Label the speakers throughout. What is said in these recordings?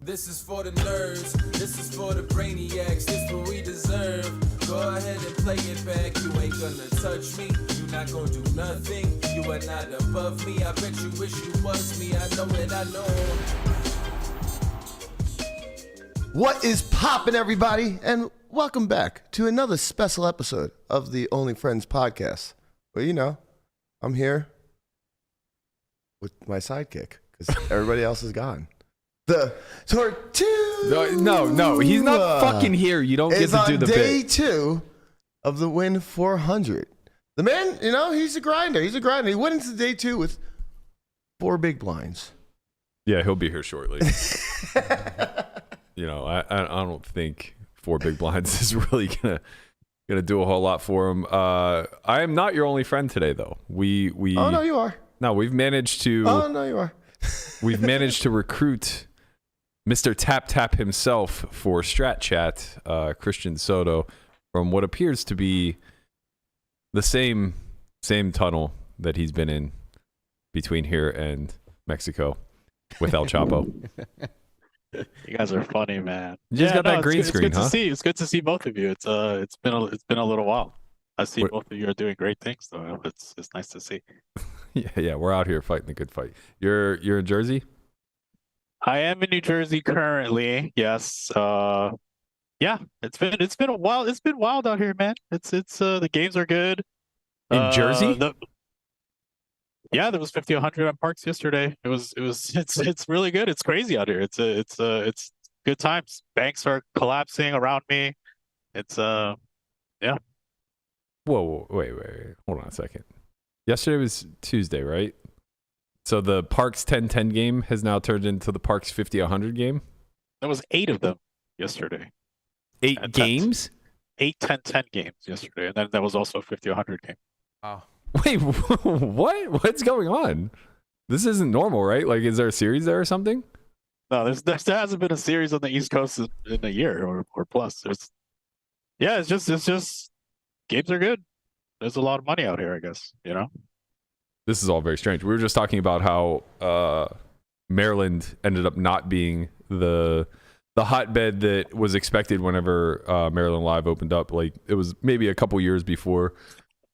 Speaker 1: This is for the nerds, this is for the brainiacs, this what we deserve. Go ahead and play it back, you ain't gonna touch me, you not gonna do nothing, you are not above me, I bet you wish you was me, I know it, I know.
Speaker 2: What is poppin', everybody, and welcome back to another special episode of the Only Friends podcast. Well, you know, I'm here with my sidekick, because everybody else is gone. The Tortoise.
Speaker 3: No, he's not fucking here. You don't get to do the bit.
Speaker 2: Day 2 of the Wynn 400. The man, you know, he's a grinder. He went into day 2 with 4 big blinds.
Speaker 3: Yeah, he'll be here shortly. You know, I don't think 4 big blinds is really gonna do a whole lot for him. I am not your only friend today, though. We
Speaker 2: Oh no, you are.
Speaker 3: No, we've managed to.
Speaker 2: Oh no, you are.
Speaker 3: We've managed to recruit Mr. Tap himself for Strat Chat, Christian Soto, from what appears to be the same tunnel that he's been in between here and Mexico with El Chapo.
Speaker 4: You guys are funny, man.
Speaker 3: You just got that green screen,
Speaker 4: it's good to see. It's good to see both of you. It's been a little while. I see both of you are doing great things, though. It's nice to see.
Speaker 3: Yeah, we're out here fighting the good fight. You're in Jersey?
Speaker 4: I am in New Jersey currently. Yes. Yeah. It's been a while. It's been wild out here, man. It's the games are good.
Speaker 3: In Jersey?
Speaker 4: Yeah, there was 50, 100 on Parks yesterday. It's really good. It's crazy out here. It's good times. Banks are collapsing around me. It's yeah.
Speaker 3: Whoa, wait. Hold on a second. Yesterday was Tuesday, right? So the Parks 10-10 game has now turned into the Parks 50-100 game?
Speaker 4: There was 8 of them yesterday.
Speaker 3: 8 games?
Speaker 4: 8 10-10 games yesterday. And then there was also a 50-100 game.
Speaker 3: Wow. Wait, what? What's going on? This isn't normal, right? Like, is there a series there or something?
Speaker 4: No, there hasn't been a series on the East Coast in a year or plus. It's just games are good. There's a lot of money out here, I guess, you know?
Speaker 3: This is all very strange. We were just talking about how Maryland ended up not being the hotbed that was expected whenever Maryland Live opened up. Like, it was maybe a couple years before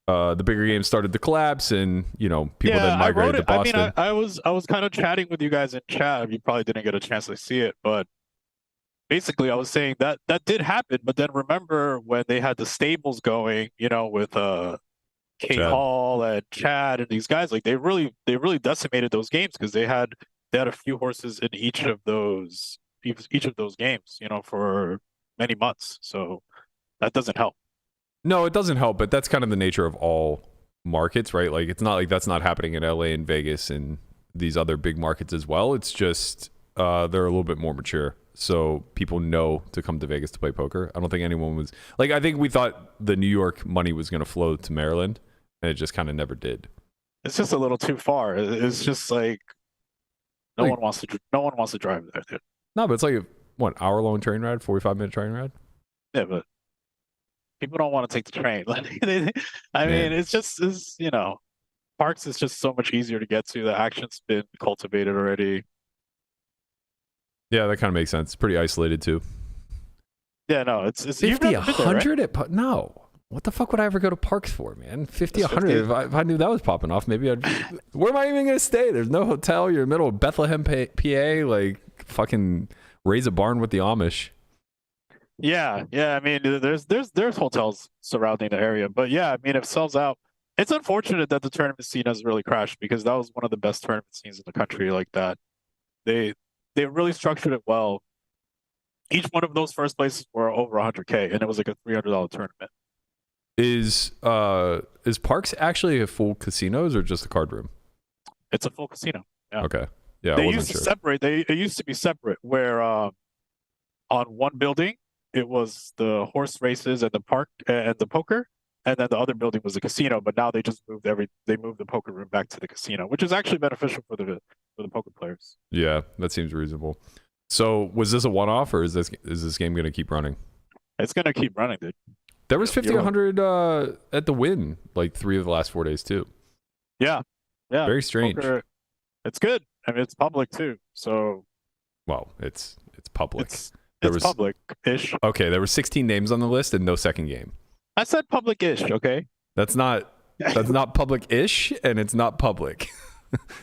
Speaker 3: the bigger games started to collapse, and you know, people then migrated to Boston.
Speaker 4: I mean, I was kind of chatting with you guys in chat. You probably didn't get a chance to see it, but basically I was saying that did happen. But then remember when they had the stables going, you know, with Kate Hall and Chad and these guys, like they really decimated those games because they had a few horses in each of those games, you know, for many months. So that doesn't help.
Speaker 3: No, it doesn't help, but that's kind of the nature of all markets, right? Like, it's not like that's not happening in LA and Vegas and these other big markets as well. It's just they're a little bit more mature. So people know to come to Vegas to play poker. I don't think anyone was like, I think we thought the New York money was going to flow to Maryland, and it just kind of never did.
Speaker 4: It's just a little too far. It's just like no one wants to drive there, dude.
Speaker 3: No, but it's like what, hour-long train ride, 45-minute train ride?
Speaker 4: Yeah, but people don't want to take the train. I mean, it's you know, Parks is just so much easier to get to. The action's been cultivated already.
Speaker 3: Yeah, that kind of makes sense. It's pretty isolated too.
Speaker 4: Yeah, no, it's
Speaker 3: 50, 100 right? No. What the fuck would I ever go to Parks for, man? 50, 100. If I knew that was popping off, maybe I'd. Where am I even gonna stay? There's no hotel. You're in the middle of Bethlehem, PA. Like, fucking raise a barn with the Amish.
Speaker 4: Yeah. I mean, there's hotels surrounding the area, but yeah, I mean, it sells out. It's unfortunate that the tournament scene has really crashed because that was one of the best tournament scenes in the country. Like that, they really structured it well. Each one of those first places were over 100K, and it was like a $300 tournament.
Speaker 3: Is Parks actually a full casinos or just a card room?
Speaker 4: It's a full casino. Yeah.
Speaker 3: Okay. Yeah.
Speaker 4: They used to separate. It used to be separate. Where on one building it was the horse races and the park and the poker, and then the other building was the casino. But now they just moved the poker room back to the casino, which is actually beneficial for the poker players. Yeah,
Speaker 3: that seems reasonable. So was this a one-off, or is this game going to keep running?
Speaker 4: It's going to keep running, dude.
Speaker 3: There was 50, 100 at the Wynn, like 3 of the last 4 days too.
Speaker 4: Yeah.
Speaker 3: Very strange.
Speaker 4: Poker, it's good. I mean, it's public too. So.
Speaker 3: Well, it's It's public.
Speaker 4: It's
Speaker 3: There was
Speaker 4: public-ish.
Speaker 3: okay. There were 16 names on the list and no second game.
Speaker 4: I said public-ish, okay?
Speaker 3: That's not public-ish, and it's not public.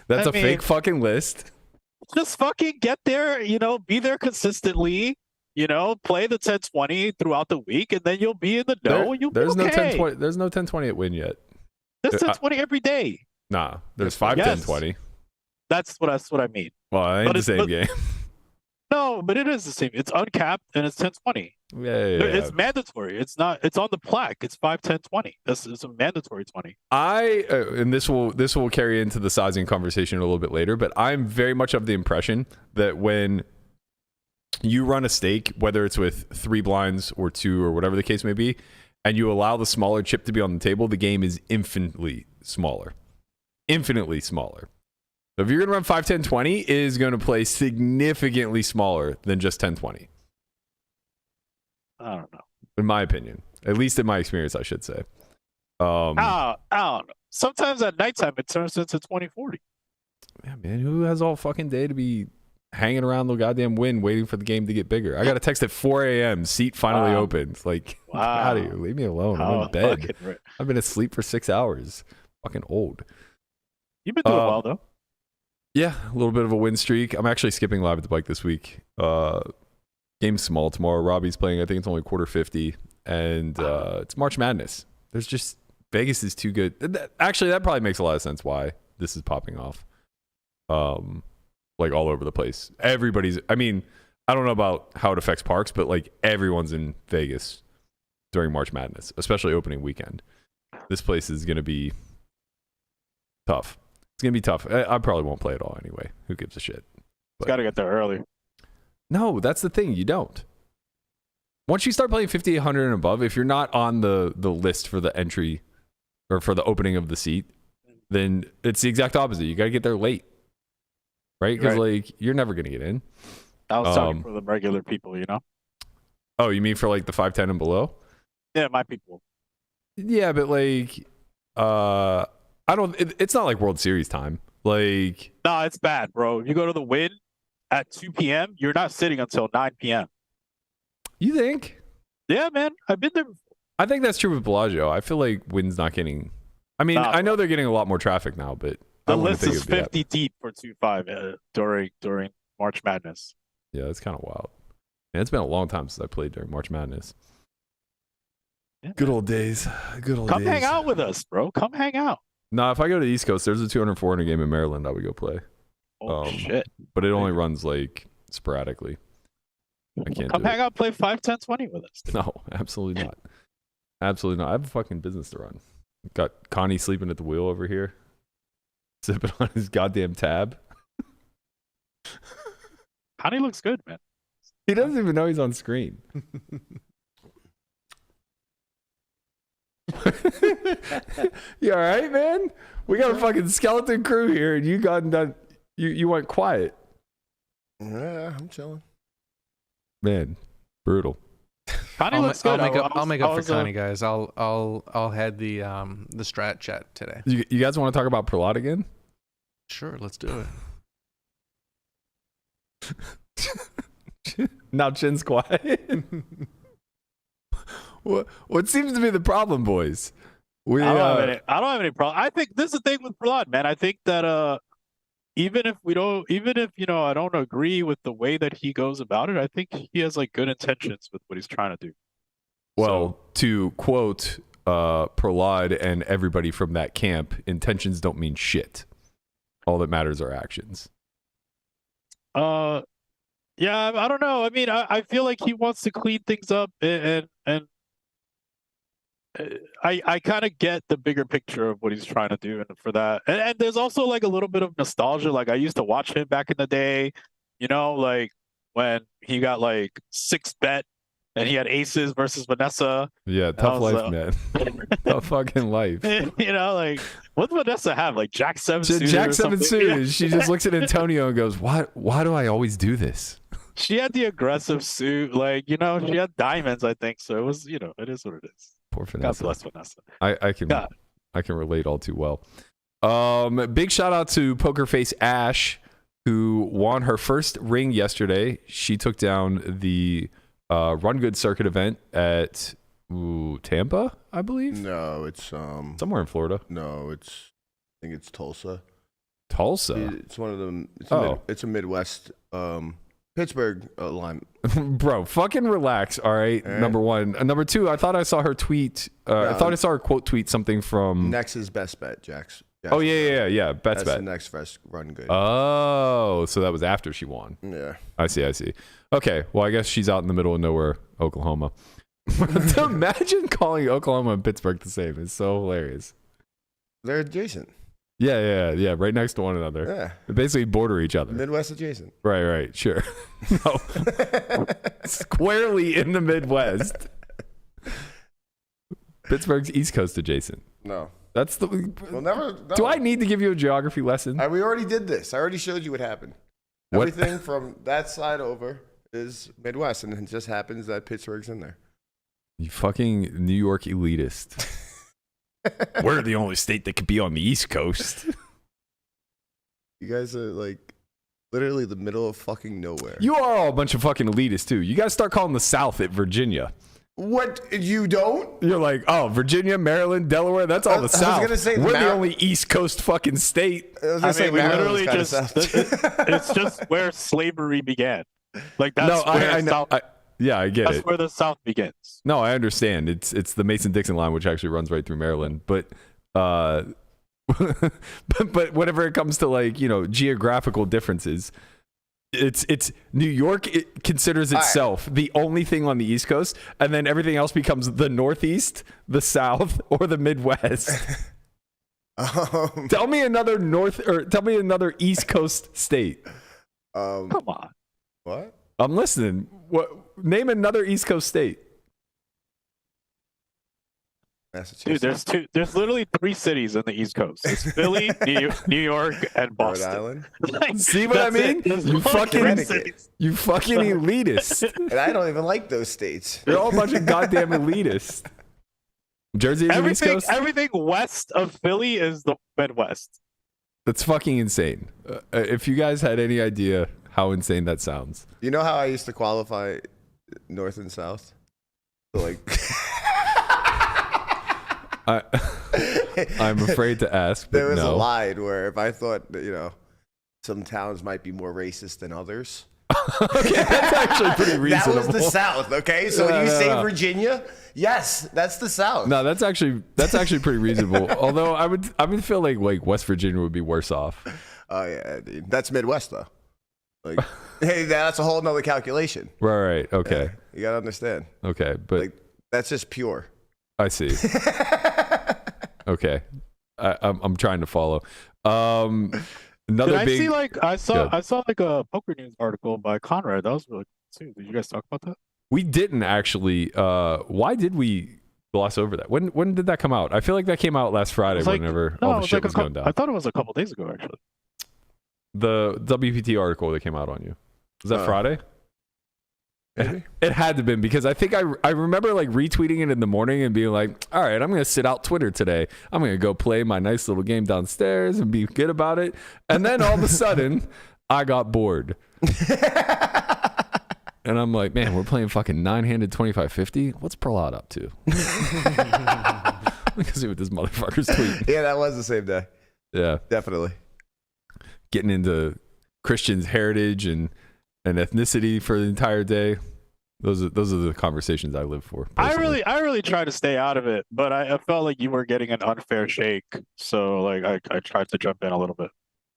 Speaker 3: That's
Speaker 4: I
Speaker 3: a
Speaker 4: mean,
Speaker 3: fake fucking list.
Speaker 4: Just fucking get there, be there consistently, play the 10-20 throughout the week, and then you'll be in the know, and you'll
Speaker 3: There's
Speaker 4: be okay.
Speaker 3: no 10-20. There's no 10-20 at Wynn yet.
Speaker 4: There's 10-20 every day.
Speaker 3: Nah, there's 5
Speaker 4: Yes.
Speaker 3: 10-20.
Speaker 4: That's what I mean.
Speaker 3: Well, it ain't
Speaker 4: But
Speaker 3: the same
Speaker 4: but-
Speaker 3: game.
Speaker 4: No, but it is the same. It's uncapped, and it's 10-20.
Speaker 3: Yeah.
Speaker 4: It's mandatory. It's not. It's on the plaque. It's 5-10-20. It's a mandatory 20.
Speaker 3: And this will carry into the sizing conversation a little bit later, but I'm very much of the impression that when you run a stake, whether it's with 3 blinds or 2 or whatever the case may be, and you allow the smaller chip to be on the table, the game is infinitely smaller. Infinitely smaller. So if you're going to run 5-10-20, it is going to play significantly smaller than just 10-20.
Speaker 4: I don't know.
Speaker 3: In my opinion. At least in my experience, I should say.
Speaker 4: I don't know. Sometimes at nighttime, it turns into 20-40.
Speaker 3: Yeah, man, who has all fucking day to be hanging around the goddamn Wynn waiting for the game to get bigger? I got a text at 4 a.m. Seat finally opened. Like, get out of here. Leave me alone. I'm in bed. I've been asleep for 6 hours. Fucking old.
Speaker 4: You've been doing well, though.
Speaker 3: Yeah, a little bit of a win streak. I'm actually skipping live at the bike this week. Game's small tomorrow. Robbie's playing. I think it's only quarter 50. And it's March Madness. There's just... Vegas is too good. Actually, that probably makes a lot of sense why this is popping off. Like all over the place. Everybody's... I mean, I don't know about how it affects parks, but like everyone's in Vegas during March Madness, especially opening weekend. This place is going to be tough. It's going to be tough. I probably won't play it all anyway. Who gives a shit?
Speaker 4: It's got to get there early.
Speaker 3: No, that's the thing. You don't. Once you start playing 5,800 and above, if you're not on the list for the entry or for the opening of the seat, then it's the exact opposite. You got to get there late. Right? Because like you're never going to get in.
Speaker 4: I was talking for the regular people,
Speaker 3: Oh, you mean for like the 510 and below?
Speaker 4: Yeah, my people.
Speaker 3: Yeah, but like it's not like World Series time. Like,
Speaker 4: no, it's bad, bro. You go to the Wynn at 2 p.m., you're not sitting until 9 p.m.
Speaker 3: You think?
Speaker 4: Yeah, man. I've been there before.
Speaker 3: I think that's true with Bellagio. I feel like Wynn's not getting... I mean, I know they're getting a lot more traffic now, but...
Speaker 4: The list is 50 deep for 2-5 during March Madness.
Speaker 3: Yeah, that's kind of wild. Man, it's been a long time since I played during March Madness.
Speaker 4: Yeah.
Speaker 3: Good old days. Good old days.
Speaker 4: Come hang out with us, bro. Come hang out.
Speaker 3: Nah, if I go to the East Coast, there's a 200-400 game in Maryland I would go play.
Speaker 4: Oh, shit.
Speaker 3: But it only runs, like, sporadically. I can't
Speaker 4: Come
Speaker 3: do
Speaker 4: hang
Speaker 3: it.
Speaker 4: out, play 5-10-20 with us. Dude.
Speaker 3: No, absolutely not. Absolutely not. I have a fucking business to run. Got Connie sleeping at the wheel over here, sipping on his goddamn tab.
Speaker 4: Connie looks good, man.
Speaker 3: He doesn't even know he's on screen. You all right, man? We got a fucking skeleton crew here, and you got done. You went quiet.
Speaker 2: Yeah, I'm chilling.
Speaker 3: Man, brutal.
Speaker 4: Connie looks good.
Speaker 5: I'll make up for Connie, guys. I'll head the Strat chat today.
Speaker 3: You guys want to talk about Preflop again?
Speaker 5: Sure, let's do
Speaker 3: it. Now Chin's quiet. What seems to be the problem, boys?
Speaker 4: I don't have any problem. I think this is the thing with Preflop, man. I think that even if I don't agree with the way that he goes about it, I think he has like good intentions with what he's trying to do.
Speaker 3: Well, to quote Prolad and everybody from that camp, intentions don't mean shit. All that matters are actions.
Speaker 4: Yeah, I don't know. I mean, I feel like he wants to clean things up, and I kind of get the bigger picture of what he's trying to do, and for that, and there's also like a little bit of nostalgia. Like I used to watch him back in the day, like when he got like 6-bet and he had aces versus Vanessa.
Speaker 3: Yeah, tough life, man. Tough fucking life.
Speaker 4: Like what does Vanessa have? Like Jack 7 suited.
Speaker 3: Jack 7 suited.
Speaker 4: Yeah.
Speaker 3: She just looks at Antonio and goes, "Why do I always do this?"
Speaker 4: She had the aggressive suit, like she had diamonds, I think. So it was, it is what it is.
Speaker 3: Poor Vanessa.
Speaker 4: God bless Vanessa.
Speaker 3: I can relate all too well. Big shout out to Pokerface Ash, who won her first ring yesterday. She took down the Run Good Circuit event at Tampa, I believe.
Speaker 2: No, it's
Speaker 3: somewhere in Florida.
Speaker 2: No, I think it's Tulsa.
Speaker 3: Tulsa.
Speaker 2: It's one of them. It's a Midwest Pittsburgh line.
Speaker 3: Bro, fucking relax. All right. Number one. Number two, I thought I saw her tweet. I thought I saw her quote tweet something from
Speaker 2: Nex's best bet, Jax.
Speaker 3: Oh yeah. Best bet.
Speaker 2: That's the next first Run Good.
Speaker 3: Oh, so that was after she won.
Speaker 2: Yeah.
Speaker 3: I see. Okay. Well, I guess she's out in the middle of nowhere, Oklahoma. Imagine calling Oklahoma and Pittsburgh the same. It's so hilarious.
Speaker 2: They're adjacent.
Speaker 3: Yeah. Right next to one another.
Speaker 2: Yeah.
Speaker 3: They basically border each other.
Speaker 2: Midwest adjacent.
Speaker 3: Right. Sure. No. Squarely in the Midwest. Pittsburgh's East Coast adjacent.
Speaker 2: No.
Speaker 3: That's the.
Speaker 2: Well, never. No.
Speaker 3: Do I need to give you a geography lesson?
Speaker 2: We already did this. I already showed you what happened.
Speaker 3: What?
Speaker 2: Everything from that side over is Midwest, and it just happens that Pittsburgh's in there.
Speaker 3: You fucking New York elitist. We're the only state that could be on the East Coast.
Speaker 2: You guys are like literally the middle of fucking nowhere.
Speaker 3: You are all a bunch of fucking elitists too. You guys start calling the South at Virginia.
Speaker 2: What? You don't?
Speaker 3: You're like, oh, Virginia, Maryland, Delaware, that's all the South.
Speaker 2: I was gonna say
Speaker 3: we're the only East Coast fucking state.
Speaker 2: I was gonna say
Speaker 4: we
Speaker 2: Maryland's
Speaker 4: literally
Speaker 2: kinda
Speaker 4: just it's just where slavery began. Like that's
Speaker 3: I know. I get
Speaker 4: that's
Speaker 3: it.
Speaker 4: where the South begins.
Speaker 3: No, I understand. It's the Mason-Dixon line, which actually runs right through Maryland. But but whenever it comes to like, geographical differences, it's New York. It considers itself the only thing on the East Coast, and then everything else becomes the Northeast, the South, or the Midwest. Tell me another East Coast state.
Speaker 4: Come on.
Speaker 2: What?
Speaker 3: I'm listening. Name another East Coast state.
Speaker 2: Massachusetts.
Speaker 4: Dude, there's literally 3 cities in the East Coast. It's Philly, New York, and Boston.
Speaker 2: Rhode Island.
Speaker 4: Like,
Speaker 3: See what I mean? You fucking elitist.
Speaker 2: And I don't even like those states.
Speaker 3: You're all a bunch of goddamn elitists. Jersey is the East Coast?
Speaker 4: Everything west of Philly is the Midwest.
Speaker 3: That's fucking insane. If you guys had any idea how insane that sounds.
Speaker 2: You know how I used to qualify North and South? So like
Speaker 3: I'm afraid to ask, but
Speaker 2: there was
Speaker 3: no.
Speaker 2: a line where if I thought that, some towns might be more racist than others.
Speaker 3: Okay, that's actually pretty reasonable.
Speaker 2: That was the South, okay? So when you say Virginia, yes, that's the South.
Speaker 3: No, that's actually pretty reasonable. Although I would feel like West Virginia would be worse off.
Speaker 2: Oh yeah, dude. That's Midwest though. Like, hey, that's a whole nother calculation.
Speaker 3: Right. Okay.
Speaker 2: Yeah, you gotta understand.
Speaker 3: Okay, but
Speaker 2: like, that's just pure.
Speaker 3: I see. Okay, I'm trying to follow. Another big.
Speaker 4: I saw like a Poker News article by Conrad. That was really cool too. Did you guys talk about that?
Speaker 3: We didn't actually. Why did we gloss over that? When did that come out? I feel like that came out last Friday. Whenever all the shit was going down.
Speaker 4: I thought it was a couple days ago actually.
Speaker 3: The WPT article that came out on you. Was that Friday?
Speaker 2: Maybe.
Speaker 3: It had to have been, because I think I remember like retweeting it in the morning and being like, all right, I'm going to sit out Twitter today. I'm going to go play my nice little game downstairs and be good about it. And then all of a sudden, I got bored. And I'm like, man, we're playing fucking 9-handed 25-50. What's Prahlad up to? Let me see what this motherfucker's tweeting.
Speaker 2: Yeah, that was the same day.
Speaker 3: Yeah.
Speaker 2: Definitely.
Speaker 3: Getting into Christian's heritage and ethnicity for the entire day. Those are the conversations I live for. Personally.
Speaker 4: I really try to stay out of it, but I felt like you were getting an unfair shake, so like I tried to jump in a little bit.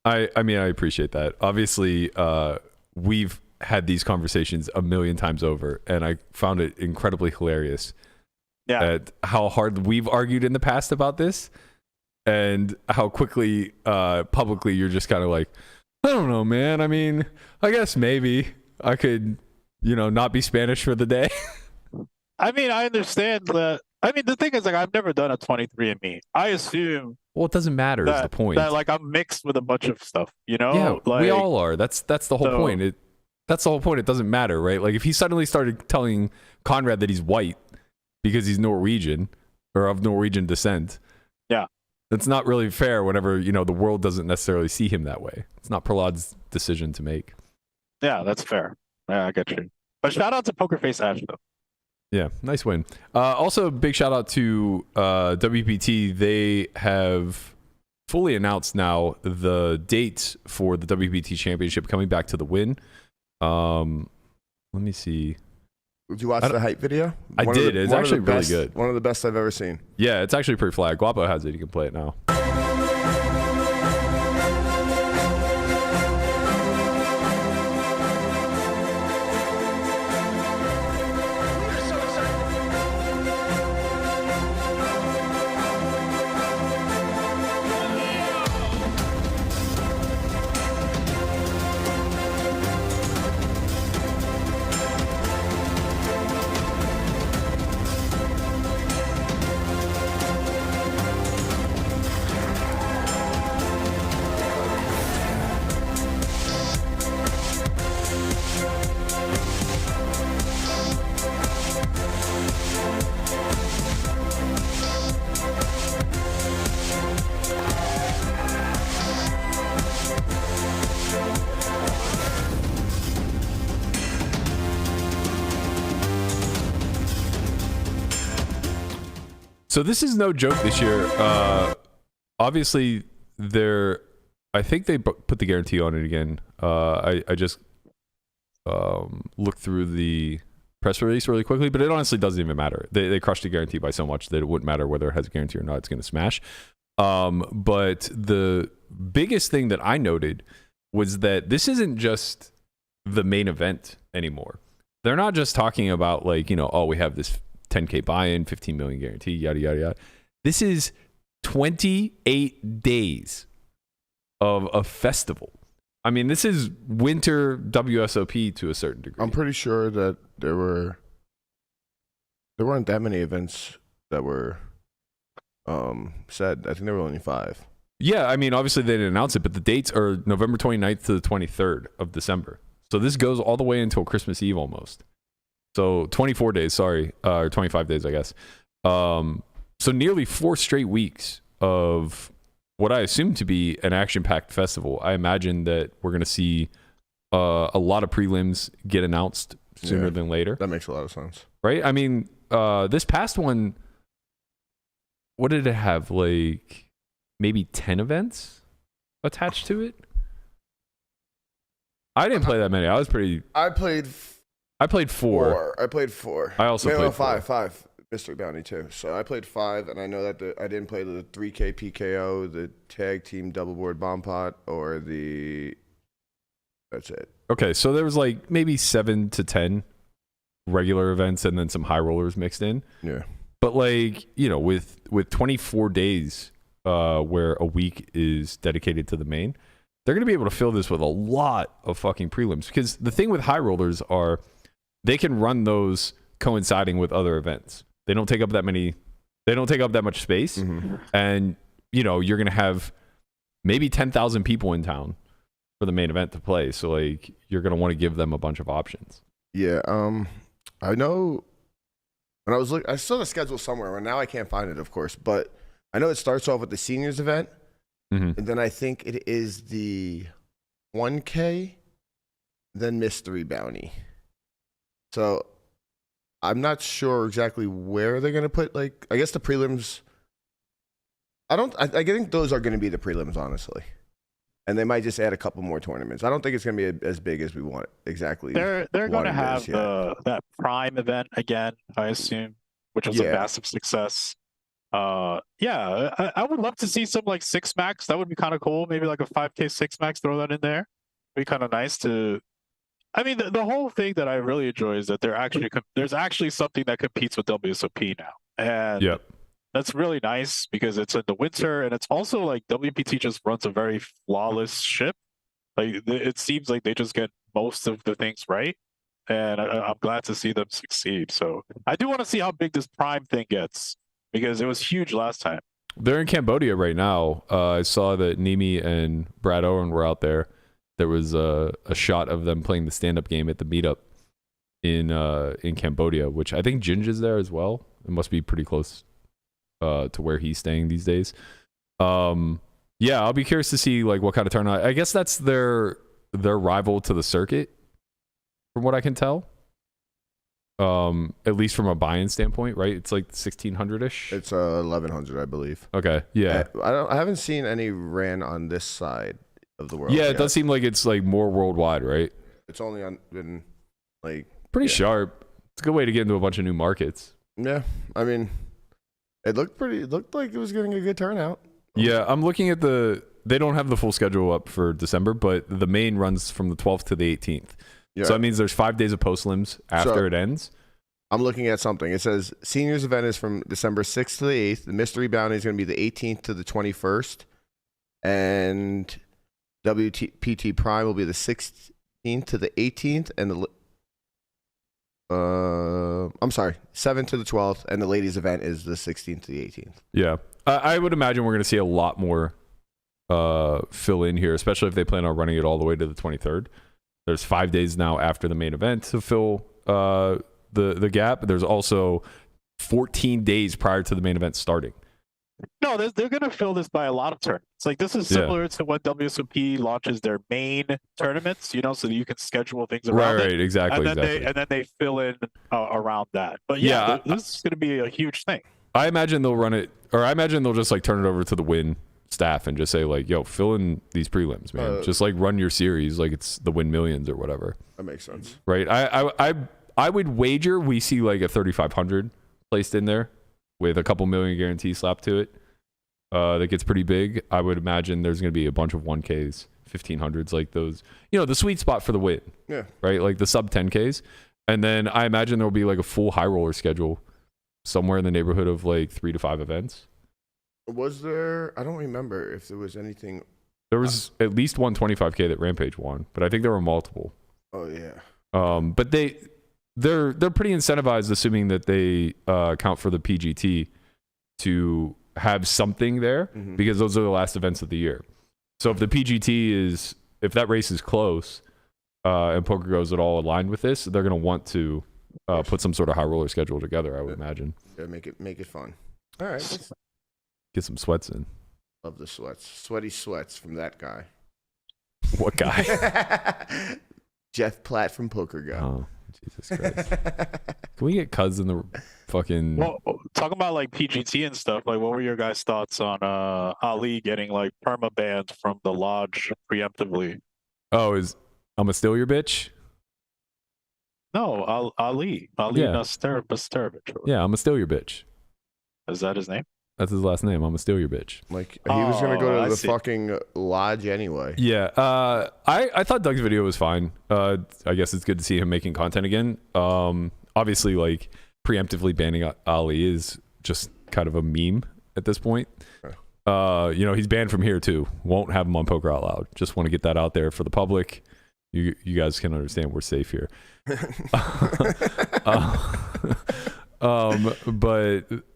Speaker 3: I mean, I appreciate that. Obviously, we've had these conversations a million times over, and I found it incredibly hilarious.
Speaker 4: Yeah.
Speaker 3: At how hard we've argued in the past about this, and how quickly publicly you're just kind of like, I don't know, man. I mean, I guess maybe I could, not be Spanish for the day.
Speaker 4: I mean, I understand that. I mean, the thing is, like, I've never done a 23andMe. I assume.
Speaker 3: Well, it doesn't matter. Is the point
Speaker 4: that like I'm mixed with a bunch of stuff,
Speaker 3: Yeah,
Speaker 4: like,
Speaker 3: we all are. That's the whole point. That's the whole point. It doesn't matter, right? Like if he suddenly started telling Conrad that he's white because he's Norwegian or of Norwegian descent.
Speaker 4: Yeah.
Speaker 3: That's not really fair whenever, the world doesn't necessarily see him that way. It's not Prahlad's decision to make.
Speaker 4: Yeah, that's fair. Yeah, I get you. But shout out to Pokerface Ash, though.
Speaker 3: Yeah, nice win. Also, big shout out to WPT. They have fully announced now the date for the WPT Championship coming back to the Wynn. Let me see.
Speaker 2: Did you watch the hype video?
Speaker 3: I did. It's actually really good.
Speaker 2: One of the best I've ever seen.
Speaker 3: Yeah, it's actually pretty flag. Guapo has it. You can play it now. So this is no joke this year. Obviously, I think they put the guarantee on it again. I just looked through the press release really quickly, but it honestly doesn't even matter. They crushed the guarantee by so much that it wouldn't matter whether it has a guarantee or not. It's going to smash. But the biggest thing that I noted was that this isn't just the main event anymore. They're not just talking about we have this 10K buy-in, 15 million guarantee, yada, yada, yada. This is 28 days of a festival. I mean, this is winter WSOP to a certain degree.
Speaker 2: I'm pretty sure that there weren't that many events that were said. I think there were only 5.
Speaker 3: Yeah, I mean, obviously they didn't announce it, but the dates are November 29th to the 23rd of December. So this goes all the way until Christmas Eve almost. So 24 days, or 25 days, I guess. So nearly 4 straight weeks of what I assume to be an action-packed festival. I imagine that we're going to see a lot of prelims get announced sooner than later.
Speaker 2: That makes a lot of sense.
Speaker 3: Right? I mean, this past one, what did it have? Maybe 10 events attached to it? I didn't play that many. I played 4.
Speaker 2: I played 4.
Speaker 3: I also played
Speaker 2: 5 mystery bounty too. So I played 5, and I know that I didn't play the 3K PKO, the tag team double board bomb pot, or that's it.
Speaker 3: Okay, so there was maybe 7 to 10 regular events and then some high rollers mixed in.
Speaker 2: Yeah.
Speaker 3: But with 24 days where a week is dedicated to the main, they're going to be able to fill this with a lot of fucking prelims, because the thing with high rollers are they can run those coinciding with other events. They don't take up that much space.
Speaker 2: Mm-hmm.
Speaker 3: And you're going to have maybe 10,000 people in town for the main event to play. So you're going to want to give them a bunch of options.
Speaker 2: Yeah. I know when I saw the schedule somewhere, and now I can't find it, of course, but I know it starts off with the seniors event.
Speaker 3: Mm-hmm.
Speaker 2: And then I think it is the 1K, then mystery bounty. So I'm not sure exactly where they're going to put, I guess the prelims. I think those are going to be the prelims, honestly. And they might just add a couple more tournaments. I don't think it's going to be as big as we want it. Exactly.
Speaker 4: They're going to have that prime event again, I assume, which was a massive success. I would love to see some 6 max. That would be kind of cool. Maybe a 5K 6 max, throw that in there. Be kind of nice to. I mean, the whole thing that I really enjoy is that there's actually something that competes with WSOP now, and that's really nice because it's in the winter, and it's also WPT just runs a very flawless ship. It seems like they just get most of the things right, and I'm glad to see them succeed. So I do want to see how big this prime thing gets, because it was huge last time.
Speaker 3: They're in Cambodia right now. I saw that Nimi and Brad Owen were out there. There was a shot of them playing the stand-up game at the meetup in Cambodia, which I think Ginge is there as well. It must be pretty close to where he's staying these days. Yeah, I'll be curious to see like what kind of turnout. I guess that's their rival to the circuit, from what I can tell. At least from a buy-in standpoint, right? It's like 1,600-ish.
Speaker 2: It's 1,100, I believe.
Speaker 3: Okay, yeah.
Speaker 2: I haven't seen any ran on this side of the world.
Speaker 3: Yeah, it does seem like it's like more worldwide, right?
Speaker 2: It's only been like
Speaker 3: pretty sharp. It's a good way to get into a bunch of new markets.
Speaker 2: Yeah, I mean, it looked like it was getting a good turnout.
Speaker 3: Yeah, I'm looking at they don't have the full schedule up for December, but the main runs from the 12th to the 18th. Yeah. So that means there's 5 days of post-lims after it ends.
Speaker 2: I'm looking at something. It says seniors event is from December 6th to the 8th. The mystery bounty is going to be the 18th to the 21st. And WPT Prime will be the 16th to the 18th. And I'm sorry, 7th to the 12th. And the ladies event is the 16th to the 18th.
Speaker 3: Yeah. I would imagine we're going to see a lot more fill in here, especially if they plan on running it all the way to the 23rd. There's 5 days now after the main event to fill the gap. There's also 14 days prior to the main event starting.
Speaker 4: No, they're going to fill this by a lot of tournaments. Like this is similar to when WSOP launches their main tournaments, you know, so that you can schedule things around it.
Speaker 3: Right, exactly.
Speaker 4: And then they fill in around that. But this is going to be a huge thing.
Speaker 3: I imagine they'll run it, or I imagine they'll just like turn it over to the Wynn staff and just say like, yo, fill in these prelims, man. Just like run your series like it's the Win Millions or whatever.
Speaker 2: That makes sense.
Speaker 3: Right. I would wager we see like a 3,500 placed in there with a couple million guarantee slapped to it. That gets pretty big. I would imagine there's going to be a bunch of 1Ks, 1,500s, like those, you know, the sweet spot for the win.
Speaker 2: Yeah.
Speaker 3: Right. Like the sub 10Ks. And then I imagine there'll be like a full high roller schedule somewhere in the neighborhood of like 3 to 5 events.
Speaker 2: Was there? I don't remember if there was anything.
Speaker 3: There was at least one 25K that Rampage won, but I think there were multiple.
Speaker 2: Oh yeah.
Speaker 3: But they're pretty incentivized, assuming that they count for the PGT, to have something there because those are the last events of the year. So if the PGT if that race is close, and Poker goes at all aligned with this, they're going to want to put some sort of high roller schedule together, I would imagine.
Speaker 2: Yeah, make it fun. All right.
Speaker 3: Get some sweats in.
Speaker 2: Love the sweats. Sweaty sweats from that guy.
Speaker 3: What guy?
Speaker 2: Jeff Platt from Poker Guy.
Speaker 3: Oh, Jesus Christ. Can we get Cuz in the fucking...
Speaker 4: Well, talking about like PGT and stuff, like what were your guys' thoughts on Ali getting like perma-banned from the lodge preemptively?
Speaker 3: Oh, I'ma steal your bitch?
Speaker 4: No, Ali Nasterovich.
Speaker 3: Yeah, I'ma steal your bitch.
Speaker 4: Is that his name?
Speaker 3: That's his last name. I'ma steal your bitch.
Speaker 2: Like he was gonna go to the fucking lodge anyway.
Speaker 3: Yeah. I thought Doug's video was fine. I guess it's good to see him making content again. Obviously, like preemptively banning Ali is just kind of a meme at this point. You know, he's banned from here too. Won't have him on Poker Out Loud. Just want to get that out there for the public. You guys can understand we're safe here. But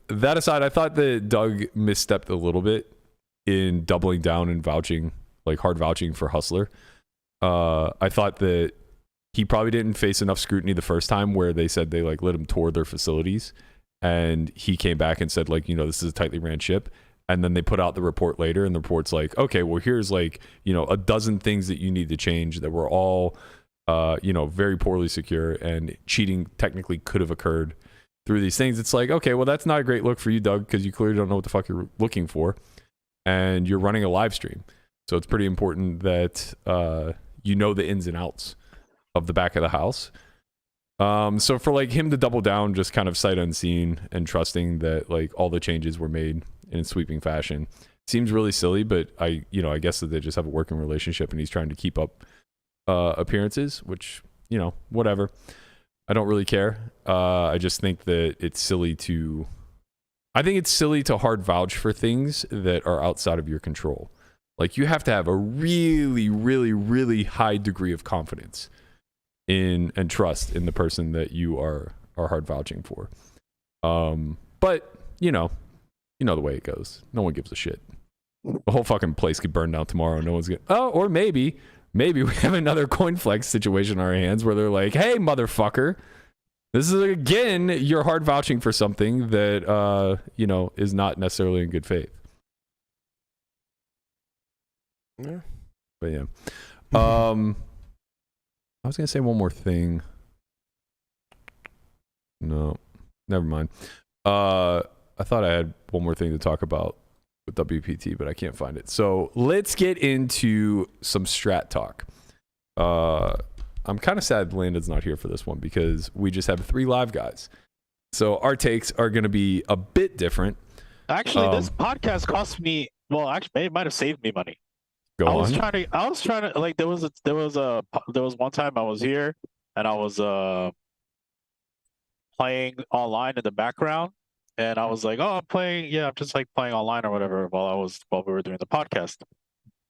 Speaker 3: that aside, I thought that Doug misstepped a little bit in doubling down and vouching, like hard vouching for Hustler. I thought that he probably didn't face enough scrutiny the first time where they said they like let him tour their facilities, and he came back and said like, you know, this is a tightly ran ship. And then they put out the report later, and the report's like, okay, well, here's like, you know, a dozen things that you need to change that were all, you know, very poorly secure, and cheating technically could have occurred through these things. It's like, okay, well, that's not a great look for you, Doug, because you clearly don't know what the fuck you're looking for, and you're running a live stream. So it's pretty important that you know the ins and outs of the back of the house. So for like him to double down just kind of sight unseen and trusting that like all the changes were made in sweeping fashion seems really silly, but I guess that they just have a working relationship and he's trying to keep up appearances, which, you know, whatever. I don't really care. I just think that it's silly to hard vouch for things that are outside of your control. Like you have to have a really, really, really high degree of confidence in and trust in the person that you are hard vouching for. But you know the way it goes. No one gives a shit. The whole fucking place could burn down tomorrow. No one's gonna. Oh, or maybe we have another coin flex situation on our hands where they're like, hey, motherfucker, this is again, you're hard vouching for something that, you know, is not necessarily in good faith.
Speaker 2: Yeah.
Speaker 3: But yeah. I was gonna say one more thing. No, never mind. I thought I had one more thing to talk about with WPT, but I can't find it. So let's get into some strat talk. I'm kind of sad Landon's not here for this one because we just have 3 live guys. So our takes are going to be a bit different.
Speaker 4: Actually, this podcast cost me. Well, actually, it might have saved me money. I was trying to like there was one time I was here and I was playing online in the background, and I was like, oh, I'm just like playing online or whatever while we were doing the podcast.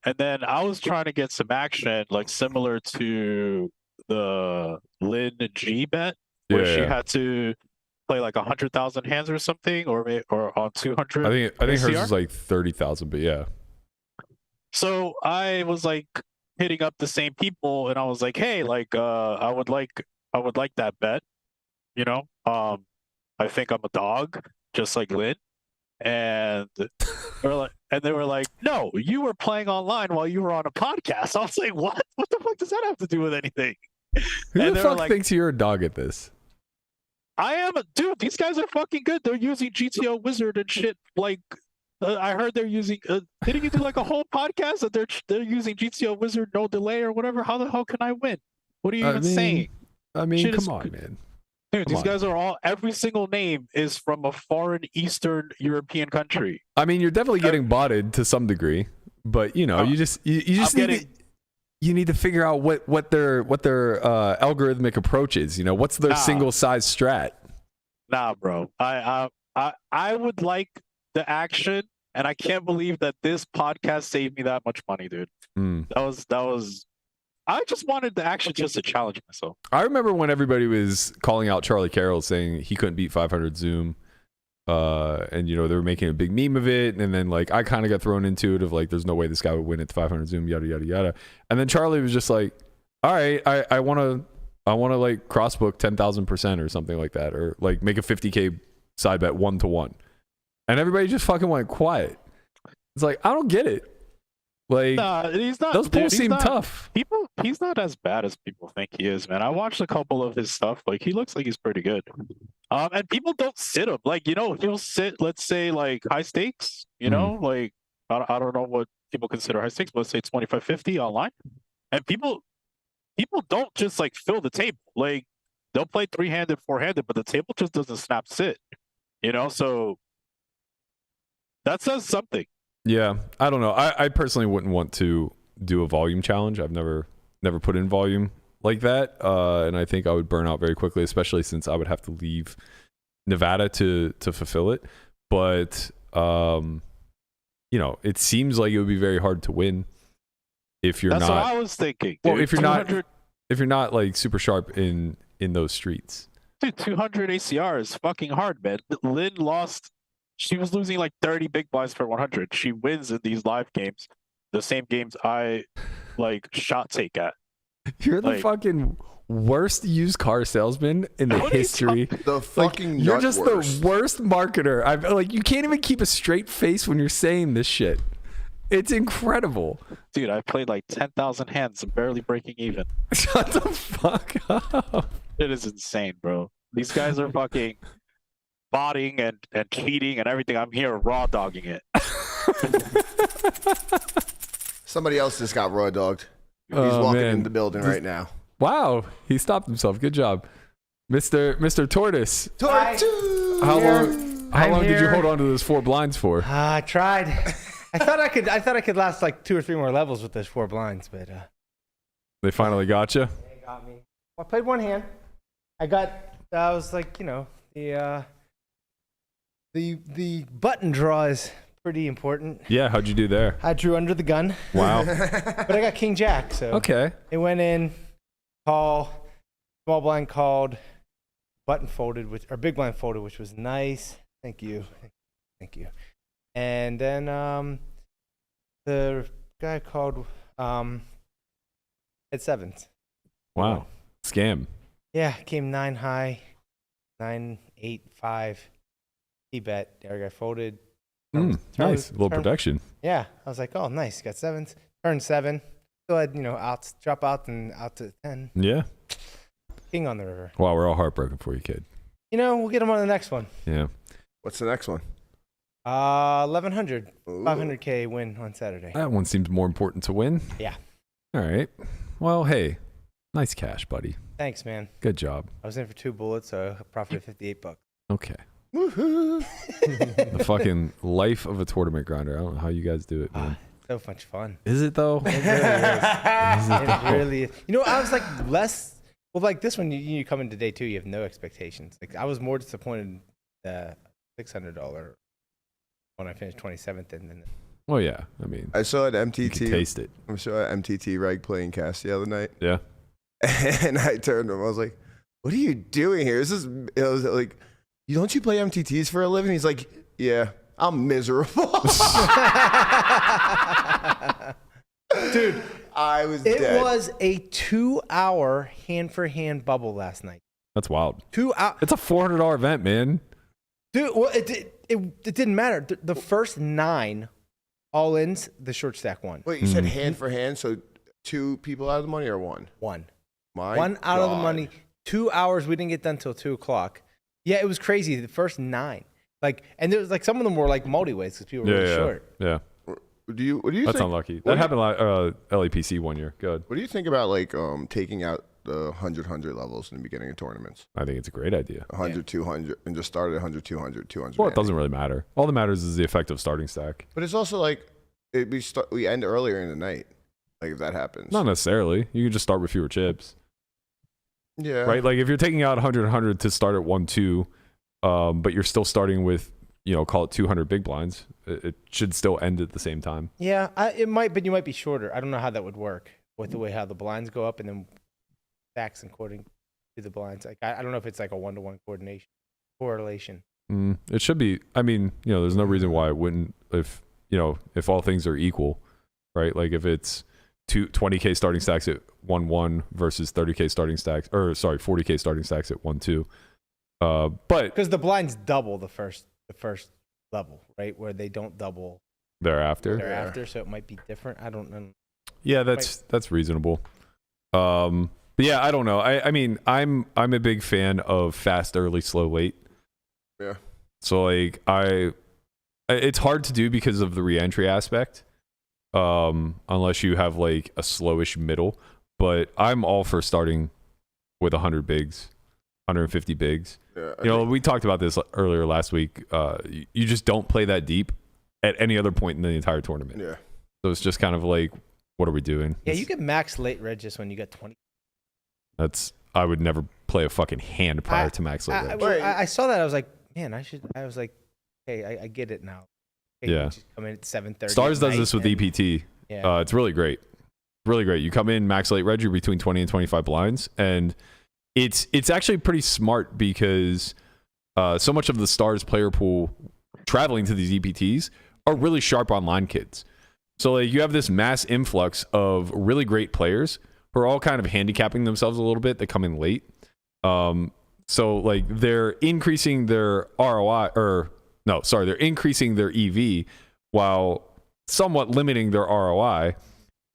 Speaker 4: And then I was trying to get some action like similar to the Lynn G bet where she had to play like 100,000 hands or something, or on 200.
Speaker 3: I think hers was like 30,000, but yeah.
Speaker 4: So I was like hitting up the same people, and I was like, "Hey, like, I would like that bet, you know. I think I'm a dog, just like Lynn." And they were like, "No, you were playing online while you were on a podcast." I was like, "What? What the fuck does that have to do with anything?"
Speaker 3: Who the fuck thinks you're a dog at this?
Speaker 4: I am a dude. These guys are fucking good. They're using GTO Wizard and shit. Like, I heard they're using. Didn't you do like a whole podcast that they're using GTO Wizard no delay or whatever? How the hell can I win? What are you even saying?
Speaker 3: I mean, come on, man.
Speaker 4: Dude, these guys are all. Every single name is from a foreign Eastern European country.
Speaker 3: I mean, you're definitely getting botted to some degree, but you know, you just need to figure out what their algorithmic approach is. You know, what's their single size strat? Nah,
Speaker 4: bro. I would like the action, and I can't believe that this podcast saved me that much money, dude. That was. I just wanted the action just to challenge myself.
Speaker 3: I remember when everybody was calling out Charlie Carroll saying he couldn't beat 500 Zoom. And you know, they were making a big meme of it, and then like I kind of got thrown into it of like there's no way this guy would win at 500 Zoom, yada yada yada. And then Charlie was just like, all right, I want to like crossbook 10,000% or something like that, or like make a 50K side bet 1-to-1. And everybody just fucking went quiet. It's like, I don't get it. Like,
Speaker 4: he's not,
Speaker 3: those pools seem tough.
Speaker 4: He's not as bad as people think he is, man. I watched a couple of his stuff. Like, he looks like he's pretty good. And people don't sit him. Like, you know, he'll sit, let's say, like, high stakes, you know? Like, I don't know what people consider high stakes, but let's say 25-50 online. And people don't just, like, fill the table. Like, they'll play 3-handed, 4-handed, but the table just doesn't snap sit. You know? So, that says something.
Speaker 3: Yeah, I don't know. I personally wouldn't want to do a volume challenge. I've never put in volume like that, and I think I would burn out very quickly, especially since I would have to leave Nevada to fulfill it. But you know, it seems like it would be very hard to win if you're not.
Speaker 4: That's what I was thinking.
Speaker 3: Well, if you're not like super sharp in those streets.
Speaker 4: Dude, 200 ACR is fucking hard, man. Lynn lost. She was losing like 30 big blinds per 100. She wins in these live games, the same games I like shot take at.
Speaker 3: You're the fucking worst used car salesman in the history.
Speaker 2: The fucking
Speaker 3: you're just the worst marketer. I've like you can't even keep a straight face when you're saying this shit. It's incredible.
Speaker 4: Dude, I played like 10,000 hands and barely breaking even.
Speaker 3: Shut the fuck up.
Speaker 4: It is insane, bro. These guys are fucking botting and cheating and everything. I'm here raw dogging it.
Speaker 2: Somebody else just got raw dogged. He's walking in the building right now.
Speaker 3: Wow, he stopped himself. Good job, Mr. Tortoise.
Speaker 2: Tortoise.
Speaker 3: How long did you hold on to those 4 blinds for?
Speaker 6: I tried. I thought I could last like 2 or 3 more levels with those 4 blinds, but
Speaker 3: They finally got you.
Speaker 6: They got me. Well, I played one hand. I was like, you know, the button draw is pretty important.
Speaker 3: Yeah, how'd you do there?
Speaker 6: I drew under the gun.
Speaker 3: Wow.
Speaker 6: But I got King Jack, so
Speaker 3: okay.
Speaker 6: It went in, call, small blind called, button folded, or big blind folded, which was nice. Thank you. And then the guy called at 7s.
Speaker 3: Wow. Scam.
Speaker 6: Yeah, came 9 high, 9, 8, 5. He bet. The other guy folded.
Speaker 3: Nice. A little protection.
Speaker 6: Yeah. I was like, oh, nice. Got 7s. Turn 7. Still had, outs, drop out and out to 10.
Speaker 3: Yeah.
Speaker 6: King on the river.
Speaker 3: Wow, we're all heartbroken for you, kid.
Speaker 6: We'll get him on the next one.
Speaker 3: Yeah.
Speaker 2: What's the next one?
Speaker 6: 1100.
Speaker 2: Ooh.
Speaker 6: 500K win on Saturday.
Speaker 3: That one seems more important to win.
Speaker 6: Yeah.
Speaker 3: All right. Well, hey, nice cash, buddy.
Speaker 6: Thanks, man.
Speaker 3: Good job.
Speaker 6: I was in for 2 bullets, so I profited $58.
Speaker 3: Okay.
Speaker 2: Woohoo!
Speaker 3: The fucking life of a tournament grinder. I don't know how you guys do it, man.
Speaker 6: So much fun.
Speaker 3: Is it though?
Speaker 6: It really is. I was like less. Well, like this one, you come into day 2, you have no expectations. Like I was more disappointed in the $600 when I finished 27th, and then.
Speaker 3: Well, yeah. I mean,
Speaker 2: I saw an
Speaker 3: you can
Speaker 2: MTT.
Speaker 3: taste it.
Speaker 2: I saw an MTT reg playing cast the other night,
Speaker 3: Yeah.
Speaker 2: and I turned to him. I was like, "What are you doing here? It was like, don't you play MTTs for a living?" He's like, "Yeah, I'm miserable."
Speaker 6: Dude,
Speaker 2: I was
Speaker 6: it
Speaker 2: dead.
Speaker 6: was a 2-hour hand-for-hand bubble last night.
Speaker 3: That's wild.
Speaker 6: 2 hours.
Speaker 3: It's a $400 event, man.
Speaker 6: Dude, well, it didn't matter. The first 9 all-ins, the short stack won.
Speaker 2: Wait, you said hand for hand, so 2 people out of the money or 1?
Speaker 6: 1.
Speaker 2: My
Speaker 6: 1 out of the
Speaker 2: God.
Speaker 6: money. 2 hours. We didn't get done till 2 o'clock. Yeah, it was crazy. The first 9. And there was some of them were like multi-ways because people were really short.
Speaker 3: Yeah.
Speaker 2: What do you
Speaker 3: That's
Speaker 2: think?
Speaker 3: unlucky. That happened LAPC one year. Good.
Speaker 2: What do you think about taking out the 100 levels in the beginning of tournaments?
Speaker 3: I think it's a great idea.
Speaker 2: 100, 200, and just start at 100, 200, 200.
Speaker 3: Well, it doesn't really matter. All that matters is the effective starting stack.
Speaker 2: But it's also we end earlier in the night. Like if that happens.
Speaker 3: Not necessarily. You can just start with fewer chips.
Speaker 2: Yeah.
Speaker 3: Right? Like if you're taking out 100 to start at 1-2, but you're still starting with, call it 200 big blinds, it should still end at the same time.
Speaker 6: Yeah, it might, but you might be shorter. I don't know how that would work with the way how the blinds go up and then stacks according to the blinds. Like I don't know if it's like a 1-to-1 correlation.
Speaker 3: It should be. I mean, there's no reason why it wouldn't if all things are equal, right? Like if it's 20K starting stacks at 1-1 versus 30K starting stacks, 40K starting stacks at 1-2. But
Speaker 6: because the blinds double the first level, right? Where they don't double
Speaker 3: thereafter.
Speaker 6: So it might be different. I don't know.
Speaker 3: Yeah, that's reasonable. But yeah, I don't know. I mean, I'm a big fan of fast early, slow late.
Speaker 2: Yeah.
Speaker 3: So it's hard to do because of the reentry aspect. Unless you have like a slowish middle, but I'm all for starting with 100 bigs, 150 bigs.
Speaker 2: Yeah,
Speaker 3: we talked about this earlier last week. You just don't play that deep at any other point in the entire tournament.
Speaker 2: Yeah.
Speaker 3: So it's just kind of like, what are we doing?
Speaker 6: Yeah, you can max late reg just when you get 20.
Speaker 3: I would never play a fucking hand prior to max late reg.
Speaker 6: I saw that. I was like, man, I was like, hey, I get it now.
Speaker 3: Yeah.
Speaker 6: Just come in at 7:30.
Speaker 3: Stars does this with EPT.
Speaker 6: Yeah.
Speaker 3: It's really great. Really great. You come in max late reg, you're between 20 and 25 blinds, and it's actually pretty smart because so much of the Stars player pool traveling to these EPTs are really sharp online kids. So you have this mass influx of really great players who are all kind of handicapping themselves a little bit. They come in late. So they're increasing their ROI they're increasing their EV while somewhat limiting their ROI.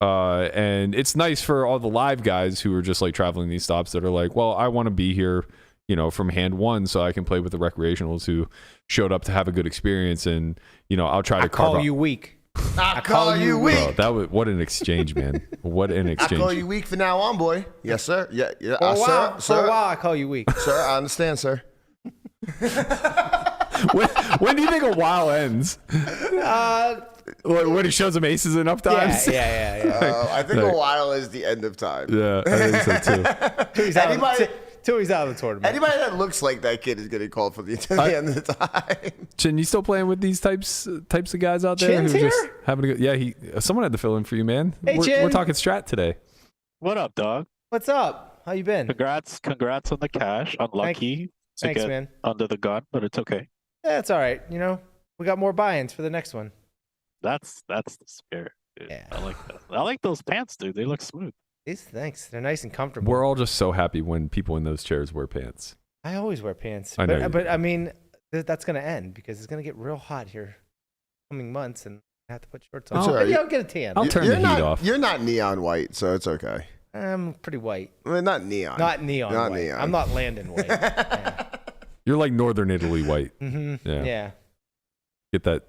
Speaker 3: And it's nice for all the live guys who are just traveling these stops that are like, well, I want to be here, from hand 1 so I can play with the recreationals who showed up to have a good experience. And, I'll try to
Speaker 6: call you weak.
Speaker 2: I call you weak.
Speaker 3: Bro, what an exchange, man. What an exchange.
Speaker 2: I call you weak from now on, boy. Yes, sir. Yeah.
Speaker 6: For a while, I call you weak.
Speaker 2: Sir, I understand, sir.
Speaker 3: when do you think a while ends? When he shows him aces enough times?
Speaker 6: Yeah.
Speaker 2: I think a while is the end of time.
Speaker 3: Yeah, I think so too.
Speaker 6: Till he's out of the tournament.
Speaker 2: Anybody that looks like that kid is getting called for the end of the time.
Speaker 3: Chin, you still playing with these types of guys out there?
Speaker 6: Chin's
Speaker 3: who
Speaker 6: here?
Speaker 3: just having a good, yeah, someone had to fill in for you, man.
Speaker 6: Hey,
Speaker 3: we're
Speaker 6: Chin.
Speaker 3: talking strat today.
Speaker 4: What up, dog?
Speaker 6: What's up? How you been?
Speaker 4: Congrats on the cash. Unlucky
Speaker 6: Thanks,
Speaker 4: to get
Speaker 6: man.
Speaker 4: under the gun, but it's okay.
Speaker 6: Yeah, it's all right. We got more buy-ins for the next one.
Speaker 4: That's the spirit, dude.
Speaker 6: Yeah.
Speaker 4: I like that. I like those pants, dude. They look smooth.
Speaker 6: Thanks. They're nice and comfortable.
Speaker 3: We're all just so happy when people in those chairs wear pants.
Speaker 6: I always wear pants.
Speaker 3: I know you do.
Speaker 6: But I mean, that's going to end because it's going to get real hot here coming months. And I have to put shorts
Speaker 2: That's
Speaker 6: on.
Speaker 2: all right.
Speaker 6: Maybe I'll get a tan.
Speaker 3: I'll turn the heat off.
Speaker 2: You're not neon white, so it's okay.
Speaker 6: I'm pretty white.
Speaker 2: I mean, not neon.
Speaker 6: Not neon
Speaker 2: Not
Speaker 6: white.
Speaker 2: neon.
Speaker 6: I'm not Landon white. Yeah.
Speaker 3: You're like Northern Italy white.
Speaker 6: Yeah.
Speaker 3: Get that,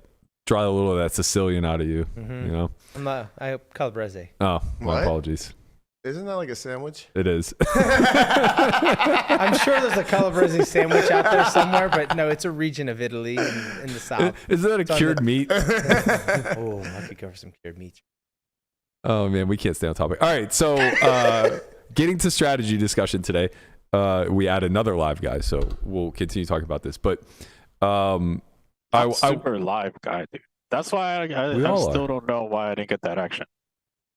Speaker 3: dry a little of that Sicilian out of you. You know.
Speaker 6: I'm not. I Calabrese.
Speaker 3: Oh, my
Speaker 2: What?
Speaker 3: apologies.
Speaker 2: Isn't that like a sandwich?
Speaker 3: It is.
Speaker 6: I'm sure there's a Calabrese sandwich out there somewhere, but no, it's a region of Italy in the south.
Speaker 3: Is that a
Speaker 6: It's on
Speaker 3: cured
Speaker 6: the-
Speaker 3: meat?
Speaker 6: Oh, I could go for some cured meat.
Speaker 3: Oh man, we can't stay on topic. All right, so getting to strategy discussion today. We add another live guy, so we'll continue talking about this. But
Speaker 4: I'm super live guy, dude. That's why I still don't know why I didn't get that action.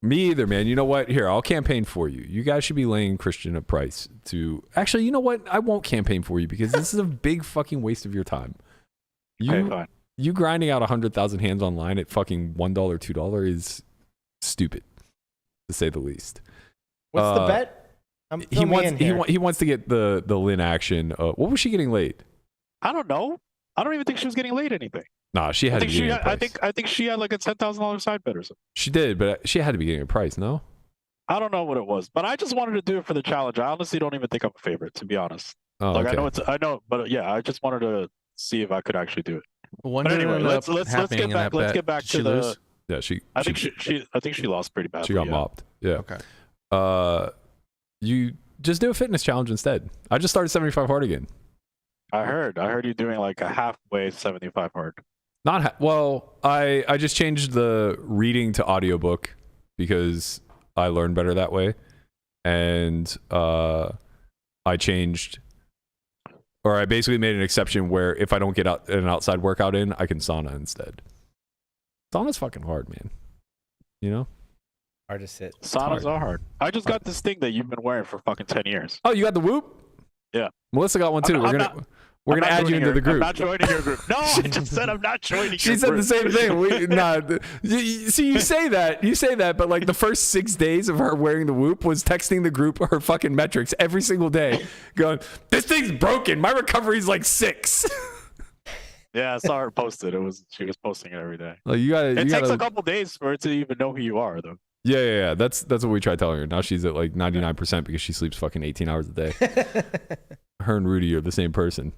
Speaker 3: Me either, man. You know what? Here, I'll campaign for you. You guys should be laying Christian a price to. Actually, you know what? I won't campaign for you because this is a big fucking waste of your time.
Speaker 4: Okay, fine.
Speaker 3: You grinding out 100,000 hands online at fucking $1, $2 is stupid, to say the least.
Speaker 6: What's the bet?
Speaker 3: He wants to get the Lynn action. What was she getting laid?
Speaker 4: I don't know. I don't even think she was getting laid anything.
Speaker 3: Nah, she had to be getting a price.
Speaker 4: I think she had like a $10,000 side bet or something.
Speaker 3: She did, but she had to be getting a price, no?
Speaker 4: I don't know what it was, but I just wanted to do it for the challenge. I honestly don't even think I'm a favorite, to be honest.
Speaker 3: Oh,
Speaker 4: like
Speaker 3: okay.
Speaker 4: I know, but yeah, I just wanted to see if I could actually do it.
Speaker 5: What
Speaker 4: But
Speaker 5: ended
Speaker 4: anyway,
Speaker 5: up
Speaker 4: let's
Speaker 5: happening
Speaker 4: get
Speaker 5: in
Speaker 4: back.
Speaker 5: that
Speaker 4: Let's
Speaker 5: bet?
Speaker 4: get back
Speaker 5: Did
Speaker 4: to
Speaker 5: she
Speaker 4: the.
Speaker 5: lose?
Speaker 3: Yeah, she.
Speaker 4: I think she lost pretty badly.
Speaker 3: She got
Speaker 4: yeah.
Speaker 3: mopped. Yeah.
Speaker 5: Okay.
Speaker 3: You just do a fitness challenge instead. I just started 75 hard again.
Speaker 4: I heard you doing like a halfway 75 hard.
Speaker 3: Well, I just changed the reading to audiobook because I learn better that way. And I basically made an exception where if I don't get an outside workout in, I can sauna instead. Sauna's fucking hard, man. You know?
Speaker 6: Hard to sit.
Speaker 4: Saunas are hard. I just got this thing that you've been wearing for fucking 10 years.
Speaker 3: Oh, you got the Whoop?
Speaker 4: Yeah.
Speaker 3: Melissa got one too. We're gonna add you into the group.
Speaker 4: I'm not joining your group. No, I just said I'm not joining your group.
Speaker 3: She said the same thing. You say that, but like the first 6 days of her wearing the Whoop was texting the group her fucking metrics every single day, going, "This thing's broken. My recovery's like 6."
Speaker 4: Yeah, I saw her post it. She was posting it every day.
Speaker 3: Like it
Speaker 4: takes a couple days for it to even know who you are, though.
Speaker 3: Yeah. That's what we tried telling her. Now she's at like 99% because she sleeps fucking 18 hours a day. Her and Rudy are the same person.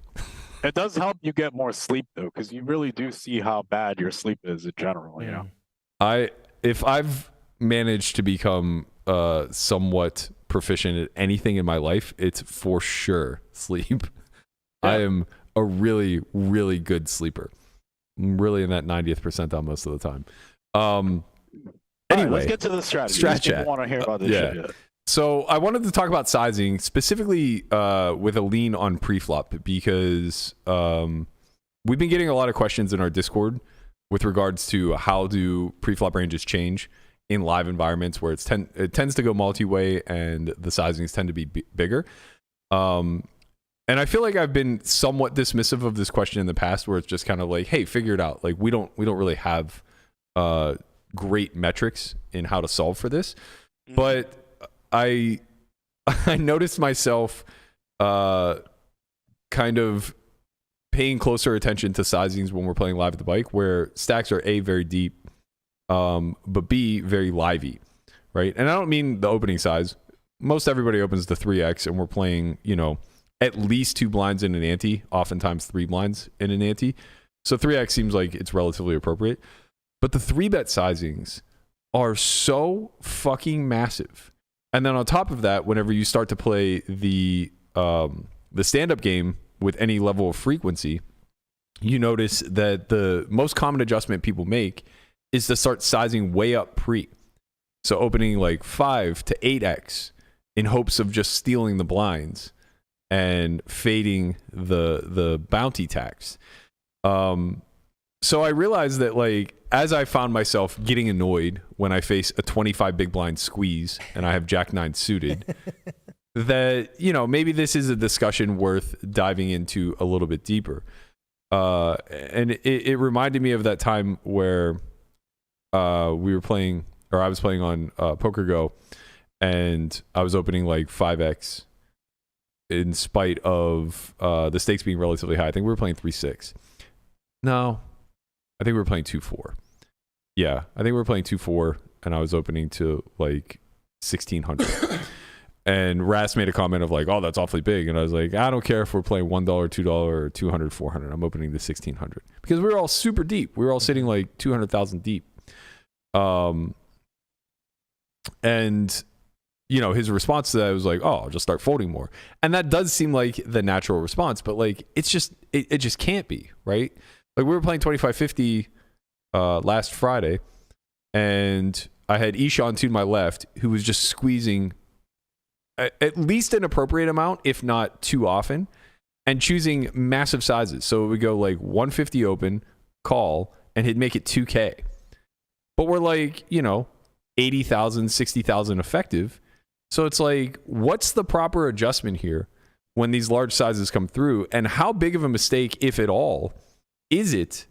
Speaker 4: It does help you get more sleep though, because you really do see how bad your sleep is in general. You know.
Speaker 3: If I've managed to become somewhat proficient at anything in my life, it's for sure sleep. Yeah. I am a really, really good sleeper. I'm really in that 90th percentile most of the time. Anyway,
Speaker 4: let's get to the strategy.
Speaker 3: Strat chat.
Speaker 4: I want to hear about this shit yet.
Speaker 3: So I wanted to talk about sizing, specifically with a lean on preflop, because we've been getting a lot of questions in our Discord with regards to how do preflop ranges change in live environments where it tends to go multi-way and the sizings tend to be bigger. And I feel like I've been somewhat dismissive of this question in the past, where it's just kind of like, hey, figure it out. Like we don't really have great metrics in how to solve for this, but I noticed myself kind of paying closer attention to sizings when we're playing live at the bike, where stacks are A, very deep, but B, very livey, right? And I don't mean the opening size. Most everybody opens the 3x, and we're playing, at least 2 blinds in an ante, oftentimes 3 blinds in an ante. So 3x seems like it's relatively appropriate. But the 3-bet sizings are so fucking massive. And then on top of that, whenever you start to play the stand-up game with any level of frequency, you notice that the most common adjustment people make is to start sizing way up pre. So opening like 5 to 8x in hopes of just stealing the blinds and fading the bounty tax. So I realized that, like, as I found myself getting annoyed when I face a 25 big blind squeeze and I have Jack 9 suited, that, maybe this is a discussion worth diving into a little bit deeper. And it reminded me of that time where we were playing, or I was playing on Poker Go, and I was opening like 5x in spite of the stakes being relatively high. I think we were playing 3-6. No, I think we were playing 2-4. Yeah, I think we were playing 2-4, and I was opening to like 1,600. And Ras made a comment of like, "Oh, that's awfully big," and I was like, "I don't care if we're playing $1, $2, or 200, 400. I'm opening to 1,600 because we were all super deep. We were all sitting like 200,000 deep." And you know, his response to that was like, "Oh, I'll just start folding more," and that does seem like the natural response, but like, it's just it just can't be, right? Like we were playing 25-50 last Friday, and I had Ishan to my left, who was just squeezing at least an appropriate amount, if not too often, and choosing massive sizes. So it would go like 150 open, call, and he'd make it 2K. But we're like, you know, 80,000, 60,000 effective. So it's like, what's the proper adjustment here when these large sizes come through? And how big of a mistake, if at all, is it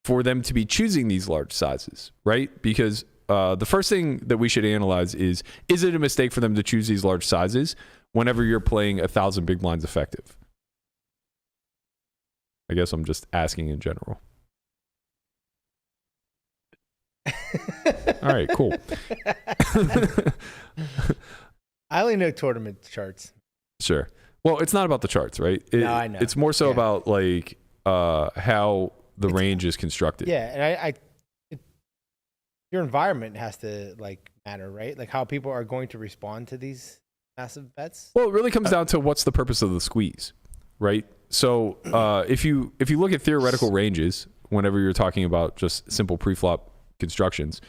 Speaker 3: for them to be choosing these large sizes, right? Because the first thing that we should analyze is it a mistake for them to choose these large sizes whenever you're playing 1,000 big blinds effective? I guess I'm just asking in general. All right, cool.
Speaker 6: I only know tournament charts.
Speaker 3: Sure. Well, it's not about the charts, right?
Speaker 6: No, I know.
Speaker 3: It's more so about like how the range is constructed.
Speaker 6: Yeah, and your environment has to like matter, right? Like how people are going to respond to these massive bets.
Speaker 3: Well, it really comes down to what's the purpose of the squeeze, right? So if you look at theoretical ranges, whenever you're talking about just simple preflop constructions,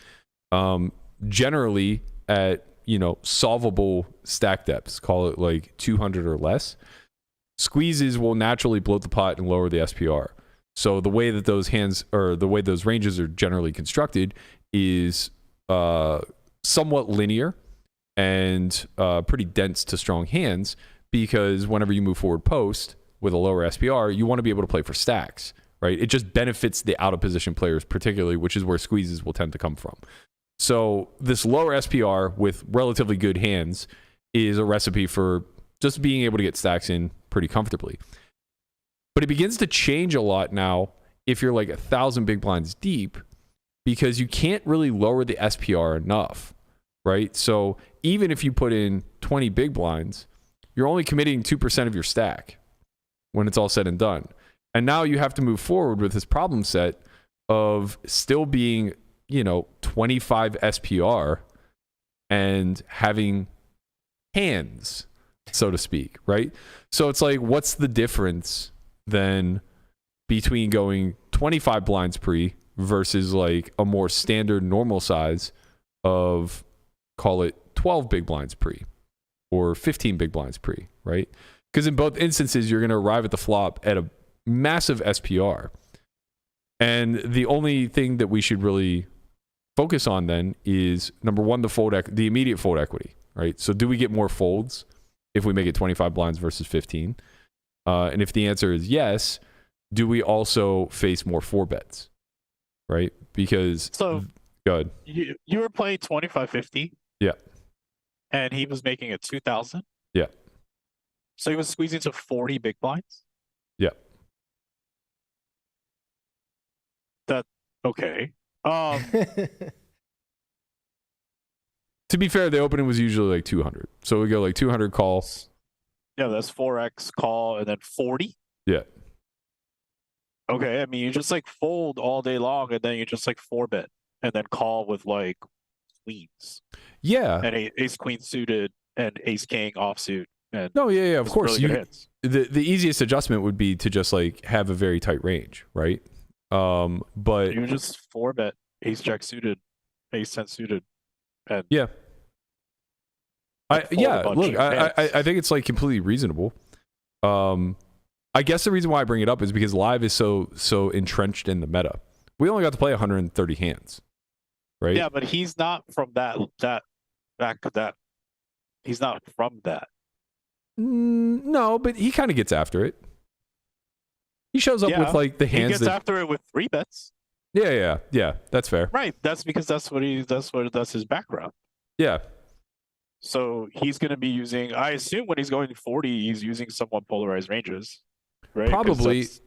Speaker 3: generally at, you know, solvable stack depths, call it like 200 or less, squeezes will naturally bloat the pot and lower the SPR. So the way that those hands, or the way those ranges are generally constructed, is somewhat linear and pretty dense to strong hands, because whenever you move forward post with a lower SPR, you want to be able to play for stacks, right? It just benefits the out of position players particularly, which is where squeezes will tend to come from. So this lower SPR with relatively good hands is a recipe for just being able to get stacks in pretty comfortably. But it begins to change a lot now if you're like 1,000 big blinds deep, because you can't really lower the SPR enough, right? So even if you put in 20 big blinds, you're only committing 2% of your stack when it's all said and done. And now you have to move forward with this problem set of still being, you know, 25 SPR and having hands, so to speak, right? So it's like, what's the difference then between going 25 blinds pre versus like a more standard normal size of, call it 12 big blinds pre or 15 big blinds pre, right? Because in both instances, you're going to arrive at the flop at a massive SPR. And the only thing that we should really focus on then is, number one, the immediate fold equity, right? So do we get more folds if we make it 25 blinds versus 15? And if the answer is yes, do we also face more 4-bets, right? Because
Speaker 4: So
Speaker 3: go ahead.
Speaker 4: you were playing 25-50.
Speaker 3: Yeah.
Speaker 4: And he was making it 2,000.
Speaker 3: Yeah.
Speaker 4: So he was squeezing to 40 big blinds.
Speaker 3: Yeah.
Speaker 4: Okay.
Speaker 3: To be fair, the opening was usually like 200. So we go like 200 call.
Speaker 4: Yeah, that's 4x call and then 40.
Speaker 3: Yeah.
Speaker 4: Okay, I mean, you just like fold all day long and then you just like 4-bet and then call with like queens
Speaker 3: Yeah.
Speaker 4: and ace queen suited and ace king offsuit. And
Speaker 3: No, yeah, of
Speaker 4: just
Speaker 3: course.
Speaker 4: really good hits.
Speaker 3: The easiest adjustment would be to just like have a very tight range, right? But
Speaker 4: You just 4-bet ace jack suited, ace 10 suited, and
Speaker 3: yeah.
Speaker 4: fold a bunch
Speaker 3: Look,
Speaker 4: of
Speaker 3: I think it's like completely reasonable. I guess the reason why I bring it up is because live is so entrenched in the meta. We only got to play 130 hands, right?
Speaker 4: yeah, but he's not from that. He's not from that.
Speaker 3: No, but he kind of gets after it. He shows up
Speaker 4: Yeah,
Speaker 3: with like the
Speaker 4: He
Speaker 3: hands
Speaker 4: gets after it with 3-bets.
Speaker 3: Yeah, that's fair.
Speaker 4: Right. That's because that's his background.
Speaker 3: Yeah.
Speaker 4: So he's going to be using, I assume when he's going 40, he's using somewhat polarized ranges, right? 'Cause
Speaker 3: Probably.
Speaker 4: that's-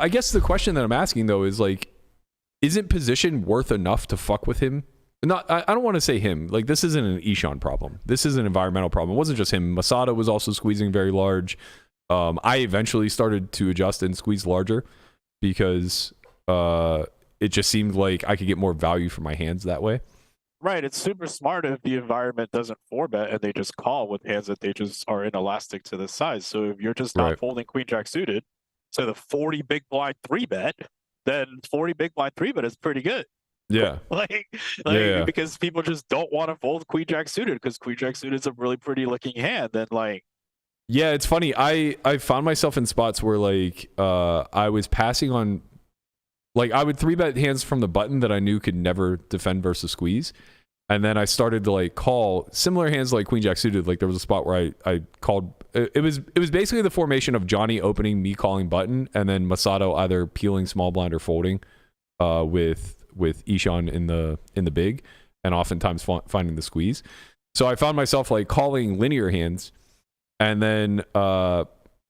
Speaker 3: I guess the question that I'm asking though is like, isn't position worth enough to fuck with him? Not, I don't want to say him. Like, this isn't an Ishan problem. This is an environmental problem. It wasn't just him. Masada was also squeezing very large. I eventually started to adjust and squeeze larger because it just seemed like I could get more value for my hands that way.
Speaker 4: Right, it's super smart if the environment doesn't 4-bet and they just call with hands that they just are inelastic to the size. So if you're just not folding queen jack suited to the 40 big blind 3-bet, then 40 big blind 3-bet is pretty good.
Speaker 3: Yeah.
Speaker 4: Because people just don't want to fold queen jack suited because queen jack suited is a really pretty looking hand. Then
Speaker 3: yeah, it's funny. I found myself in spots where like I was passing on, like I would 3-bet hands from the button that I knew could never defend versus squeeze. And then I started to like call similar hands like queen jack suited. Like there was a spot where I called. It was basically the formation of Johnny opening, me calling button, and then Masato either peeling small blind or folding with Ishan in the big, and oftentimes finding the squeeze. So I found myself like calling linear hands, and then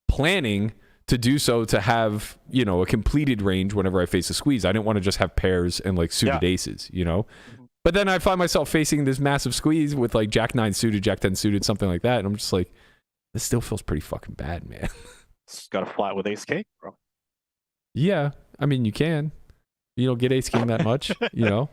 Speaker 3: planning to do so to have, you know, a completed range whenever I face a squeeze. I didn't want to just have pairs and like suited aces, you know. But then I find myself facing this massive squeeze with like Jack 9 suited, Jack 10 suited, something like that. And I'm just like, this still feels pretty fucking bad, man.
Speaker 4: It's got a flat with ace king, bro.
Speaker 3: Yeah. I mean, you can. You don't get ace king that much, you know?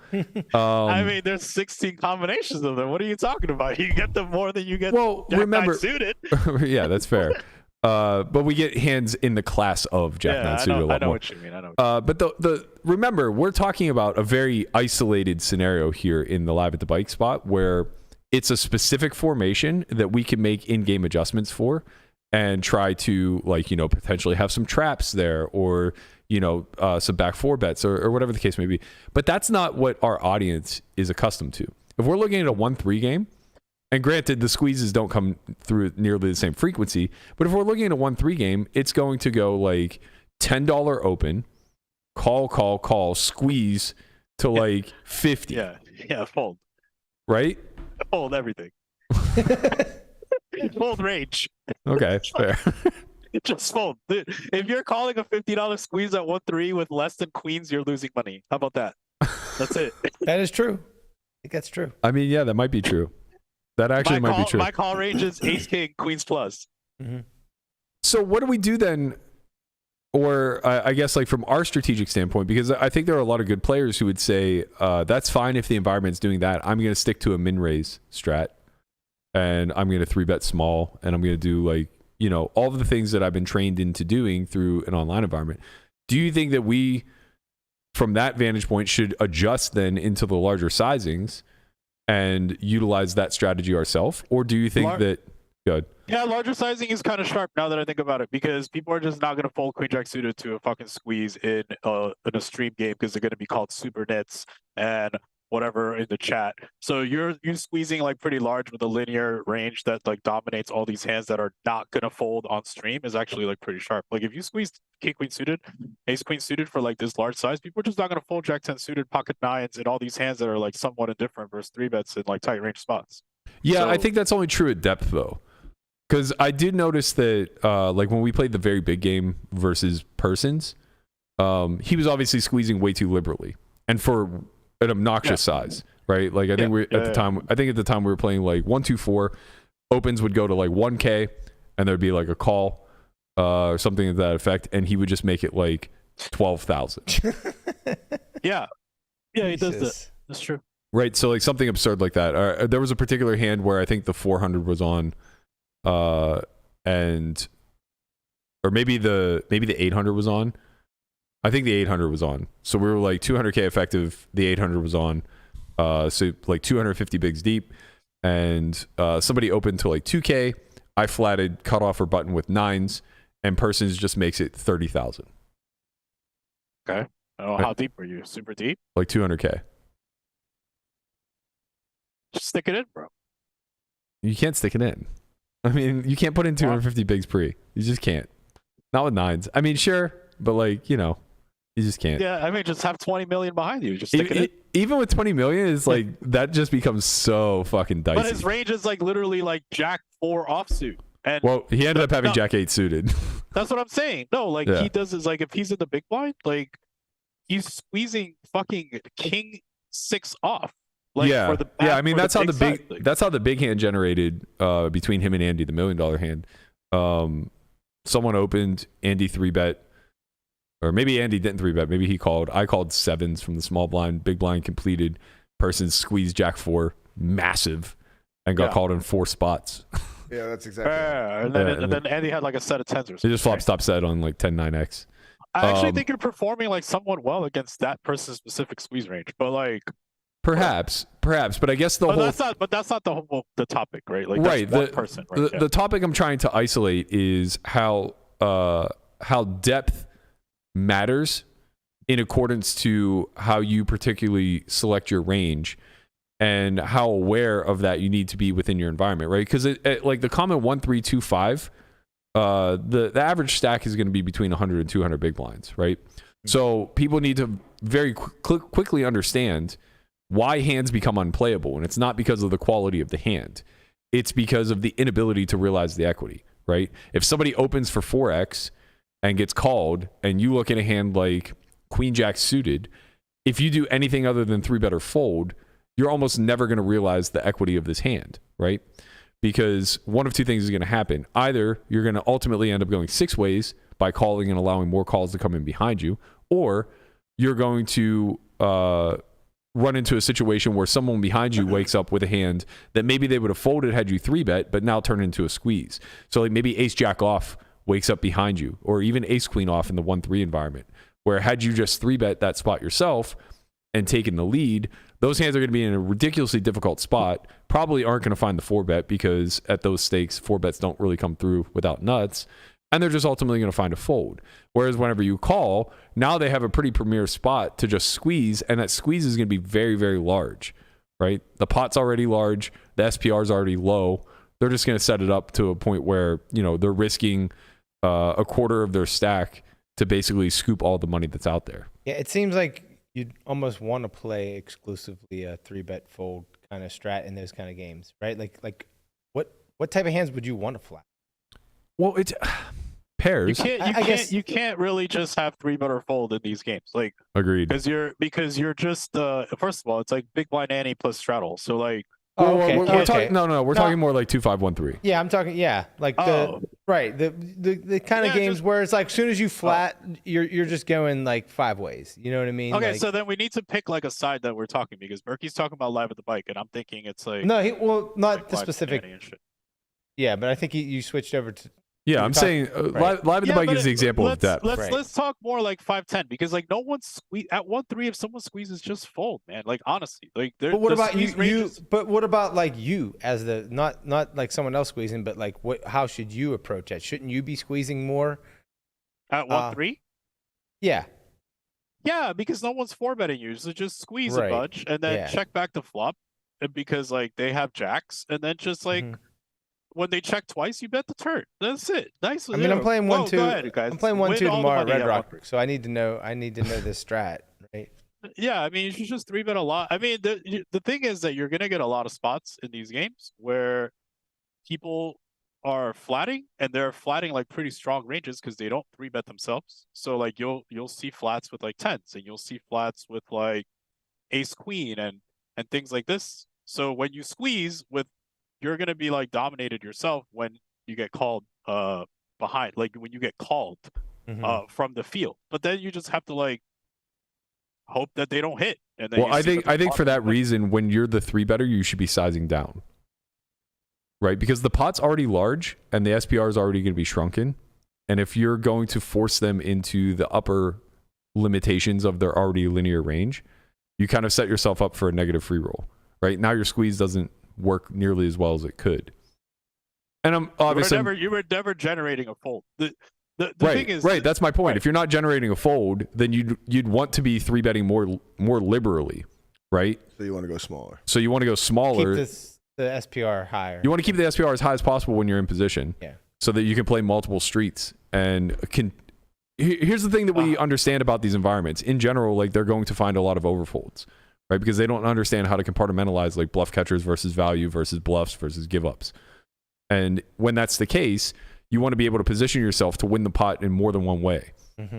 Speaker 4: I mean, there's 16 combinations of them. What are you talking about? You get them more than you get Jack
Speaker 3: remember,
Speaker 4: 9 suited.
Speaker 3: Yeah, that's fair. But we get hands in the class of Jack 9 suited a lot more.
Speaker 4: I know what you mean.
Speaker 3: But remember, we're talking about a very isolated scenario here in the live at the bike spot where it's a specific formation that we can make in-game adjustments for and try to, like, you know, potentially have some traps there or, you know, some back 4-bets or whatever the case may be. But that's not what our audience is accustomed to. If we're looking at a 1-3 game, and granted, the squeezes don't come through nearly the same frequency, but if we're looking at a 1-3 game, it's going to go like $10 open, call, squeeze to like 50.
Speaker 4: Yeah, fold.
Speaker 3: Right?
Speaker 4: Fold everything. Fold range.
Speaker 3: Okay, fair.
Speaker 4: Just fold. If you're calling a $50 squeeze at 1-3 with less than queens, you're losing money. How about that? That's it.
Speaker 6: That is true. I think that's true.
Speaker 3: I mean, yeah, that might be true. That actually might be true.
Speaker 4: My call range is ace king, queens plus.
Speaker 6: Mm-hmm.
Speaker 3: So what do we do then? Or I guess like from our strategic standpoint, because I think there are a lot of good players who would say, that's fine if the environment's doing that. I'm going to stick to a min-raise strat. And I'm going to 3-bet small. And I'm going to do like, you know, all of the things that I've been trained into doing through an online environment. Do you think that we, from that vantage point, should adjust then into the larger sizings and utilize that strategy ourselves? Or do you think that... Good.
Speaker 4: Yeah, larger sizing is kind of sharp now that I think about it, because people are just not going to fold queen jack suited to a fucking squeeze in a stream game because they're going to be called super nits and whatever in the chat. So you're squeezing like pretty large with a linear range that like dominates all these hands that are not going to fold on stream is actually like pretty sharp. Like if you squeeze king queen suited, ace queen suited for like this large size, people are just not going to fold jack 10 suited, pocket nines, and all these hands that are like somewhat indifferent versus 3-bets in like tight range spots.
Speaker 3: Yeah, I think that's only true at depth though. Because I did notice that, like when we played the very big game versus Persons, he was obviously squeezing way too liberally, and for an obnoxious size, right? Like I think at the time we were playing like 1-2-4, opens would go to like 1K, and there'd be like a call or something to that effect, and he would just make it like 12,000.
Speaker 4: Yeah, he does that. That's true.
Speaker 3: Right, so like something absurd like that. There was a particular hand where I think the 400 was on. Or maybe the 800 was on. I think the 800 was on. So we were like 200k effective. The 800 was on. So like 250 bigs deep, and somebody opened to like 2k. I flatted, cut off her button with 9s, and Persons just makes it 30,000.
Speaker 4: Okay. Oh, how deep were you? Super deep?
Speaker 3: Like 200k.
Speaker 4: Just stick it in, bro.
Speaker 3: You can't stick it in. I mean, you can't put in 250 bigs pre. You just can't. Not with 9s. I mean, sure, but like, you know, you just can't.
Speaker 4: Yeah, I mean, just have 20 million behind you. Just stick it in.
Speaker 3: Even with 20 million, it's like, that just becomes so fucking dicey.
Speaker 4: But his range is like literally like Jack 4 offsuit. And
Speaker 3: well, he ended up having Jack 8 suited.
Speaker 4: That's what I'm saying. No, like he does is like, if he's in the big blind, like he's squeezing fucking king 6 off. Like,
Speaker 3: yeah,
Speaker 4: for the
Speaker 3: yeah. I mean,
Speaker 4: that's how
Speaker 3: the big hand generated between him and Andy, the $1 million hand. Someone opened, Andy 3-bet, or maybe Andy didn't 3-bet. Maybe he called. I called sevens from the small blind. Big blind completed. Person squeezed Jack 4, massive, and got called in 4 spots.
Speaker 2: Yeah, that's exactly.
Speaker 4: And then Andy had like a set of tens or something.
Speaker 3: He just flop stop set on like 10-9x.
Speaker 4: I actually think you're performing like somewhat well against that person's specific squeeze range, but like
Speaker 3: perhaps, but I guess
Speaker 4: that's not the topic, right? Like,
Speaker 3: right.
Speaker 4: That's one person, right?
Speaker 3: The topic I'm trying to isolate is how depth matters in accordance to how you particularly select your range and how aware of that you need to be within your environment, right? Because like the common 1-3-2-5, the average stack is going to be between 100 and 200 big blinds, right? So people need to very quickly understand why hands become unplayable, and it's not because of the quality of the hand. It's because of the inability to realize the equity, right? If somebody opens for 4x and gets called, and you look at a hand like Queen Jack suited, if you do anything other than 3-bet or fold, you're almost never going to realize the equity of this hand, right? Because one of two things is going to happen. Either you're going to ultimately end up going 6 ways by calling and allowing more calls to come in behind you, or you're going to run into a situation where someone behind you wakes up with a hand that maybe they would have folded had you 3-bet, but now turned into a squeeze. So like maybe ace jack off wakes up behind you, or even ace queen off in the 1-3 environment, where had you just 3-bet that spot yourself and taken the lead, those hands are going to be in a ridiculously difficult spot, probably aren't going to find the 4-bet because at those stakes, 4-bets don't really come through without nuts, and they're just ultimately going to find a fold. Whereas whenever you call, now they have a pretty premier spot to just squeeze, and that squeeze is going to be very, very large, right? The pot's already large, the SPR is already low. They're just going to set it up to a point where, you know, they're risking a quarter of their stack to basically scoop all the money that's out there.
Speaker 6: Yeah, it seems like you'd almost want to play exclusively a 3-bet fold kind of strat in those kind of games, right? Like what type of hands would you want to flat?
Speaker 3: Well, it's pairs.
Speaker 4: You can't really just have 3-bet or fold in these games. Like,
Speaker 3: agreed.
Speaker 4: Because you're just first of all, it's like big blind ante plus straddle. So like,
Speaker 3: we're talking more like 2-5-1-3.
Speaker 6: Yeah, I'm talking. Yeah, like the kind of games where it's like as soon as you flat, you're just going like 5 ways. You know what I mean?
Speaker 4: Okay,
Speaker 6: like,
Speaker 4: so then we need to pick like a side that we're talking, because Berkey's talking about live at the bike, and I'm thinking it's like
Speaker 6: not
Speaker 4: like
Speaker 6: the specific. Yeah, but I think you switched over to.
Speaker 3: Yeah, I'm saying live at the bike is the example of depth.
Speaker 4: Let's talk more like 5-10, because like no one at 1-3, if someone squeezes, just fold, man. Like honestly, like
Speaker 6: but what about you? But what about like you as the not like someone else squeezing, but like how should you approach that? Shouldn't you be squeezing more
Speaker 4: at 1-3?
Speaker 6: Yeah.
Speaker 4: Yeah, because no one's 4-betting you, so just squeeze a bunch and then check back to flop, and because like they have jacks, and then just like. When they check twice, you bet the turn. That's it. Nice.
Speaker 6: I mean, I'm playing 1-2.
Speaker 4: Go ahead, guys.
Speaker 6: I'm playing 1-2 tomorrow at Red Rock, so I need to know this strat, right?
Speaker 4: Yeah, I mean, you should just 3-bet a lot. I mean, the thing is that you're gonna get a lot of spots in these games where people are flatting, and they're flatting like pretty strong ranges because they don't 3-bet themselves. So like you'll see flats with like 10s, and you'll see flats with like ace queen and things like this. So when you squeeze with, you're going to be like dominated yourself when you get called behind, like when you get called from the field. But then you just have to like hope that they don't hit. And then
Speaker 3: I think for that reason, when you're the 3-better, you should be sizing down, right? Because the pot's already large and the SPR is already going to be shrunken. And if you're going to force them into the upper limitations of their already linear range, you kind of set yourself up for a negative free roll, right? Now your squeeze doesn't work nearly as well as it could, and I'm obviously
Speaker 4: you were never generating a fold. The
Speaker 3: thing
Speaker 4: is
Speaker 3: that's my point. Right. If you're not generating a fold, then you'd want to be 3-betting more liberally, right?
Speaker 2: So you want to go smaller.
Speaker 6: Keep the SPR higher.
Speaker 3: You want to keep the SPR as high as possible when you're in position, so that you can play multiple streets. And here's the thing that we understand about these environments in general: like they're going to find a lot of overfolds. Right, because they don't understand how to compartmentalize like bluff catchers versus value versus bluffs versus give ups. And when that's the case, you want to be able to position yourself to win the pot in more than one way,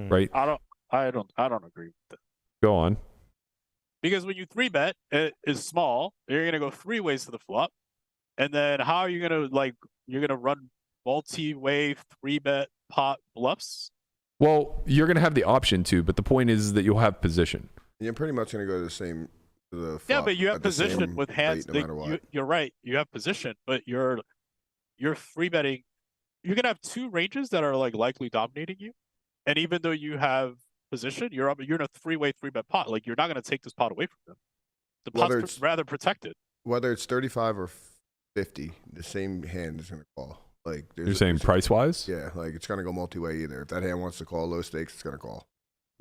Speaker 3: right?
Speaker 4: I don't agree with that.
Speaker 3: Go on.
Speaker 4: Because when you 3-bet, it is small. You're gonna go 3 ways to the flop, and then how are you gonna you're gonna run multi-way 3-bet pot bluffs?
Speaker 3: Well, you're going to have the option to, but the point is that you'll have position.
Speaker 2: You're pretty much going to go to the same.
Speaker 4: Yeah,
Speaker 2: flop
Speaker 4: but you have
Speaker 2: at the same
Speaker 4: position with hands.
Speaker 2: rate no matter what.
Speaker 4: You're right. You have position, but you're 3-betting. You're gonna have 2 ranges that are like likely dominating you, and even though you have position, you're in a 3-way 3-bet pot. Like you're not gonna take this pot away from them. The pot's rather protected.
Speaker 2: Whether it's 35 or 50, the same hand is going to call. Like
Speaker 3: You're saying price wise?
Speaker 2: Yeah, like it's going to go multi-way either. If that hand wants to call low stakes, it's going to call.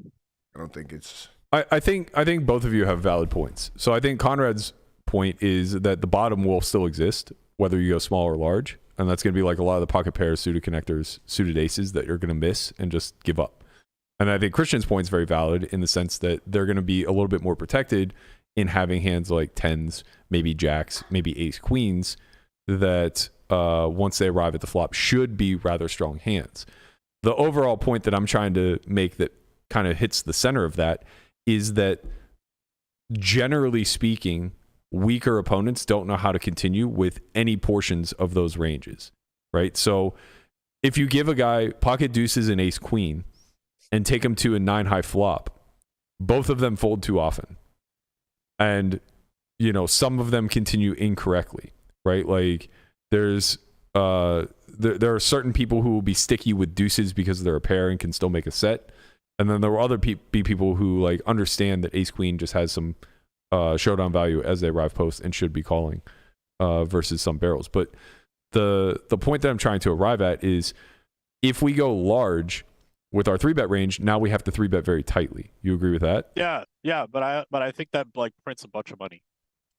Speaker 2: I don't think it's.
Speaker 3: I think both of you have valid points. So I think Conrad's point is that the bottom will still exist, whether you go small or large, and that's going to be like a lot of the pocket pairs, suited connectors, suited aces that you're going to miss and just give up. And I think Christian's point is very valid in the sense that they're going to be a little bit more protected in having hands like tens, maybe jacks, maybe ace queens that once they arrive at the flop should be rather strong hands. The overall point that I'm trying to make that kind of hits the center of that is that generally speaking, weaker opponents don't know how to continue with any portions of those ranges, right? So if you give a guy pocket deuces and ace queen and take him to a 9-high flop, both of them fold too often. And, you know, some of them continue incorrectly, right? Like there's there are certain people who will be sticky with deuces because they're a pair and can still make a set. And then there will other be people who like understand that ace queen just has some showdown value as they arrive post and should be calling versus some barrels. But the point that I'm trying to arrive at is if we go large with our 3-bet range, now we have to 3-bet very tightly. You agree with that?
Speaker 4: Yeah, but I think that like prints a bunch of money.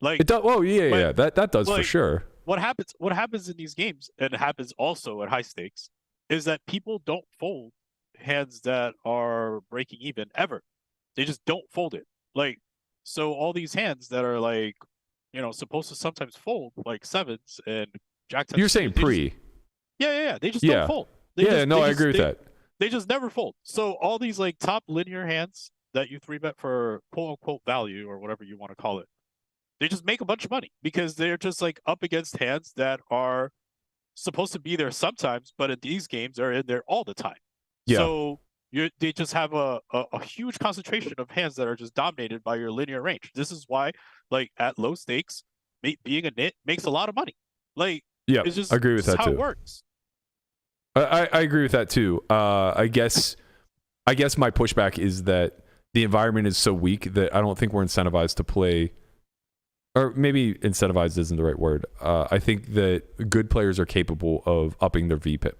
Speaker 4: Like
Speaker 3: it does. Oh yeah, that does
Speaker 4: like,
Speaker 3: for sure.
Speaker 4: What happens in these games, and it happens also at high stakes, is that people don't fold hands that are breaking even ever. They just don't fold it. Like, so all these hands that are like, you know, supposed to sometimes fold, like sevens and jack ten.
Speaker 3: You're saying pre?
Speaker 4: Yeah. They just don't fold.
Speaker 3: I agree with that.
Speaker 4: They just never fold. So all these like top linear hands that you 3-bet for quote unquote value or whatever you want to call it, they just make a bunch of money because they're just like up against hands that are supposed to be there sometimes, but in these games are in there all the time.
Speaker 3: Yeah.
Speaker 4: So they just have a huge concentration of hands that are just dominated by your linear range. This is why, like at low stakes, being a nit makes a lot of money. Like,
Speaker 3: yeah,
Speaker 4: it's just
Speaker 3: I agree with that
Speaker 4: how
Speaker 3: too.
Speaker 4: it works.
Speaker 3: I agree with that too. I guess my pushback is that the environment is so weak that I don't think we're incentivized to play. Or maybe incentivized isn't the right word. I think that good players are capable of upping their VPIP.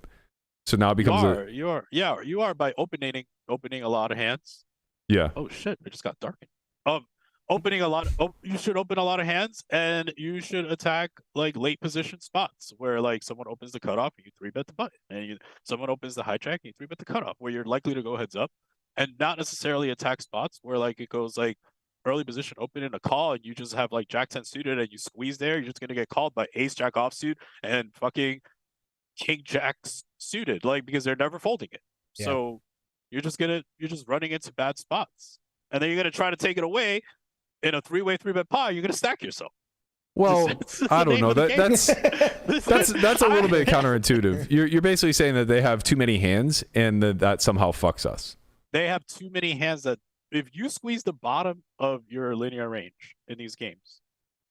Speaker 3: So now it becomes
Speaker 4: you are by opening a lot of hands.
Speaker 3: Yeah.
Speaker 4: Oh shit! It just got darkened. You should open a lot of hands, and you should attack like late position spots where like someone opens the cutoff and you 3-bet the button, and someone opens the hijack and you 3-bet the cutoff, where you're likely to go heads up, and not necessarily attack spots where like it goes like early position open in a call and you just have like jack 10 suited and you squeeze there. You're just gonna get called by ace jack offsuit and fucking king jack suited, like because they're never folding it. Yeah. So you're just running into bad spots, and then you're gonna try to take it away. In a 3-way 3-bet pot, you're gonna stack yourself.
Speaker 3: Well, I don't know. That's a little bit counterintuitive. You're basically saying that they have too many hands and that somehow fucks us.
Speaker 4: They have too many hands that if you squeeze the bottom of your linear range in these games,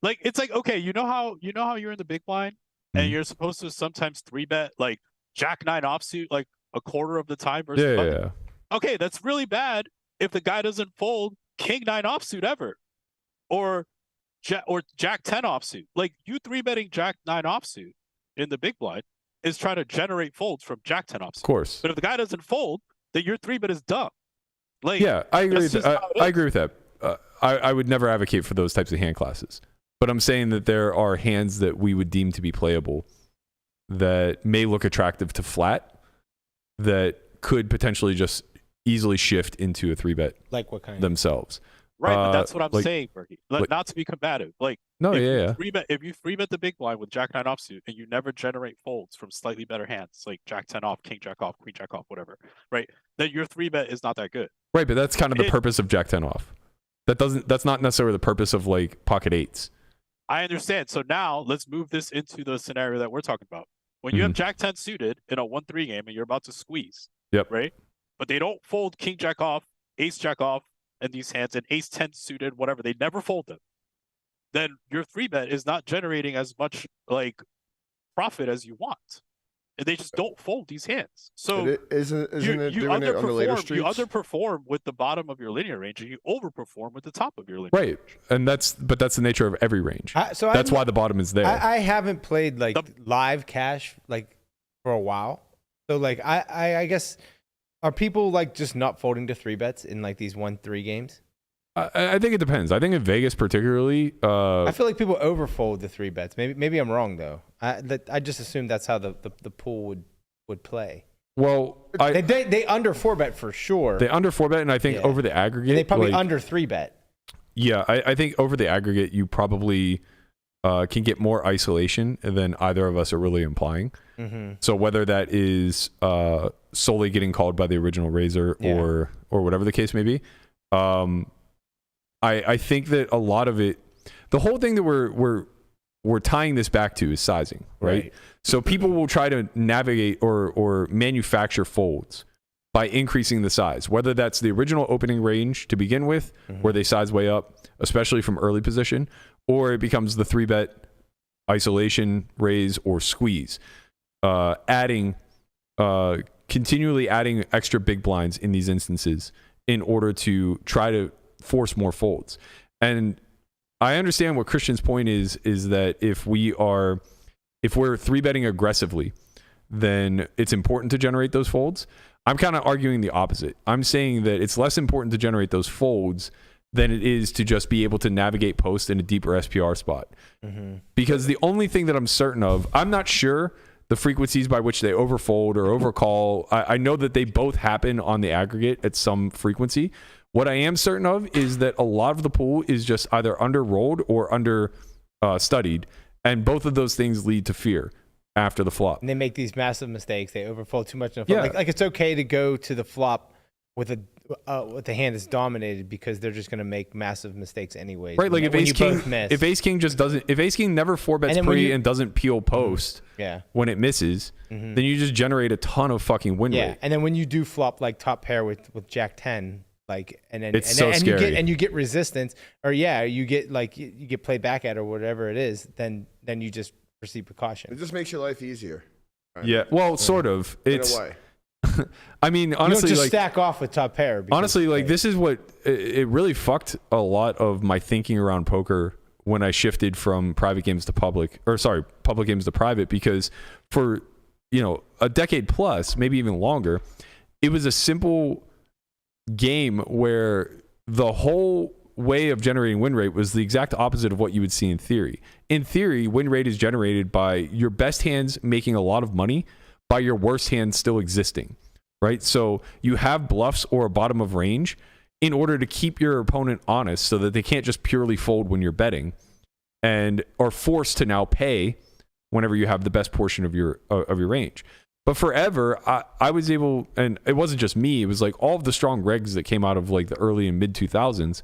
Speaker 4: like it's like, okay, you know how you're in the big blind and you're supposed to sometimes 3-bet like jack 9 offsuit like a quarter of the time versus
Speaker 3: yeah.
Speaker 4: Okay, that's really bad if the guy doesn't fold king 9 offsuit ever. Or jack 10 offsuit. Like you 3-betting jack 9 offsuit in the big blind is trying to generate folds from jack 10 offsuit.
Speaker 3: Of course.
Speaker 4: But if the guy doesn't fold, then your 3-bet is dumb. Like,
Speaker 3: yeah, I agree with that. I agree with that. I would never advocate for those types of hand classes. But I'm saying that there are hands that we would deem to be playable that may look attractive to flat that could potentially just easily shift into a 3-bet
Speaker 6: like what kind
Speaker 3: themselves.
Speaker 4: Right, but that's what I'm saying, Berkey. Not to be combative. Like,
Speaker 3: no,
Speaker 4: if you 3-bet the big blind with jack 9 offsuit and you never generate folds from slightly better hands, like jack 10 off, king jack off, queen jack off, whatever, right? Then your 3-bet is not that good.
Speaker 3: Right, but that's kind of the purpose of jack 10 off. That's not necessarily the purpose of like pocket eights.
Speaker 4: I understand. So now let's move this into the scenario that we're talking about. When you have Jack 10 suited in a 1-3 game and you're about to squeeze,
Speaker 3: Yep.
Speaker 4: right? But they don't fold King Jack off, Ace Jack off, and these hands, and Ace 10 suited, whatever. They never fold them. Then your 3-bet is not generating as much like profit as you want. And they just don't fold these hands. So
Speaker 2: isn't it
Speaker 4: you
Speaker 2: doing it on the later
Speaker 4: underperform.
Speaker 2: streets?
Speaker 4: You underperform with the bottom of your linear range, and you overperform with the top of your linear
Speaker 3: Right.
Speaker 4: range.
Speaker 3: And that's the nature of every range.
Speaker 6: So
Speaker 3: That's why the bottom is there.
Speaker 6: I haven't played like live cash like for a while. So like I guess are people like just not folding to 3-bets in like these 1-3 games?
Speaker 3: I think it depends. I think in Vegas particularly,
Speaker 6: I feel like people overfold the 3-bets. Maybe I'm wrong though. I just assumed that's how the pool would play.
Speaker 3: well,
Speaker 6: They under 4-bet for sure.
Speaker 3: they under 4-bet, and I think
Speaker 6: Yeah.
Speaker 3: over the aggregate,
Speaker 6: They probably
Speaker 3: like,
Speaker 6: under 3-bet.
Speaker 3: Yeah, I think over the aggregate, you probably can get more isolation than either of us are really implying.
Speaker 6: Mm-hmm.
Speaker 3: So whether that is solely getting called by the original raiser or whatever the case may be, I think that a lot of it, the whole thing that we're tying this back to is sizing, right? So people will try to navigate or manufacture folds by increasing the size, whether that's the original opening range to begin with, where they size way up, especially from early position, or it becomes the 3-bet isolation, raise, or squeeze, continually adding extra big blinds in these instances in order to try to force more folds. And I understand what Christian's point is that if we're 3-betting aggressively, then it's important to generate those folds. I'm kind of arguing the opposite. I'm saying that it's less important to generate those folds than it is to just be able to navigate post in a deeper SPR spot. Because the only thing that I'm certain of, I'm not sure the frequencies by which they overfold or overcall. I know that they both happen on the aggregate at some frequency. What I am certain of is that a lot of the pool is just either under-rolled or under-studied, and both of those things lead to fear after the flop.
Speaker 6: And they make these massive mistakes. They overfold too much. Like it's okay to go to the flop with the hand that's dominated because they're just going to make massive mistakes anyways.
Speaker 3: Right, like if Ace King never 4-bets pre and doesn't peel post when it misses, then you just generate a ton of fucking win rate.
Speaker 6: And then when you do flop like top pair with Jack 10, like
Speaker 3: it's so scary.
Speaker 6: You get resistance, or you get like you get played back at or whatever it is, then you just proceed precaution.
Speaker 2: It just makes your life easier. Right?
Speaker 3: Yeah, well, sort of. It's
Speaker 2: in a way.
Speaker 3: I mean, honestly,
Speaker 6: you don't just stack off with top pair.
Speaker 3: Honestly, like this is what it really fucked a lot of my thinking around poker when I shifted from public games to private, because for a decade plus, maybe even longer, it was a simple game where the whole way of generating win rate was the exact opposite of what you would see in theory. In theory, win rate is generated by your best hands making a lot of money by your worst hands still existing, right? So you have bluffs or a bottom of range in order to keep your opponent honest so that they can't just purely fold when you're betting and are forced to now pay whenever you have the best portion of your range. But forever, I was able, and it wasn't just me, it was like all of the strong regs that came out of like the early and mid 2000s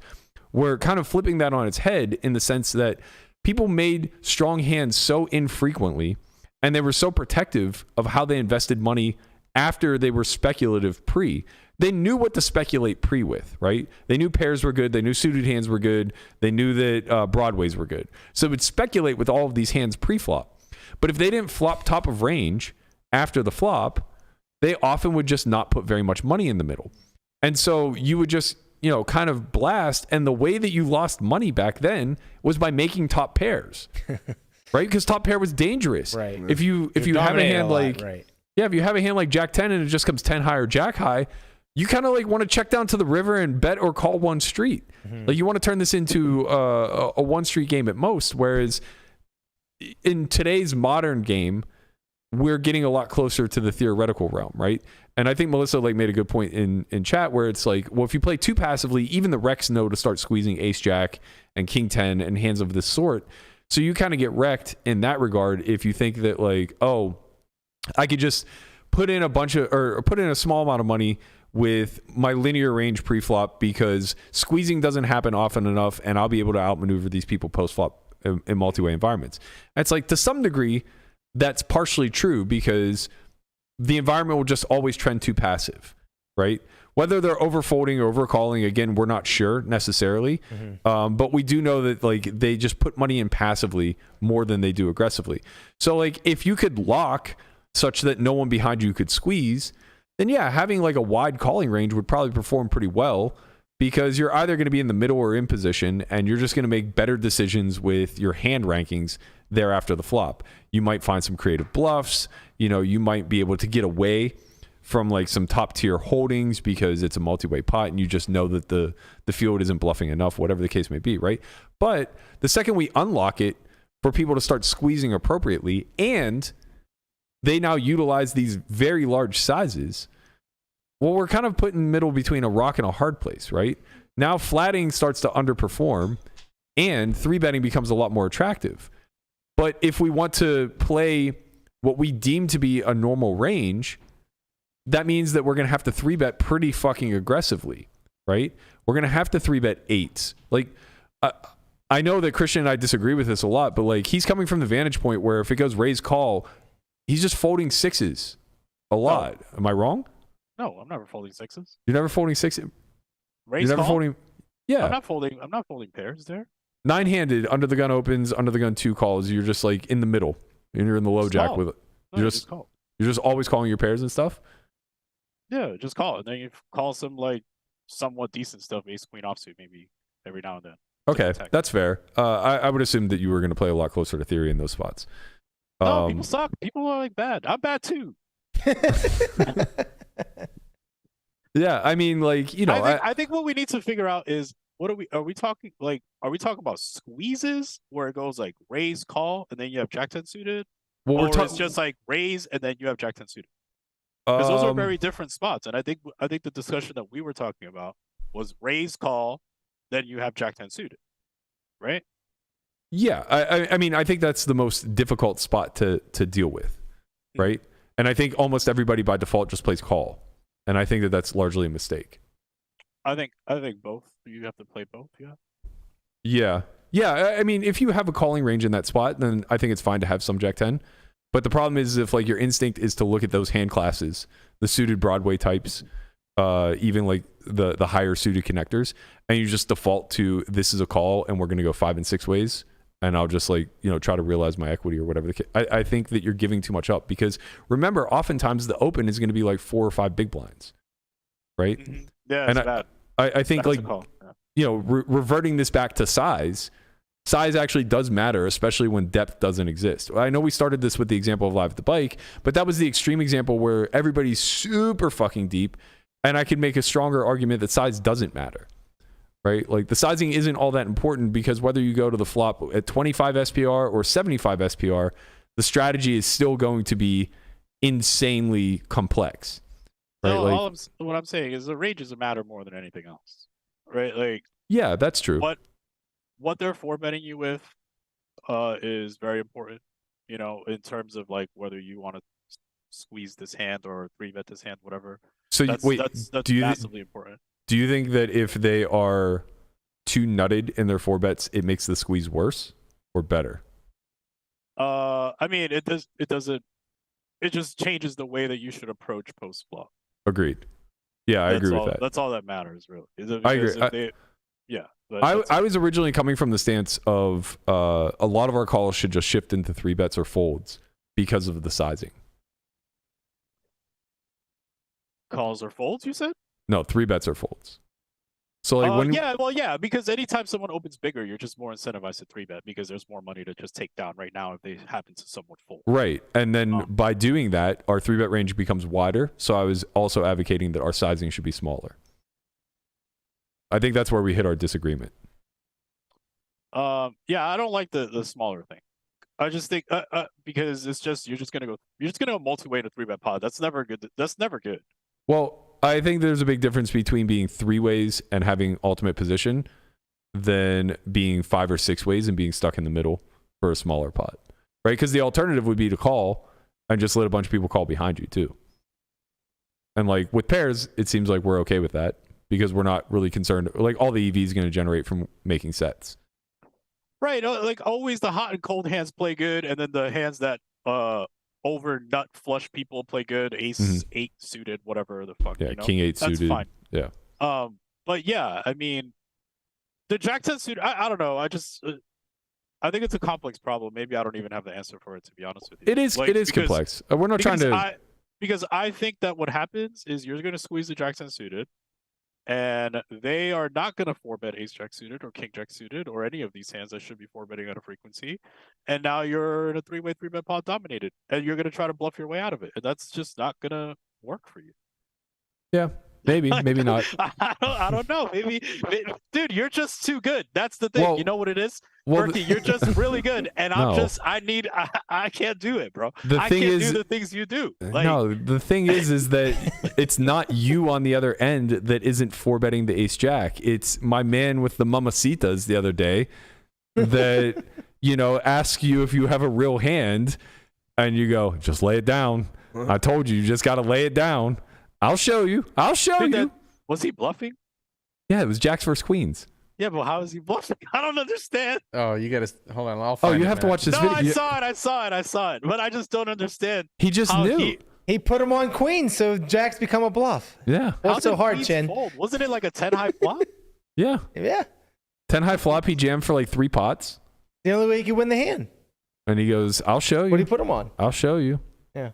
Speaker 3: were kind of flipping that on its head in the sense that people made strong hands so infrequently and they were so protective of how they invested money after they were speculative pre. They knew what to speculate pre with, right? They knew pairs were good. They knew suited hands were good. They knew that broadways were good. So it would speculate with all of these hands pre-flop. But if they didn't flop top of range after the flop, they often would just not put very much money in the middle. And so you would just, kind of blast. And the way that you lost money back then was by making top pairs, right? Because top pair was dangerous.
Speaker 6: Right.
Speaker 3: If you have a hand like,
Speaker 6: right.
Speaker 3: if you have a hand like Jack 10 and it just comes 10 high or Jack high, you kind of like want to check down to the river and bet or call one street. Like you want to turn this into a one street game at most. Whereas in today's modern game, we're getting a lot closer to the theoretical realm, right? And I think Melissa made a good point in chat where it's like, well, if you play too passively, even the Recs know to start squeezing Ace Jack and King 10 and hands of this sort. So you kind of get wrecked in that regard if you think that like, oh, I could just put in a small amount of money with my linear range pre-flop because squeezing doesn't happen often enough, and I'll be able to outmaneuver these people post-flop in multi-way environments. And it's like, to some degree, that's partially true because the environment will just always trend too passive, right? Whether they're overfolding or overcalling, again, we're not sure necessarily. But we do know that like they just put money in passively more than they do aggressively. So like if you could lock such that no one behind you could squeeze, then yeah, having like a wide calling range would probably perform pretty well because you're either going to be in the middle or in position, and you're just going to make better decisions with your hand rankings there after the flop. You might find some creative bluffs. You might be able to get away from like some top tier holdings because it's a multi-way pot and you just know that the field isn't bluffing enough, whatever the case may be, right? But the second we unlock it for people to start squeezing appropriately, and they now utilize these very large sizes, well, we're kind of put in the middle between a rock and a hard place, right? Now flatting starts to underperform and 3-betting becomes a lot more attractive. But if we want to play what we deem to be a normal range, that means that we're going to have to 3-bet pretty fucking aggressively, right? We're going to have to 3-bet 8s. Like, I know that Christian and I disagree with this a lot, but like he's coming from the vantage point where if it goes raise call, he's just folding 6s a lot. Oh. Am I wrong?
Speaker 4: No, I'm never folding 6s.
Speaker 3: You're never folding 6s?
Speaker 4: Raise
Speaker 3: You're never
Speaker 4: call?
Speaker 3: folding? Yeah.
Speaker 4: I'm not folding pairs there.
Speaker 3: 9-handed, under the gun opens, under the gun 2 calls. You're just like in the middle. And you're in the low
Speaker 4: Just
Speaker 3: jack
Speaker 4: call.
Speaker 3: with it.
Speaker 4: No,
Speaker 3: You're just always calling your pairs and stuff?
Speaker 4: Yeah, just call it. And then you call some like somewhat decent stuff, ace queen offsuit maybe every now and then.
Speaker 3: Okay, that's fair. I would assume that you were going to play a lot closer to theory in those spots.
Speaker 4: No, people suck. People are like bad. I'm bad too.
Speaker 3: Yeah, I mean, like,
Speaker 4: I think what we need to figure out is are we talking about squeezes where it goes like raise call and then you have jack 10 suited, or it's just like raise and then you have jack 10 suited? Because those are very different spots, and I think the discussion that we were talking about was raise call, then you have jack 10 suited, right?
Speaker 3: Yeah, I mean, I think that's the most difficult spot to deal with, right? And I think almost everybody by default just plays call, and I think that that's largely a mistake.
Speaker 4: I think both. You have to play both,
Speaker 3: yeah. Yeah, I mean, if you have a calling range in that spot, then I think it's fine to have some jack 10. But the problem is if like your instinct is to look at those hand classes, the suited Broadway types, even like the higher suited connectors, and you just default to this is a call and we're going to go 5 and 6 ways, and I'll just like, try to realize my equity or whatever the case. I think that you're giving too much up because remember, oftentimes the open is going to be like 4 or 5 big blinds, right?
Speaker 4: Mm-hmm. Yeah, it's bad.
Speaker 3: I think
Speaker 4: that's
Speaker 3: like, reverting this back to size actually does matter, especially when depth doesn't exist. I know we started this with the example of live at the bike, but that was the extreme example where everybody's super fucking deep, and I could make a stronger argument that size doesn't matter, right? Like the sizing isn't all that important because whether you go to the flop at 25 SPR or 75 SPR, the strategy is still going to be insanely complex. Right?
Speaker 4: No, what I'm saying is the ranges matter more than anything else, right? Like,
Speaker 3: yeah, that's true.
Speaker 4: What they're 4-betting you with is very important, in terms of like whether you want to squeeze this hand or 3-bet this hand, whatever.
Speaker 3: So
Speaker 4: that's massively important.
Speaker 3: Do you think that if they are too nutted in their 4-bets, it makes the squeeze worse or better?
Speaker 4: I mean, it doesn't. It just changes the way that you should approach post flop.
Speaker 3: Agreed. Yeah, I agree with that.
Speaker 4: That's all that matters, really.
Speaker 3: I agree.
Speaker 4: Yeah.
Speaker 3: I was originally coming from the stance of a lot of our calls should just shift into 3-bets or folds because of the sizing.
Speaker 4: Calls or folds, you said?
Speaker 3: No, 3-bets or folds. So like
Speaker 4: because anytime someone opens bigger, you're just more incentivized to 3-bet because there's more money to just take down right now if they happen to somewhat fold.
Speaker 3: Right, and then by doing that, our 3-bet range becomes wider. So I was also advocating that our sizing should be smaller. I think that's where we hit our disagreement.
Speaker 4: I don't like the smaller thing. I just think because you're just gonna go multi-way in a 3-bet pod. That's never good. That's never good.
Speaker 3: Well, I think there's a big difference between being 3 ways and having ultimate position than being 5 or 6 ways and being stuck in the middle for a smaller pot, right? Because the alternative would be to call and just let a bunch of people call behind you too. And like with pairs, it seems like we're okay with that because we're not really concerned. Like all the EV is going to generate from making sets.
Speaker 4: Right. Like always the hot and cold hands play good. And then the hands that over nut flush people play good. Ace 8 suited, whatever the fuck.
Speaker 3: Yeah,
Speaker 4: you know?
Speaker 3: King 8
Speaker 4: That's
Speaker 3: suited.
Speaker 4: fine.
Speaker 3: Yeah.
Speaker 4: But yeah, I mean, the Jack 10 suited, I don't know. I think it's a complex problem. Maybe I don't even have the answer for it, to be honest with you.
Speaker 3: It is complex. We're not trying to...
Speaker 4: Because I think that what happens is you're going to squeeze the Jack 10 suited, and they are not going to 4-bet Ace Jack suited or King Jack suited or any of these hands that should be 4-betting at a frequency. And now you're in a 3-way 3-bet pot dominated, and you're going to try to bluff your way out of it. And that's just not going to work for you.
Speaker 3: Yeah. Maybe not.
Speaker 4: I don't know. Maybe, dude, you're just too good. That's the thing.
Speaker 3: Well,
Speaker 4: you know what it is?
Speaker 3: well,
Speaker 4: Berkey, you're just really good. And I can't do it, bro. I can't do the things you do. Like,
Speaker 3: no, the thing is that it's not you on the other end that isn't 4-betting the Ace Jack. It's my man with the mamacitas the other day that, ask you if you have a real hand and you go, just lay it down. I told you just got to lay it down. I'll show you.
Speaker 4: Was he bluffing?
Speaker 3: Yeah, it was Jacks versus Queens.
Speaker 4: Yeah, but how is he bluffing? I don't understand.
Speaker 5: Oh, you gotta hold on. I'll find
Speaker 3: you have to watch this video.
Speaker 4: I saw it, but I just don't understand.
Speaker 3: He just knew.
Speaker 6: He put him on Queens, so Jacks become a bluff.
Speaker 3: Yeah.
Speaker 6: What's so hard, Chin?
Speaker 4: Fold? Wasn't it like a 10 high flop?
Speaker 3: Yeah. 10 high flop. He jammed for like 3 pots.
Speaker 6: The only way you can win the hand.
Speaker 3: And he goes, "I'll show you."
Speaker 6: What do you put him on?
Speaker 3: I'll show you.
Speaker 6: Yeah.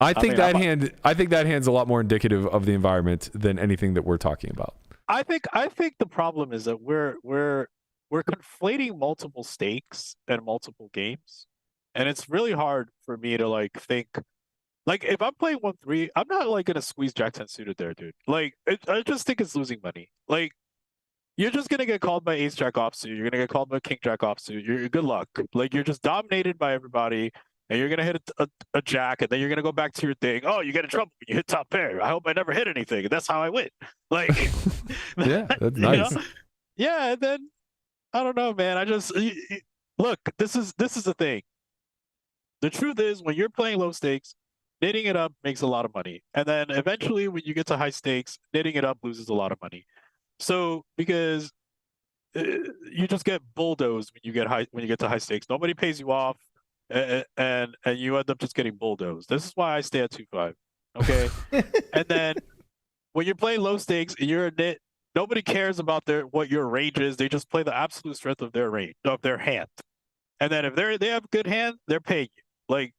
Speaker 3: I think that hand's a lot more indicative of the environment than anything that we're talking about.
Speaker 4: I think the problem is that we're conflating multiple stakes and multiple games, and it's really hard for me to like think. Like if I'm playing 1-3, I'm not like gonna squeeze Jack 10 suited there, dude. Like I just think it's losing money. Like you're just gonna get called by Ace Jack offsuit. You're gonna get called by King Jack offsuit. You're good luck. Like you're just dominated by everybody. And you're going to hit a jack, and then you're going to go back to your thing. Oh, you get in trouble when you hit top pair. I hope I never hit anything. And that's how I win. Like,
Speaker 3: yeah, that's nice.
Speaker 4: Yeah, and then, I don't know, man. Look, this is the thing. The truth is, when you're playing low stakes, knitting it up makes a lot of money. And then eventually, when you get to high stakes, knitting it up loses a lot of money. So, because you just get bulldozed when you get to high stakes. Nobody pays you off. And you end up just getting bulldozed. This is why I stay at 2-5. Okay. And then when you're playing low stakes and you're a nit, nobody cares about what your range is. They just play the absolute strength of their hand. And then if they have a good hand, they're paying you. Like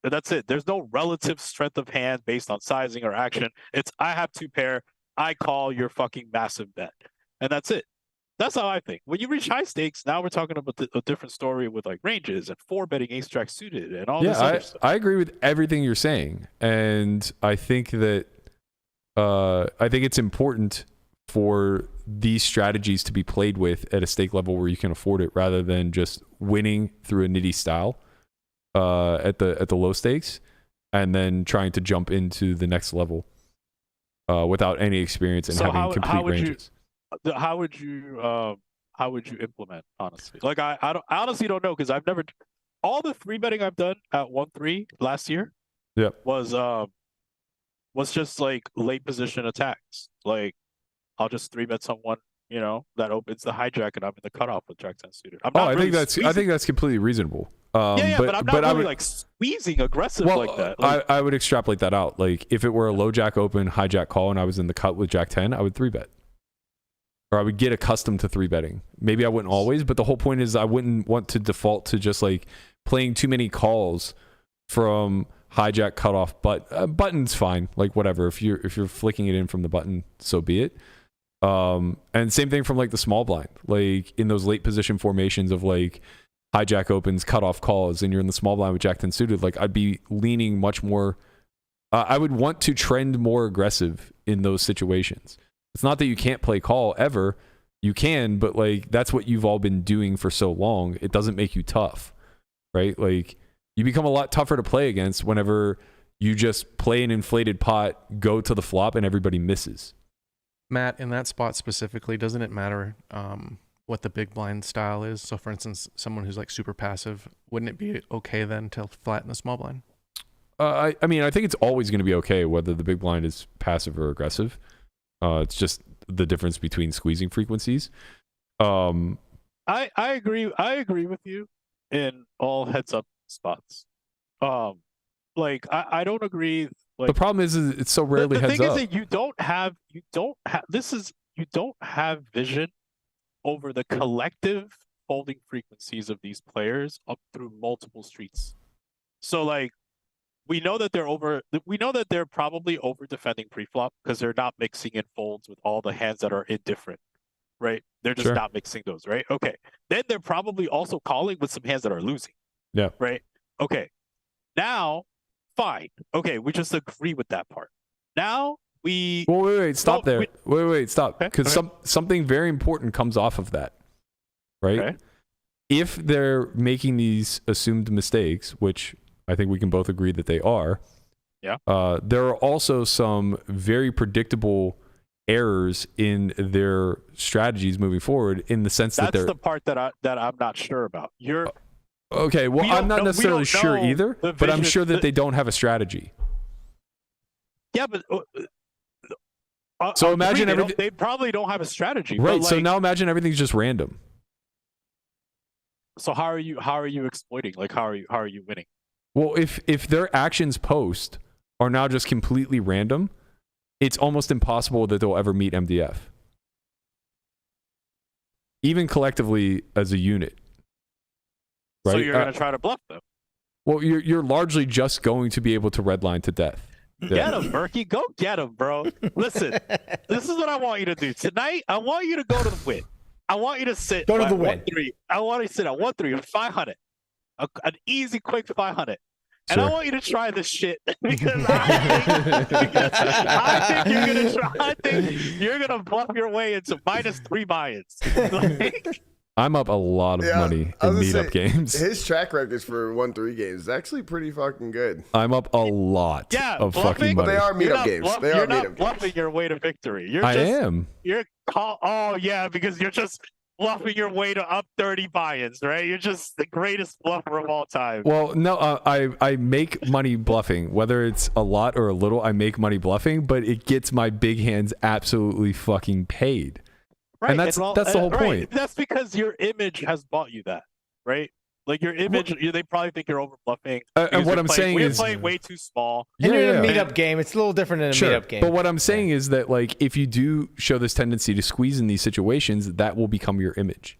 Speaker 4: that's it. There's no relative strength of hand based on sizing or action. It's I have 2 pair. I call your fucking massive bet, and that's it. That's how I think. When you reach high stakes, now we're talking about a different story with like ranges and 4-betting Ace Jack suited and all this other stuff.
Speaker 3: I agree with everything you're saying, and I think that it's important for these strategies to be played with at a stake level where you can afford it, rather than just winning through a nitty style at the low stakes and then trying to jump into the next level without any experience and having complete ranges.
Speaker 4: How would you implement, honestly? Like I honestly don't know, because I've never, all the 3-betting I've done at 1-3 last year was just like late position attacks. Like I'll just 3-bet someone, that opens the hijack and I'm in the cutoff with Jack 10 suited.
Speaker 3: I think that's completely reasonable.
Speaker 4: But I'm not really like squeezing aggressive like that. Like,
Speaker 3: I would extrapolate that out. Like if it were a low jack open, hijack call, and I was in the cut with Jack 10, I would 3-bet. Or I would get accustomed to 3-betting. Maybe I wouldn't always, but the whole point is I wouldn't want to default to just like playing too many calls from hijack cutoff. But button's fine. Like whatever. If you're flicking it in from the button, so be it. And same thing from like the small blind. Like in those late position formations of like hijack opens, cutoff calls, and you're in the small blind with Jack 10 suited. Like I'd be leaning much more. I would want to trend more aggressive in those situations. It's not that you can't play call ever. You can, but like that's what you've all been doing for so long. It doesn't make you tough, right? Like you become a lot tougher to play against whenever you just play an inflated pot, go to the flop, and everybody misses.
Speaker 5: Matt, in that spot specifically, doesn't it matter what the big blind style is? So for instance, someone who's like super passive, wouldn't it be okay then to flatten the small blind?
Speaker 3: I mean, I think it's always going to be okay whether the big blind is passive or aggressive. It's just the difference between squeezing frequencies.
Speaker 4: I agree. I agree with you in all heads up spots. Like I don't agree. Like
Speaker 3: The problem is it's so rarely
Speaker 4: the
Speaker 3: heads
Speaker 4: thing
Speaker 3: up.
Speaker 4: is that you don't have vision over the collective folding frequencies of these players up through multiple streets. So like we know that they're probably over defending preflop because they're not mixing in folds with all the hands that are indifferent, right? They're just
Speaker 3: Sure.
Speaker 4: not mixing those, right? Okay. Then they're probably also calling with some hands that are losing.
Speaker 3: Yeah.
Speaker 4: Right? Okay. Now, fine. Okay, we just agree with that part. Now we
Speaker 3: Well, wait, stop
Speaker 4: No,
Speaker 3: there. Wait, stop.
Speaker 4: Okay,
Speaker 3: Because something very important comes off of that, right?
Speaker 4: Okay.
Speaker 3: If they're making these assumed mistakes, which I think we can both agree that they are,
Speaker 4: Yeah.
Speaker 3: There are also some very predictable errors in their strategies moving forward in the sense that
Speaker 4: that's
Speaker 3: they're
Speaker 4: the part that I'm not sure about.
Speaker 3: okay. Well,
Speaker 4: we
Speaker 3: I'm
Speaker 4: don't
Speaker 3: not
Speaker 4: know- we
Speaker 3: necessarily
Speaker 4: don't
Speaker 3: sure
Speaker 4: know
Speaker 3: either,
Speaker 4: the
Speaker 3: but I'm
Speaker 4: vision-
Speaker 3: sure that
Speaker 4: the-
Speaker 3: they don't have a strategy.
Speaker 4: Yeah, but
Speaker 3: So
Speaker 4: I
Speaker 3: imagine
Speaker 4: agree,
Speaker 3: everything-
Speaker 4: they probably don't have a strategy.
Speaker 3: Right.
Speaker 4: But
Speaker 3: So
Speaker 4: like,
Speaker 3: now imagine everything's just random.
Speaker 4: so how are you exploiting? Like how are you winning?
Speaker 3: Well, if their actions post are now just completely random, it's almost impossible that they'll ever meet MDF. Even collectively as a unit. Right?
Speaker 4: So you're gonna try to bluff them.
Speaker 3: Well, you're largely just going to be able to redline to death.
Speaker 4: Get him, Berkey. Go get him, bro. Listen, this is what I want you to do tonight. I want you to go to the Wynn. I want you to sit.
Speaker 6: Go to
Speaker 4: at
Speaker 6: the Wynn.
Speaker 4: 1-3. I want you to sit at 1-3 with 500, an easy, quick 500. And I
Speaker 3: Sure.
Speaker 4: want you to try this shit because I think you're gonna bluff your way into -3 buy-ins. Like,
Speaker 3: I'm up a lot of
Speaker 2: Yeah,
Speaker 3: money
Speaker 2: I
Speaker 3: in
Speaker 2: was gonna
Speaker 3: meetup
Speaker 2: say,
Speaker 3: games.
Speaker 2: His track records for 1-3 games is actually pretty fucking good.
Speaker 3: I'm up a lot
Speaker 4: Yeah,
Speaker 3: of
Speaker 4: bluffing-
Speaker 3: fucking
Speaker 2: But
Speaker 3: money.
Speaker 2: they are
Speaker 4: you're
Speaker 2: meetup
Speaker 4: not
Speaker 2: games.
Speaker 4: bluff-
Speaker 2: They
Speaker 4: you're
Speaker 2: are
Speaker 4: not
Speaker 2: meetup
Speaker 4: bluffing
Speaker 2: games.
Speaker 4: your way to victory. You're
Speaker 3: I
Speaker 4: just
Speaker 3: am.
Speaker 4: oh yeah, because you're just bluffing your way to up 30 buy-ins, right? You're just the greatest bluffer of all time.
Speaker 3: Well, no, I make money bluffing. Whether it's a lot or a little, I make money bluffing, but it gets my big hands absolutely fucking paid.
Speaker 4: Right,
Speaker 3: that's the whole
Speaker 4: right.
Speaker 3: point.
Speaker 4: That's because your image has bought you that, right? Like your image, they probably think you're over bluffing.
Speaker 3: And what I'm saying
Speaker 4: you're
Speaker 3: is,
Speaker 4: playing way too small.
Speaker 6: And you're in a
Speaker 3: yeah.
Speaker 6: meetup game. It's a little different than a
Speaker 3: Sure,
Speaker 6: meetup game.
Speaker 3: but what I'm saying is that like if you do show this tendency to squeeze in these situations, that will become your image.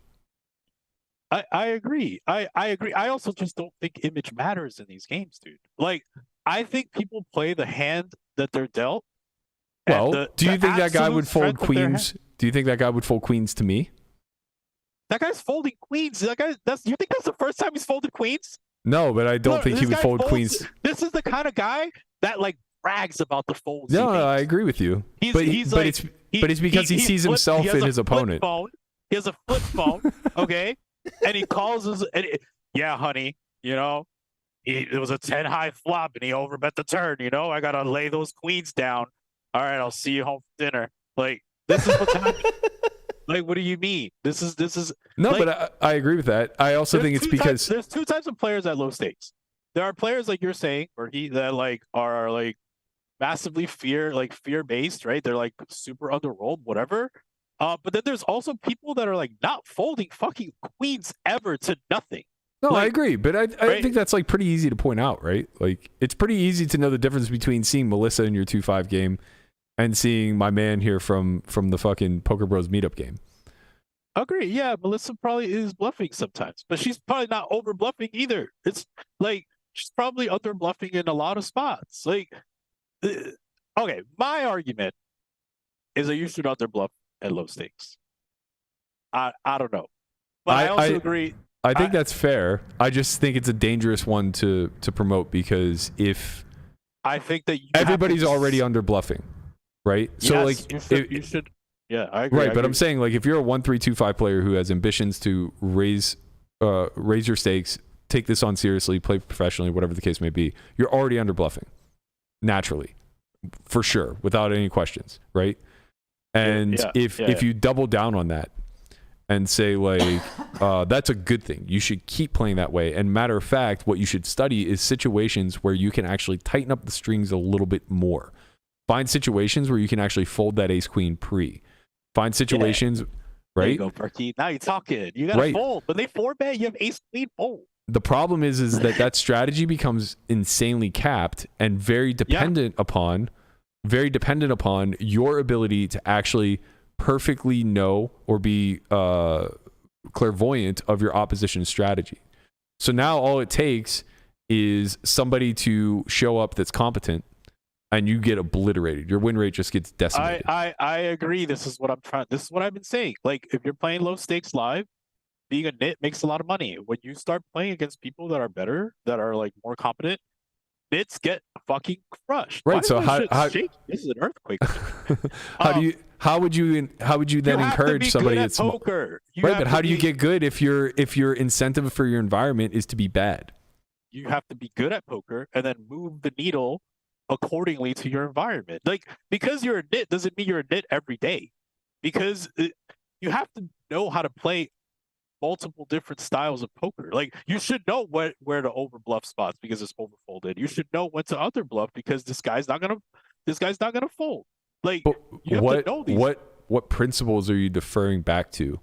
Speaker 4: I agree. I agree. I also just don't think image matters in these games, dude. Like I think people play the hand that they're dealt. and
Speaker 3: Well, do you
Speaker 4: the
Speaker 3: think that guy
Speaker 4: absolute
Speaker 3: would fold
Speaker 4: strength of their hand-
Speaker 3: queens? Do you think that guy would fold queens to me?
Speaker 4: That guy's folding queens. You think that's the first time he's folded queens?
Speaker 3: No, but I don't
Speaker 4: Look,
Speaker 3: think he
Speaker 4: this
Speaker 3: would
Speaker 4: guy
Speaker 3: fold
Speaker 4: folds-
Speaker 3: queens.
Speaker 4: This is the kind of guy that like brags about the folds.
Speaker 3: No,
Speaker 4: he
Speaker 3: I
Speaker 4: makes.
Speaker 3: agree with you.
Speaker 4: He's
Speaker 3: but
Speaker 4: like,
Speaker 3: it's because he sees himself
Speaker 4: has
Speaker 3: in
Speaker 4: a
Speaker 3: his
Speaker 4: flip
Speaker 3: opponent.
Speaker 4: Phone. He has a flip phone, okay, and he calls his. Yeah, honey, it was a 10 high flop, and he overbet the turn. I gotta lay those queens down. All right, I'll see you home for dinner. Like this is what's happening. Like, what do you mean? This is
Speaker 3: No,
Speaker 4: like,
Speaker 3: but I agree with that. I also think it's because
Speaker 4: there's two types of players at low stakes. There are players like you're saying, that like are like massively fear based, right? They're like super underrolled, whatever. But then there's also people that are like not folding fucking queens ever to nothing.
Speaker 3: no, I
Speaker 4: like,
Speaker 3: agree. But I
Speaker 4: right?
Speaker 3: think that's like pretty easy to point out, right? Like it's pretty easy to know the difference between seeing Melissa in your 2-5 game and seeing my man here from the fucking Poker Bros meetup game.
Speaker 4: Agree. Yeah, Melissa probably is bluffing sometimes, but she's probably not over bluffing either. It's like she's probably under bluffing in a lot of spots. Like, okay, my argument is that you should under bluff at low stakes. I don't know, but I also agree.
Speaker 3: I think that's fair. I just think it's a dangerous one to promote because if
Speaker 4: I think that
Speaker 3: everybody's already under bluffing, right? So like
Speaker 4: you should. Yeah, I agree.
Speaker 3: right,
Speaker 4: I
Speaker 3: but I'm
Speaker 4: agree.
Speaker 3: saying like if you're a 1-3-2-5 player who has ambitions to raise your stakes, take this on seriously, play professionally, whatever the case may be, you're already under bluffing naturally, for sure, without any questions, right? And if you double down on that and say like that's a good thing. You should keep playing that way. And matter of fact, what you should study is situations where you can actually tighten up the strings a little bit more. Find situations where you can actually fold that ace queen pre. Find situations, right?
Speaker 4: There you go, Berkey. Now you're talking. You gotta fold. When they 4-bet, you have ace queen fold.
Speaker 3: The problem is that strategy becomes insanely capped and very dependent upon your ability to actually perfectly know or be clairvoyant of your opposition's strategy. So now all it takes is somebody to show up that's competent, and you get obliterated. Your win rate just gets decimated.
Speaker 4: I agree. This is what I've been saying. Like, if you're playing low stakes live, being a nit makes a lot of money. When you start playing against people that are better, that are like more competent, nits get fucking crushed.
Speaker 3: Right. So how
Speaker 4: this is an earthquake.
Speaker 3: how would you then encourage somebody that's
Speaker 4: poker?
Speaker 3: Right, but how do you get good if your incentive for your environment is to be bad?
Speaker 4: You have to be good at poker and then move the needle accordingly to your environment. Like, because you're a nit doesn't mean you're a nit every day. Because you have to know how to play multiple different styles of poker. Like, you should know where to overbluff spots because it's overfolded. You should know when to underbluff because this guy's not gonna fold. Like, you have to know these.
Speaker 3: What principles are you deferring back to?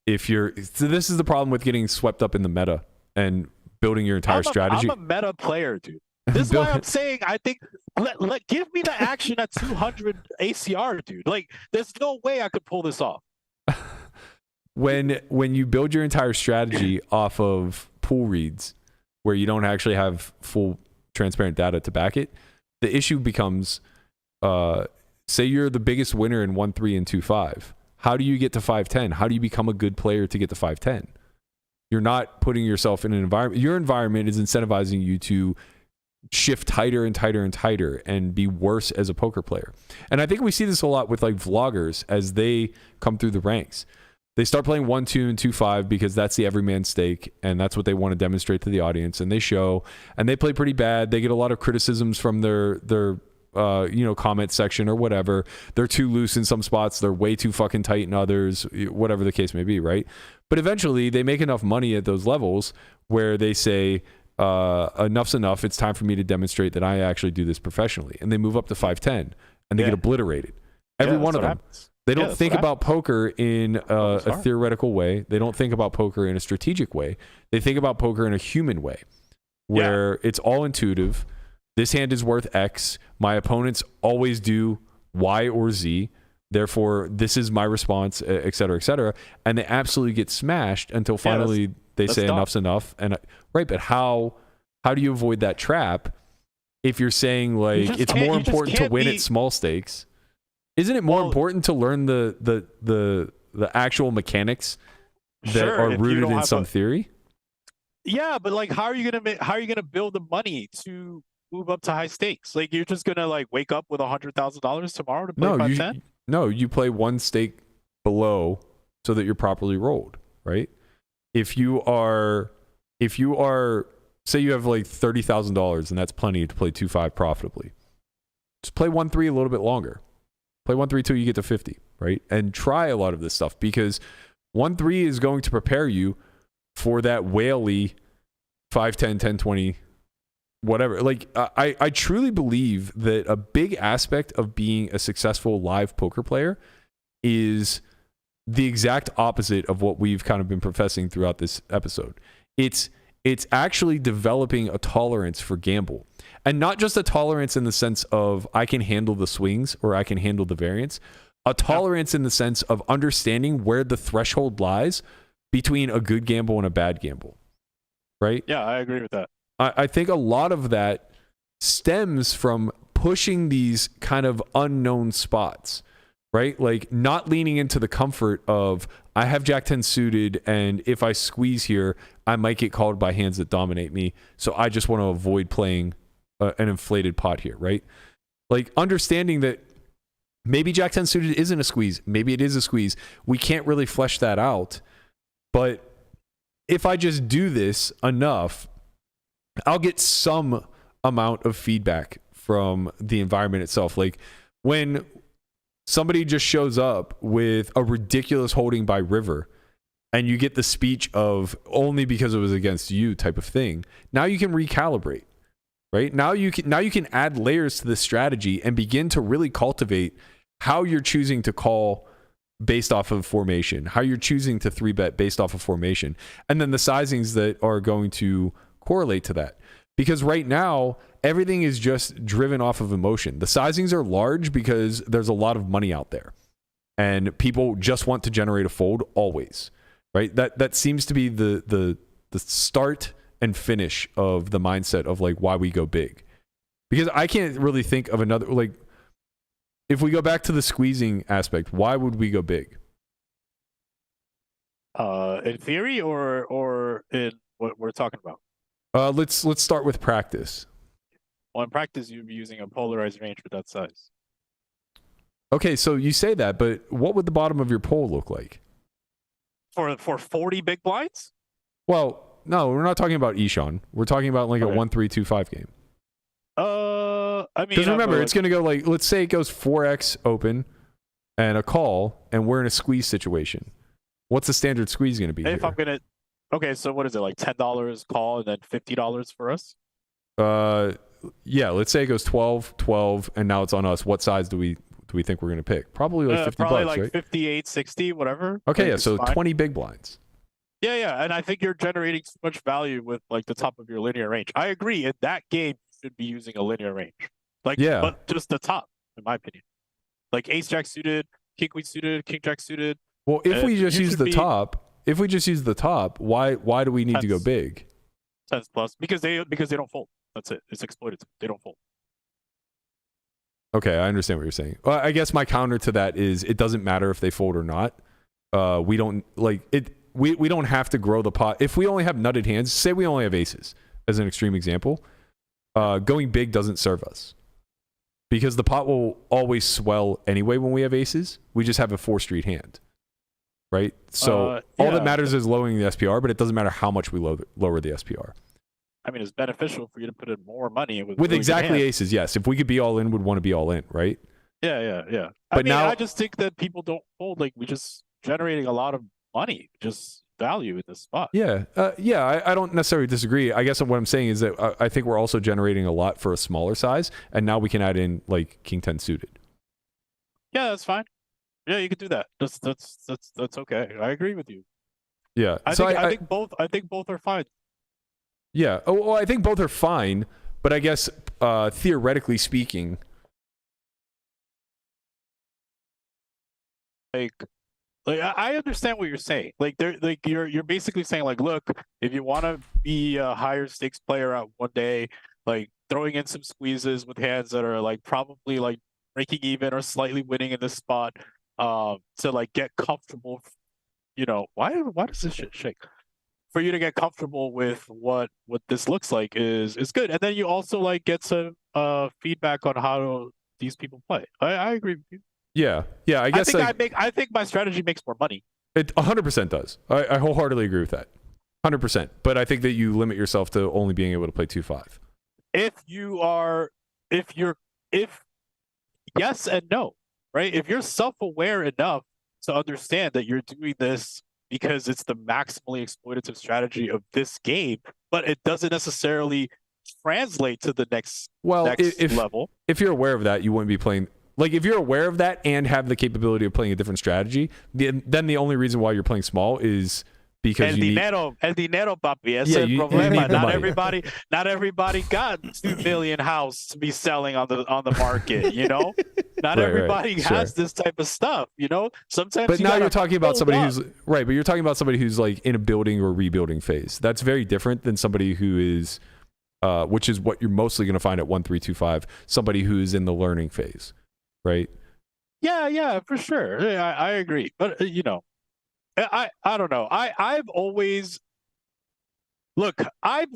Speaker 3: So this is the problem with getting swept up in the meta and building your entire strategy.
Speaker 4: I'm a meta player, dude. This is why I'm saying I think give me the action at 200 ACR, dude. Like, there's no way I could pull this off.
Speaker 3: When you build your entire strategy off of pool reads where you don't actually have full transparent data to back it, the issue becomes, say you're the biggest winner in 1-3 and 2-5. How do you get to 5-10? How do you become a good player to get to 5-10? You're not putting yourself in an environment. Your environment is incentivizing you to shift tighter and tighter and tighter and be worse as a poker player. And I think we see this a lot with like vloggers as they come through the ranks. They start playing 1-2 and 2-5 because that's the everyman stake and that's what they want to demonstrate to the audience, and they show, and they play pretty bad. They get a lot of criticisms from their comment section or whatever. They're too loose in some spots, they're way too fucking tight in others, whatever the case may be, right? But eventually they make enough money at those levels where they say, enough's enough, it's time for me to demonstrate that I actually do this professionally. And they move up to 5-10 and they get obliterated. Every one of them.
Speaker 4: Happens.
Speaker 3: They don't think about poker in a theoretical way. They don't think about poker in a strategic way. They think about poker in a human way where it's all intuitive. This hand is worth X. My opponents always do Y or Z. Therefore, this is my response, et cetera, et cetera. And they absolutely get smashed until finally they say enough's enough. And right, but how do you avoid that trap if you're saying like it's more important to win at small stakes? Isn't it more important to learn the actual mechanics that are rooted in some theory?
Speaker 4: Yeah, but like, how are you gonna build the money to move up to high stakes? Like, you're just gonna like wake up with $100,000 tomorrow to play 5-10?
Speaker 3: No, you play one stake below so that you're properly rolled, right? If you are, say you have like $30,000 and that's plenty to play 2-5 profitably, just play 1-3 a little bit longer. Play 1-3 till you get to 50, right? And try a lot of this stuff because 1-3 is going to prepare you for that whaley 5-10, 10-20, whatever. Like, I truly believe that a big aspect of being a successful live poker player is the exact opposite of what we've kind of been professing throughout this episode. It's actually developing a tolerance for gamble. And not just a tolerance in the sense of I can handle the swings or I can handle the variance. A tolerance in the sense of understanding where the threshold lies between a good gamble and a bad gamble. Right?
Speaker 4: Yeah, I agree with that.
Speaker 3: I think a lot of that stems from pushing these kind of unknown spots, right? Like not leaning into the comfort of I have Jack 10 suited, and if I squeeze here, I might get called by hands that dominate me. So I just want to avoid playing an inflated pot here, right? Like understanding that maybe Jack 10 suited isn't a squeeze. Maybe it is a squeeze. We can't really flesh that out. But if I just do this enough, I'll get some amount of feedback from the environment itself. Like when somebody just shows up with a ridiculous holding by river and you get the speech of only because it was against you type of thing, now you can recalibrate, right? Now you can add layers to this strategy and begin to really cultivate how you're choosing to call based off of formation, how you're choosing to 3-bet based off of formation, and then the sizings that are going to correlate to that. Because right now, everything is just driven off of emotion. The sizings are large because there's a lot of money out there, and people just want to generate a fold always, right? That seems to be the start and finish of the mindset of like why we go big. Because I can't really think of another, like, if we go back to the squeezing aspect, why would we go big?
Speaker 4: In theory or in what we're talking about?
Speaker 3: Let's start with practice.
Speaker 4: Well, in practice, you'd be using a polarized range with that size.
Speaker 3: Okay, so you say that, but what would the bottom of your pole look like?
Speaker 4: For 40 big blinds?
Speaker 3: Well, no, we're not talking about Ishan. We're talking about like a 1-3-2-5 game.
Speaker 4: I mean,
Speaker 3: because remember, it's going to go like, let's say it goes 4x open and a call, and we're in a squeeze situation. What's the standard squeeze going to be?
Speaker 4: If I'm gonna, okay, so what is it, like $10 call and then $50 for us?
Speaker 3: Yeah, let's say it goes 12, and now it's on us. What size do we think we're going to pick? Probably like 50
Speaker 4: probably
Speaker 3: bucks,
Speaker 4: like
Speaker 3: right?
Speaker 4: 58, 60, whatever.
Speaker 3: Okay,
Speaker 4: like,
Speaker 3: yeah, so
Speaker 4: fine.
Speaker 3: 20 big blinds.
Speaker 4: Yeah, and I think you're generating so much value with like the top of your linear range. I agree. In that game, you should be using a linear range. Like,
Speaker 3: yeah,
Speaker 4: but just the top, in my opinion. Like ace jack suited, king queen suited, king jack suited.
Speaker 3: Well, if we just use the top, why do we need to go big?
Speaker 4: 10s plus because they don't fold. That's it. It's exploited. They don't fold.
Speaker 3: Okay, I understand what you're saying. Well, I guess my counter to that is it doesn't matter if they fold or not. We don't like it. We don't have to grow the pot. If we only have nutted hands, say we only have aces as an extreme example, going big doesn't serve us because the pot will always swell anyway when we have aces. We just have a 4-street hand, right? So all that matters is lowering the SPR, but it doesn't matter how much we lower the SPR.
Speaker 4: I mean, it's beneficial for you to put in more money with
Speaker 3: really exactly aces. Yes, if we could be all in, we'd want to be all in, right?
Speaker 4: Yeah.
Speaker 3: But
Speaker 4: I mean,
Speaker 3: now
Speaker 4: I just think that people don't fold. Like we just generating a lot of money, just value in this spot.
Speaker 3: Yeah, I don't necessarily disagree. I guess what I'm saying is that I think we're also generating a lot for a smaller size, and now we can add in like king 10 suited.
Speaker 4: Yeah, that's fine. Yeah, you can do that. That's okay. I agree with you.
Speaker 3: Yeah,
Speaker 4: I think both are fine.
Speaker 3: Yeah. Oh, well, I think both are fine, but I guess theoretically speaking,
Speaker 4: like I understand what you're saying. Like you're basically saying like, look, if you want to be a higher stakes player out one day, like throwing in some squeezes with hands that are like probably like breaking even or slightly winning in this spot, to like get comfortable. You know, why does this shit shake? For you to get comfortable with what this looks like is good, and then you also like get some feedback on how these people play. I agree with you.
Speaker 3: Yeah. I guess
Speaker 4: I think my strategy makes more money.
Speaker 3: It 100% does. I wholeheartedly agree with that. 100%. But I think that you limit yourself to only being able to play 2-5.
Speaker 4: If yes and no, right? If you're self-aware enough to understand that you're doing this because it's the maximally exploitative strategy of this game, but it doesn't necessarily translate to the next level. If
Speaker 3: you're aware of that, you wouldn't be playing. Like, if you're aware of that and have the capability of playing a different strategy, then the only reason why you're playing small is because
Speaker 4: el dinero, papi. Ese el problema. Not everybody got 2 million house to be selling on the market. You know, not everybody has this type of stuff. You know, sometimes.
Speaker 3: But now you're talking about somebody who's right. But you're talking about somebody who's like in a building or rebuilding phase. That's very different than somebody who is, which is what you're mostly going to find at 1-3-2-5. Somebody who's in the learning phase, right?
Speaker 4: Yeah, for sure. I agree. But you know. I don't know. I've always look. I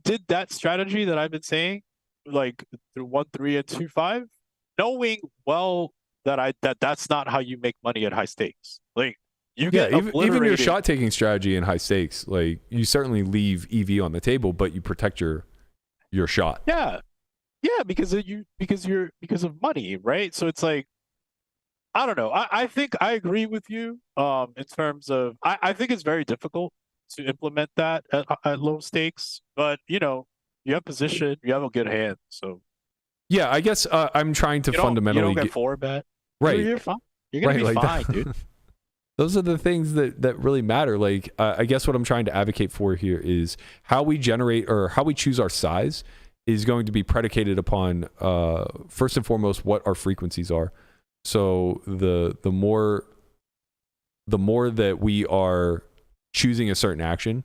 Speaker 4: did that strategy that I've been saying, like through 1-3 and 2-5, knowing well that that's not how you make money at high stakes. Like you get
Speaker 3: even your shot taking strategy in high stakes, like you certainly leave EV on the table, but you protect your shot.
Speaker 4: Yeah, because of money, right? So it's like I don't know. I think I agree with you. In terms of, I think it's very difficult to implement that at low stakes. But you know, you have position, you have a good hand, so
Speaker 3: Yeah, I guess I'm trying to
Speaker 4: you
Speaker 3: fundamentally
Speaker 4: don't get four bet.
Speaker 3: right.
Speaker 4: You're fine. You're gonna
Speaker 3: Right,
Speaker 4: be
Speaker 3: like
Speaker 4: fine,
Speaker 3: that.
Speaker 4: dude.
Speaker 3: Those are the things that really matter. Like, I guess what I'm trying to advocate for here is how we generate or how we choose our size is going to be predicated upon, first and foremost, what our frequencies are. So the more that we are choosing a certain action,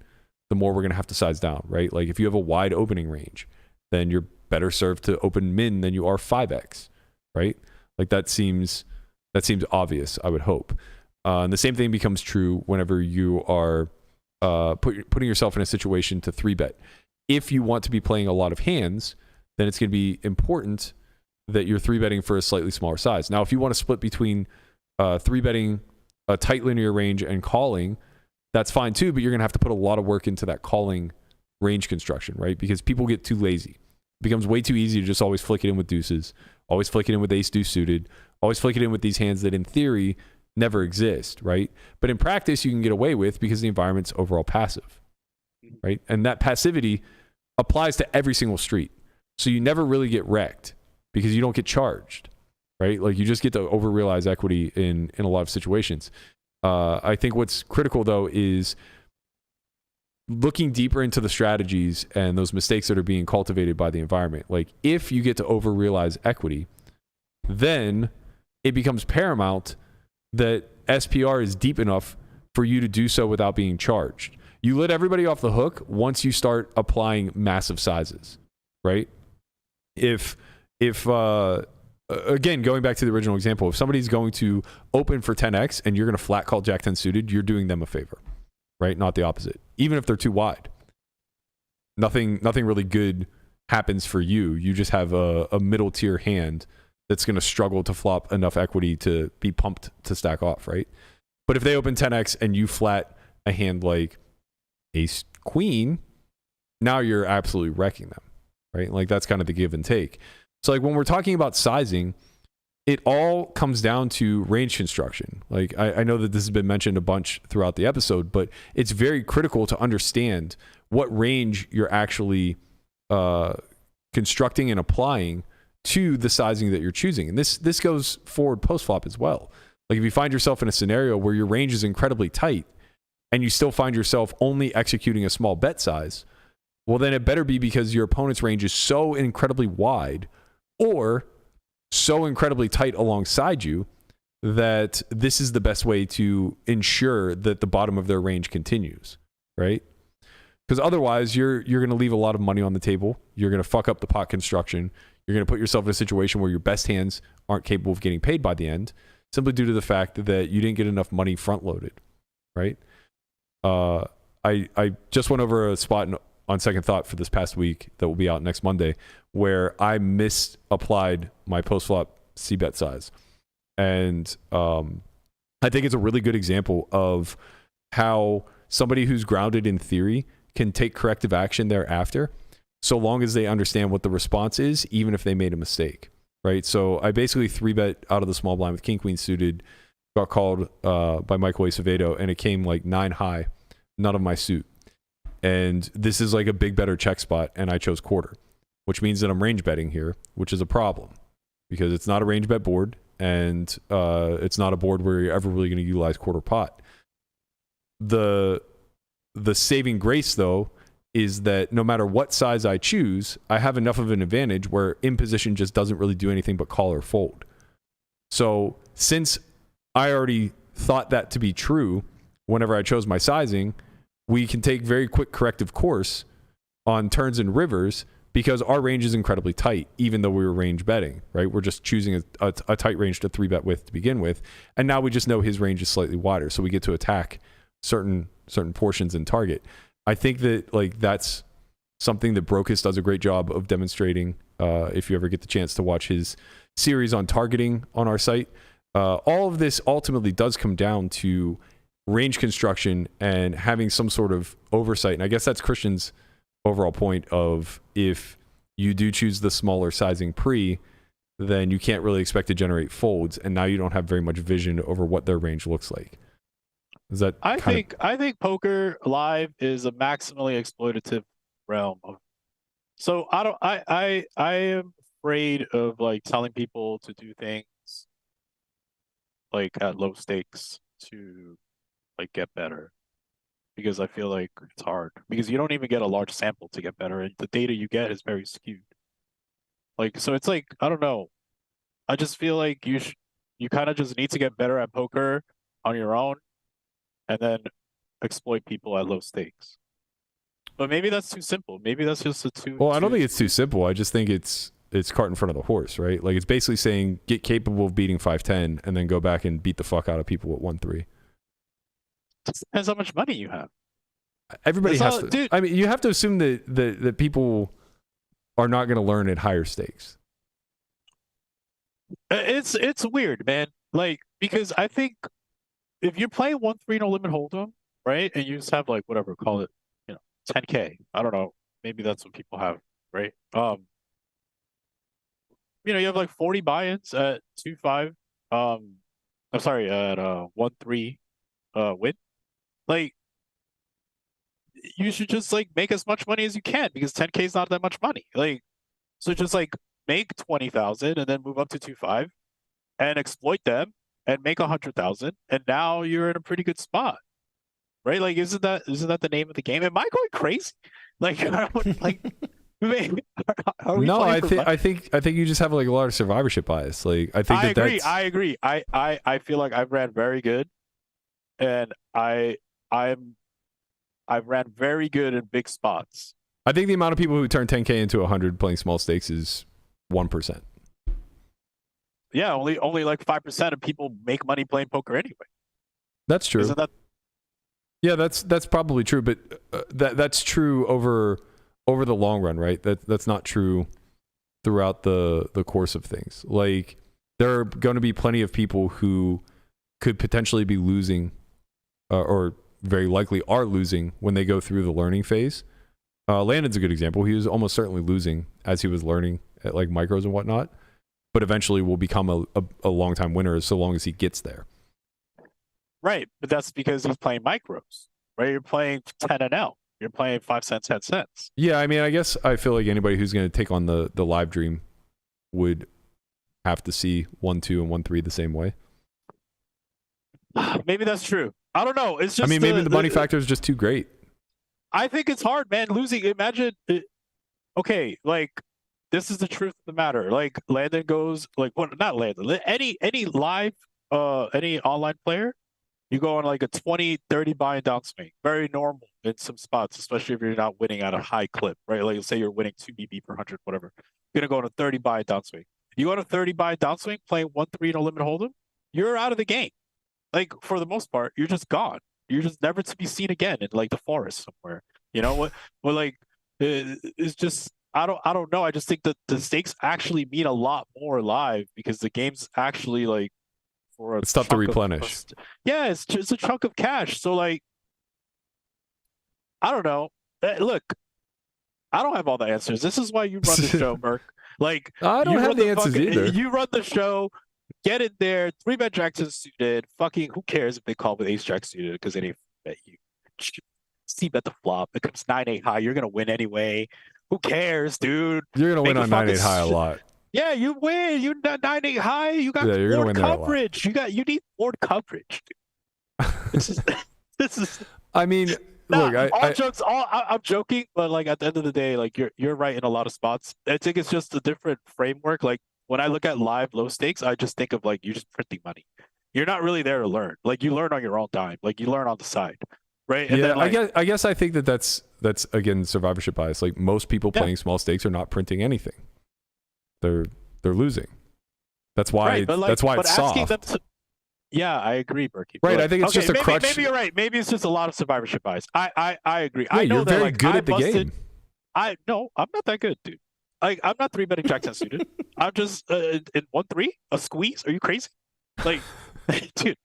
Speaker 3: the more we're going to have to size down, right? Like if you have a wide opening range, then you're better served to open min than you are 5x, right? Like that seems obvious, I would hope. And the same thing becomes true whenever you are putting yourself in a situation to 3-bet. If you want to be playing a lot of hands, then it's going to be important that you're 3-betting for a slightly smaller size. Now, if you want to split between 3-betting a tight linear range and calling, that's fine too, but you're going to have to put a lot of work into that calling range construction, right? Because people get too lazy. It becomes way too easy to just always flick it in with deuces, always flick it in with ace-deuce suited, always flick it in with these hands that in theory never exist, right? But in practice, you can get away with because the environment's overall passive, right? And that passivity applies to every single street. So you never really get wrecked because you don't get charged, right? Like you just get to over-realize equity in a lot of situations. I think what's critical, though, is looking deeper into the strategies and those mistakes that are being cultivated by the environment. Like if you get to over-realize equity, then it becomes paramount that SPR is deep enough for you to do so without being charged. You let everybody off the hook once you start applying massive sizes, right? If again, going back to the original example, if somebody's going to open for 10x and you're going to flat call Jack 10 suited, you're doing them a favor, right? Not the opposite. Even if they're too wide, nothing really good happens for you. You just have a middle tier hand that's going to struggle to flop enough equity to be pumped to stack off, right? But if they open 10x and you flat a hand like ace queen, now you're absolutely wrecking them, right? Like that's kind of the give and take. So like when we're talking about sizing, it all comes down to range construction. Like I know that this has been mentioned a bunch throughout the episode, but it's very critical to understand what range you're actually constructing and applying to the sizing that you're choosing. And this goes forward post-flop as well. Like if you find yourself in a scenario where your range is incredibly tight and you still find yourself only executing a small bet size, well then it better be because your opponent's range is so incredibly wide or so incredibly tight alongside you that this is the best way to ensure that the bottom of their range continues, right? Because otherwise you're going to leave a lot of money on the table. You're going to fuck up the pot construction. You're going to put yourself in a situation where your best hands aren't capable of getting paid by the end, simply due to the fact that you didn't get enough money front loaded, right? I just went over a spot on second thought for this past week that will be out next Monday where I misapplied my post-flop c-bet size. And I think it's a really good example of how somebody who's grounded in theory can take corrective action thereafter, so long as they understand what the response is, even if they made a mistake, right? So I basically 3-bet out of the small blind with king queen suited, got called by Michael Acevedo, and it came like 9 high, none of my suit. And this is like a big better check spot, and I chose quarter, which means that I'm range betting here, which is a problem because it's not a range bet board, and it's not a board where you're ever really going to utilize quarter pot. The saving grace, though, is that no matter what size I choose, I have enough of an advantage where in position just doesn't really do anything but call or fold. So since I already thought that to be true whenever I chose my sizing, we can take very quick corrective course on turns and rivers because our range is incredibly tight, even though we were range betting, right? We're just choosing a tight range to 3-bet with to begin with. And now we just know his range is slightly wider, so we get to attack certain portions and target. I think that like that's something that Brocus does a great job of demonstrating. If you ever get the chance to watch his series on targeting on our site, all of this ultimately does come down to range construction and having some sort of oversight. And I guess that's Christian's overall point of if you do choose the smaller sizing pre, then you can't really expect to generate folds, and now you don't have very much vision over what their range looks like. Is that
Speaker 4: I think poker live is a maximally exploitative realm of. So I am afraid of like telling people to do things like at low stakes to like get better, because I feel like it's hard because you don't even get a large sample to get better, and the data you get is very skewed. Like, so it's like, I don't know. I just feel like you kind of just need to get better at poker on your own and then exploit people at low stakes. But maybe that's too simple. Maybe that's just a too.
Speaker 3: Well, I don't think it's too simple. I just think it's cart in front of the horse, right? Like, it's basically saying get capable of beating 5-10 and then go back and beat the fuck out of people at 1-3.
Speaker 4: Depends how much money you have.
Speaker 3: Everybody has to.
Speaker 4: Dude.
Speaker 3: I mean, you have to assume that people are not going to learn at higher stakes.
Speaker 4: It's weird, man. Like, because I think if you're playing 1-3 no limit hold'em, right, and you just have like whatever, call it, 10K. I don't know. Maybe that's what people have, right? You have like 40 buy-ins at 2-5. I'm sorry, at 1-3 win. Like, you should just like make as much money as you can because 10K is not that much money. Like, so just like make 20,000 and then move up to 2-5 and exploit them and make 100,000, and now you're in a pretty good spot, right? Like, isn't that the name of the game? Am I going crazy? Like, are we
Speaker 3: No,
Speaker 4: playing
Speaker 3: I think you just have like a lot of survivorship bias. Like, I think
Speaker 4: I agree. I feel like I've ran very good, and I've ran very good in big spots.
Speaker 3: I think the amount of people who turn 10K into 100 playing small stakes is 1%.
Speaker 4: Yeah, only like 5% of people make money playing poker anyway.
Speaker 3: That's true.
Speaker 4: Isn't that?
Speaker 3: Yeah, that's probably true, but that's true over the long run, right? That's not true throughout the course of things. Like, there are going to be plenty of people who could potentially be losing, or very likely are losing when they go through the learning phase. Landon's a good example. He was almost certainly losing as he was learning at like micros and whatnot, but eventually will become a long-time winner so long as he gets there.
Speaker 4: Right, but that's because he's playing micros, right? You're playing 10 and L. You're playing 5 cents, 10 cents.
Speaker 3: Yeah, I mean, I guess I feel like anybody who's going to take on the live dream would have to see 1-2 and 1-3 the same way.
Speaker 4: Maybe that's true. I don't know. It's just.
Speaker 3: I mean, maybe the money factor is just too great.
Speaker 4: I think it's hard, man. Losing. Imagine. Okay, like, this is the truth of the matter. Like, Landon goes like, what? Not Landon. Any live, any online player, you go on like a 20, 30 buy and downswing. Very normal in some spots, especially if you're not winning at a high clip, right? Like, say you're winning 2 BB per 100, whatever. You're gonna go on a 30 buy and downswing. You go on a 30 buy and downswing, playing 1-3 no limit hold'em, you're out of the game. Like, for the most part, you're just gone. You're just never to be seen again in like the forest somewhere. You know what? Well, like, it's just, I don't know. I just think that the stakes actually mean a lot more live because the game's actually like for
Speaker 3: it's tough to replenish.
Speaker 4: Yeah, it's just a chunk of cash. So like, I don't know. Look, I don't have all the answers. This is why you run the show, Merc. Like,
Speaker 3: I don't have the answers either.
Speaker 4: You run the show. Get in there. 3-bet Jackson suited. Fucking who cares if they call with ace jack suited because they didn't bet you. C-bet the flop. It comes 9-8 high. You're gonna win anyway. Who cares, dude?
Speaker 3: You're gonna win on 9-8 high a lot.
Speaker 4: Yeah, you win. You 9-8 high. You got board coverage. You need board coverage. This is.
Speaker 3: I mean, look.
Speaker 4: I'm joking, but like at the end of the day, like you're right in a lot of spots. I think it's just a different framework. Like, when I look at live low stakes, I just think of like you're just printing money. You're not really there to learn. Like, you learn on your own time. Like, you learn on the side, right? And
Speaker 3: yeah,
Speaker 4: then, like,
Speaker 3: I guess I think that's again survivorship bias. Like, most people playing small stakes are not printing anything. They're losing. That's why.
Speaker 4: Right,
Speaker 3: that's why it's soft.
Speaker 4: Yeah, I agree, Berkey.
Speaker 3: Right, I think it's just a crutch.
Speaker 4: Maybe you're right. Maybe it's just a lot of survivorship bias. I agree.
Speaker 3: Yeah,
Speaker 4: I know
Speaker 3: you're
Speaker 4: that,
Speaker 3: very
Speaker 4: like,
Speaker 3: good at the game.
Speaker 4: No, I'm not that good, dude. Like, I'm not 3-betting Jack 10 suited. I'm just in 1-3, a squeeze. Are you crazy? Like, dude,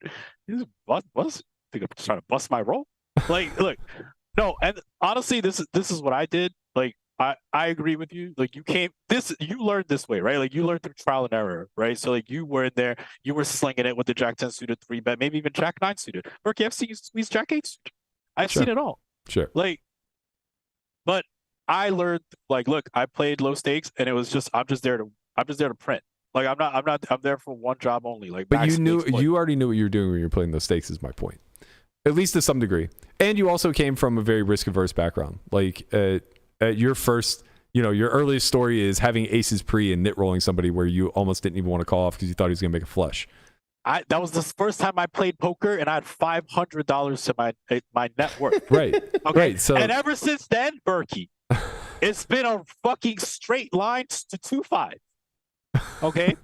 Speaker 4: think I'm just trying to bust my roll. Like, look, no, and honestly, this is what I did. Like, I agree with you. Like you learned this way, right? Like you learned through trial and error, right? So like you were in there, you were slinging it with the Jack 10 suited 3-bet, maybe even Jack 9 suited. Berkey, I've seen you squeeze Jack 8 suited. I've
Speaker 3: Sure.
Speaker 4: seen it all.
Speaker 3: Sure.
Speaker 4: Like, but I learned like, look, I played low stakes, and it was just I'm just there to print. Like I'm there for one job only. Like,
Speaker 3: But you already knew what you were doing when you were playing those stakes. Is my point, at least to some degree. And you also came from a very risk averse background. Like at your first, your earliest story is having aces pre and nit rolling somebody where you almost didn't even want to call off because you thought he was going to make a flush.
Speaker 4: That was the first time I played poker, and I had $500 to my net worth.
Speaker 3: Right.
Speaker 4: Okay.
Speaker 3: Right. So,
Speaker 4: and ever since then, Berkey, it's been a fucking straight line to 2-5. Okay.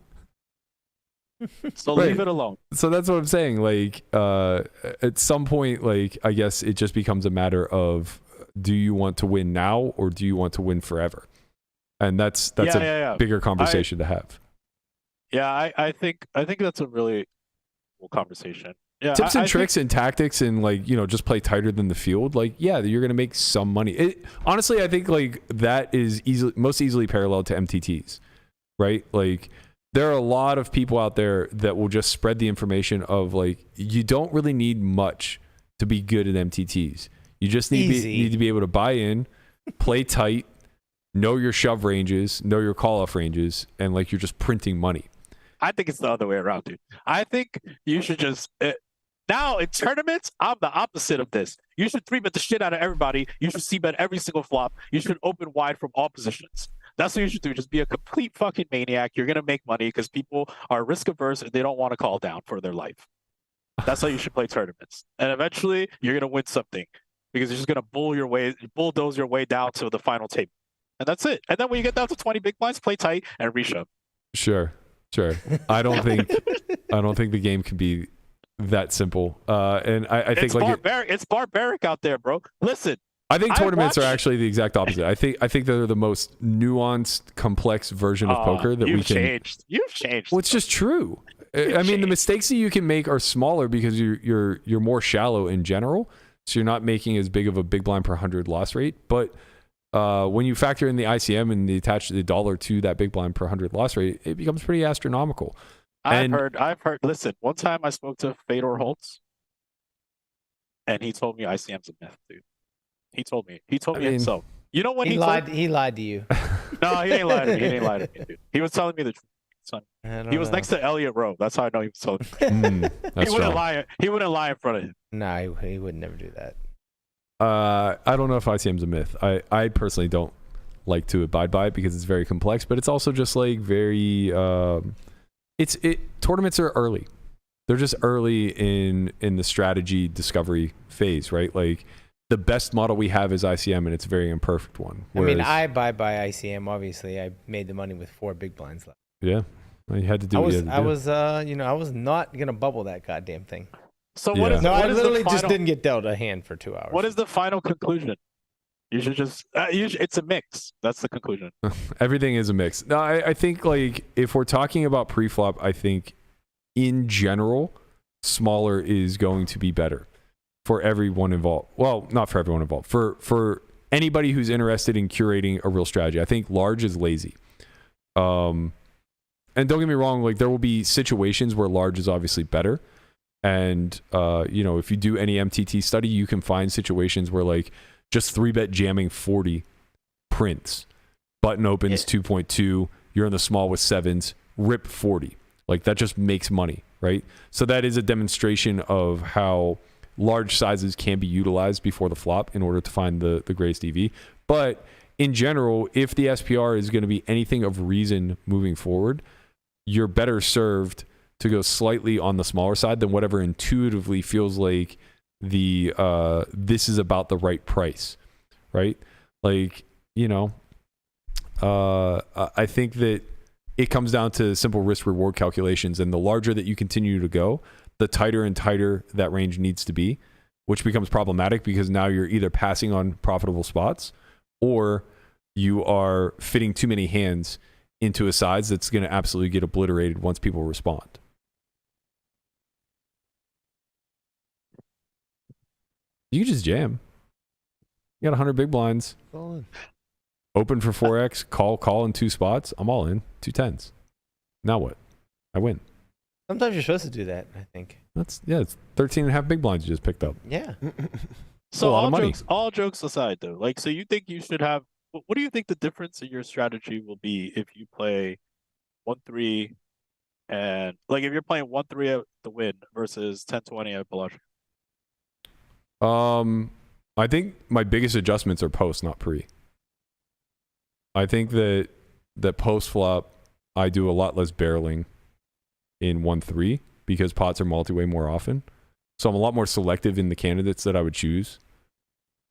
Speaker 4: So
Speaker 3: Right.
Speaker 4: leave it alone.
Speaker 3: So that's what I'm saying. Like, at some point, like, I guess it just becomes a matter of, do you want to win now or do you want to win forever? And that's a bigger conversation to have.
Speaker 4: Yeah, I think that's a really cool conversation. Yeah,
Speaker 3: Tips and tricks and tactics and like, just play tighter than the field. Like, yeah, you're going to make some money. Honestly, I think like that is most easily paralleled to MTTs, right? Like, there are a lot of people out there that will just spread the information of like, you don't really need much to be good at MTTs. You just need to be able to buy in, play tight, know your shove ranges, know your call off ranges, and like you're just printing money.
Speaker 4: I think it's the other way around, dude. I think you should just now in tournaments, I'm the opposite of this. You should 3-bet the shit out of everybody. You should c-bet every single flop. You should open wide from all positions. That's what you should do. Just be a complete fucking maniac. You're gonna make money because people are risk averse and they don't want to call down for their life. That's how you should play tournaments. And eventually, you're gonna win something because you're just gonna bulldoze your way down to the final table, and that's it. And then when you get down to 20 big blinds, play tight and reshove.
Speaker 3: Sure. I don't think the game can be that simple. And I think
Speaker 4: it's barbaric out there, bro. Listen.
Speaker 3: I think tournaments are actually the exact opposite. I think they're the most nuanced, complex version of poker that we can.
Speaker 4: You've changed.
Speaker 3: Well, it's just true. I mean, the mistakes that you can make are smaller because you're more shallow in general, so you're not making as big of a big blind per 100 loss rate. But when you factor in the ICM and attach the dollar to that big blind per 100 loss rate, it becomes pretty astronomical.
Speaker 4: I've heard. Listen, one time I spoke to Fedor Holtz, and he told me ICM's a myth, dude. He told me himself. You know when he lied?
Speaker 6: He lied to you.
Speaker 4: No, he ain't lied to me. He didn't lie to me, dude. He was telling me the truth. Son. He was next to Elliot Rowe. That's how I know he was telling me. He wouldn't lie. He wouldn't lie in front of him.
Speaker 6: No, he would never do that.
Speaker 3: I don't know if ICM's a myth. I personally don't like to abide by it because it's very complex, but it's also just like very. Tournaments are early. They're just early in the strategy discovery phase, right? Like. The best model we have is ICM, and it's a very imperfect one.
Speaker 6: I mean, I abide by ICM. Obviously, I made the money with 4 big blinds left.
Speaker 3: Yeah, you had to do.
Speaker 6: I was not gonna bubble that goddamn thing.
Speaker 4: So what is?
Speaker 6: No,
Speaker 4: what
Speaker 6: I
Speaker 4: is
Speaker 6: literally
Speaker 4: the final,
Speaker 6: just didn't get dealt a hand for 2 hours.
Speaker 4: What is the final conclusion? You should just. It's a mix. That's the conclusion.
Speaker 3: Everything is a mix. No, I think like if we're talking about pre-flop, I think in general, smaller is going to be better. For everyone involved. Well, not for everyone involved. For anybody who's interested in curating a real strategy. I think large is lazy. And don't get me wrong, like there will be situations where large is obviously better. And if you do any MTT study, you can find situations where like just 3-bet jamming 40 prints. Button opens 2.2, you're in the small with 7s, rip 40. Like that just makes money, right? So that is a demonstration of how large sizes can be utilized before the flop in order to find the greatest EV. But in general, if the SPR is going to be anything of reason moving forward, you're better served to go slightly on the smaller side than whatever intuitively feels like this is about the right price, right? Like, I think that it comes down to simple risk reward calculations, and the larger that you continue to go, the tighter and tighter that range needs to be, which becomes problematic because now you're either passing on profitable spots or you are fitting too many hands into a size that's going to absolutely get obliterated once people respond. You can just jam. You got 100 big blinds. Open for 4x, call in 2 spots. I'm all in. 2 10s. Now what? I win.
Speaker 6: Sometimes you're supposed to do that, I think.
Speaker 3: It's 13 and a half big blinds you just picked up.
Speaker 6: Yeah.
Speaker 4: So
Speaker 3: a lot of money.
Speaker 4: all jokes aside, though, like, so you think you should have? What do you think the difference in your strategy will be if you play 1-3 and like if you're playing 1-3 at the Wynn versus 10-20 at bluff?
Speaker 3: I think my biggest adjustments are post, not pre. I think that post flop, I do a lot less barreling in 1-3 because pots are multi-way more often. So I'm a lot more selective in the candidates that I would choose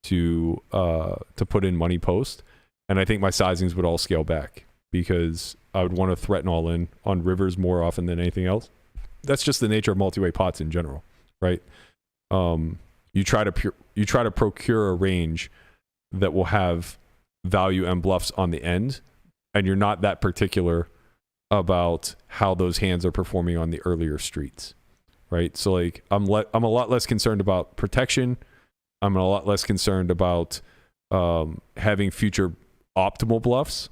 Speaker 3: to put in money post. And I think my sizings would all scale back because I would want to threaten all in on rivers more often than anything else. That's just the nature of multi-way pots in general, right? You try to procure a range that will have value and bluffs on the end, and you're not that particular about how those hands are performing on the earlier streets, right? So like I'm a lot less concerned about protection. I'm a lot less concerned about having future optimal bluffs,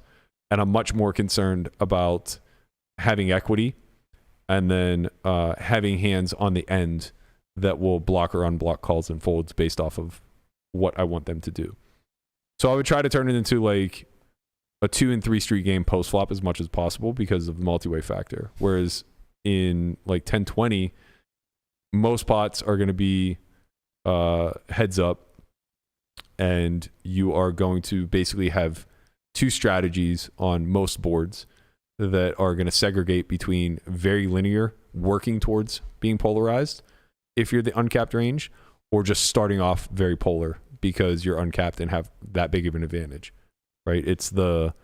Speaker 3: and I'm much more concerned about having equity and then having hands on the end that will block or unblock calls and folds based off of what I want them to do. So I would try to turn it into like a 2 and 3 street game post flop as much as possible because of the multi-way factor. Whereas in like 10-20, most pots are going to be heads up, and you are going to basically have 2 strategies on most boards that are going to segregate between very linear, working towards being polarized if you're the uncapped range, or just starting off very polar because you're uncapped and have that big of an advantage, right? It's the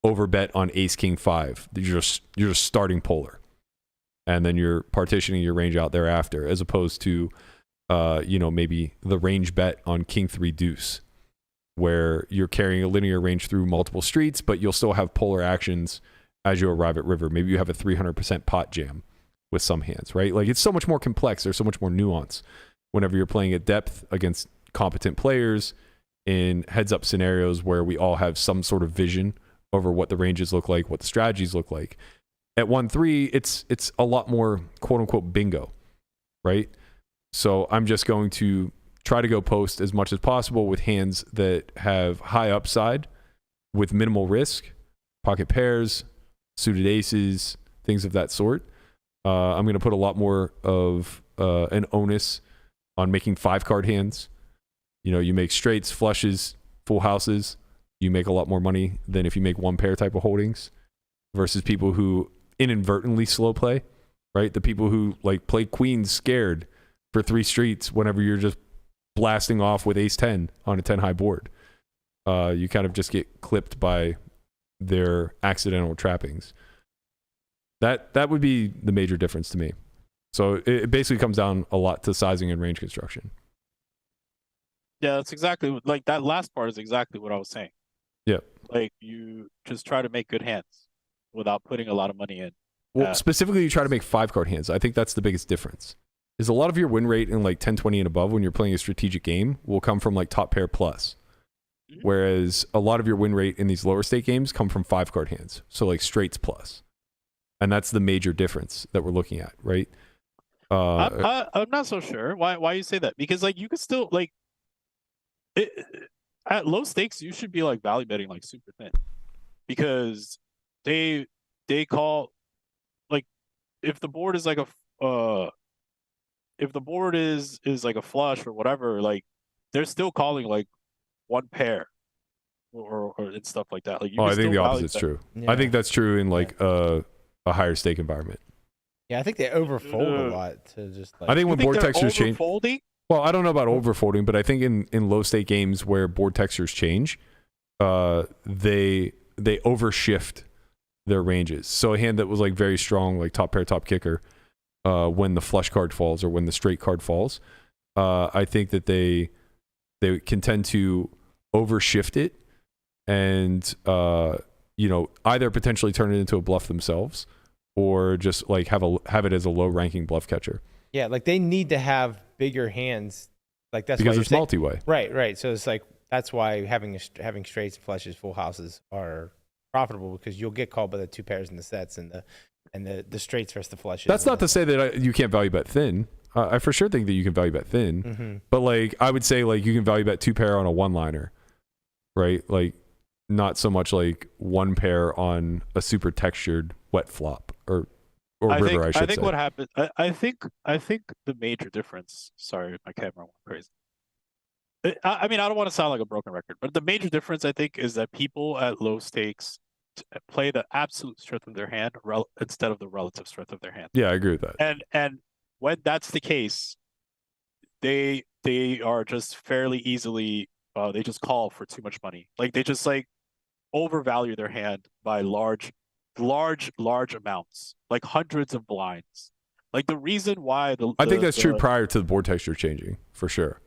Speaker 3: overbet on ace king 5. You're just starting polar, and then you're partitioning your range out thereafter, as opposed to maybe the range bet on king 3 deuce, where you're carrying a linear range through multiple streets, but you'll still have polar actions as you arrive at river. Maybe you have a 300% pot jam with some hands, right? Like, it's so much more complex. There's so much more nuance whenever you're playing at depth against competent players in heads-up scenarios where we all have some sort of vision over what the ranges look like, what the strategies look like. At 1-3, it's a lot more quote-unquote bingo, right? So I'm just going to try to go post as much as possible with hands that have high upside with minimal risk, pocket pairs, suited aces, things of that sort. I'm going to put a lot more of an onus on making 5-card hands. You know, you make straights, flushes, full houses, you make a lot more money than if you make 1 pair type of holdings versus people who inadvertently slow play, right? The people who like play queens scared for 3 streets whenever you're just blasting off with ace 10 on a 10 high board. You kind of just get clipped by their accidental trappings. That would be the major difference to me. So it basically comes down a lot to sizing and range construction.
Speaker 4: Yeah, that's exactly like that last part is exactly what I was saying.
Speaker 3: Yeah.
Speaker 4: Like, you just try to make good hands without putting a lot of money in.
Speaker 3: Well, specifically, you try to make 5-card hands. I think that's the biggest difference. Is a lot of your win rate in like 10-20 and above when you're playing a strategic game will come from like top pair plus. Whereas a lot of your win rate in these lower stake games come from 5-card hands. So like straights plus. And that's the major difference that we're looking at, right?
Speaker 4: I'm not so sure. Why you say that? Because like you could still like at low stakes you should be like value betting like super thin, because they call like if the board is like a like a flush or whatever, like they're still calling like 1 pair or and stuff like that. Like
Speaker 3: I think the opposite's true.
Speaker 6: Yeah.
Speaker 3: I think that's true in like a higher stake environment.
Speaker 6: Yeah, I think they overfold a lot to just like.
Speaker 3: I think when board textures change.
Speaker 4: Folding?
Speaker 3: Well, I don't know about overfolding, but I think in low stake games where board textures change, they overshift their ranges. So a hand that was like very strong, like top pair, top kicker, when the flush card falls or when the straight card falls, I think that they can tend to overshift it and either potentially turn it into a bluff themselves or just like have it as a low ranking bluff catcher.
Speaker 6: Yeah, like they need to have bigger hands. Like that's
Speaker 3: because
Speaker 6: why
Speaker 3: it's multi-way.
Speaker 6: Right. So it's like that's why having straights, flushes, full houses are profitable, because you'll get called by the 2 pairs in the sets and the straights versus the flushes.
Speaker 3: That's not to say that you can't value bet thin. I for sure think that you can value bet thin,
Speaker 6: Mm-hmm.
Speaker 3: but like I would say like you can value bet 2 pair on a 1-liner, right? Like not so much like 1 pair on a super textured wet flop or river. I should
Speaker 4: think
Speaker 3: say.
Speaker 4: what happened. I think the major difference. Sorry, my camera went crazy. I mean, I don't want to sound like a broken record, but the major difference I think is that people at low stakes play the absolute strength of their hand instead of the relative strength of their hand.
Speaker 3: Yeah, I agree with that.
Speaker 4: And when that's the case, they are just fairly easily they just call for too much money. Like they just like overvalue their hand by large amounts, like hundreds of blinds. Like the reason why
Speaker 3: I think that's true prior to the board texture changing, for sure.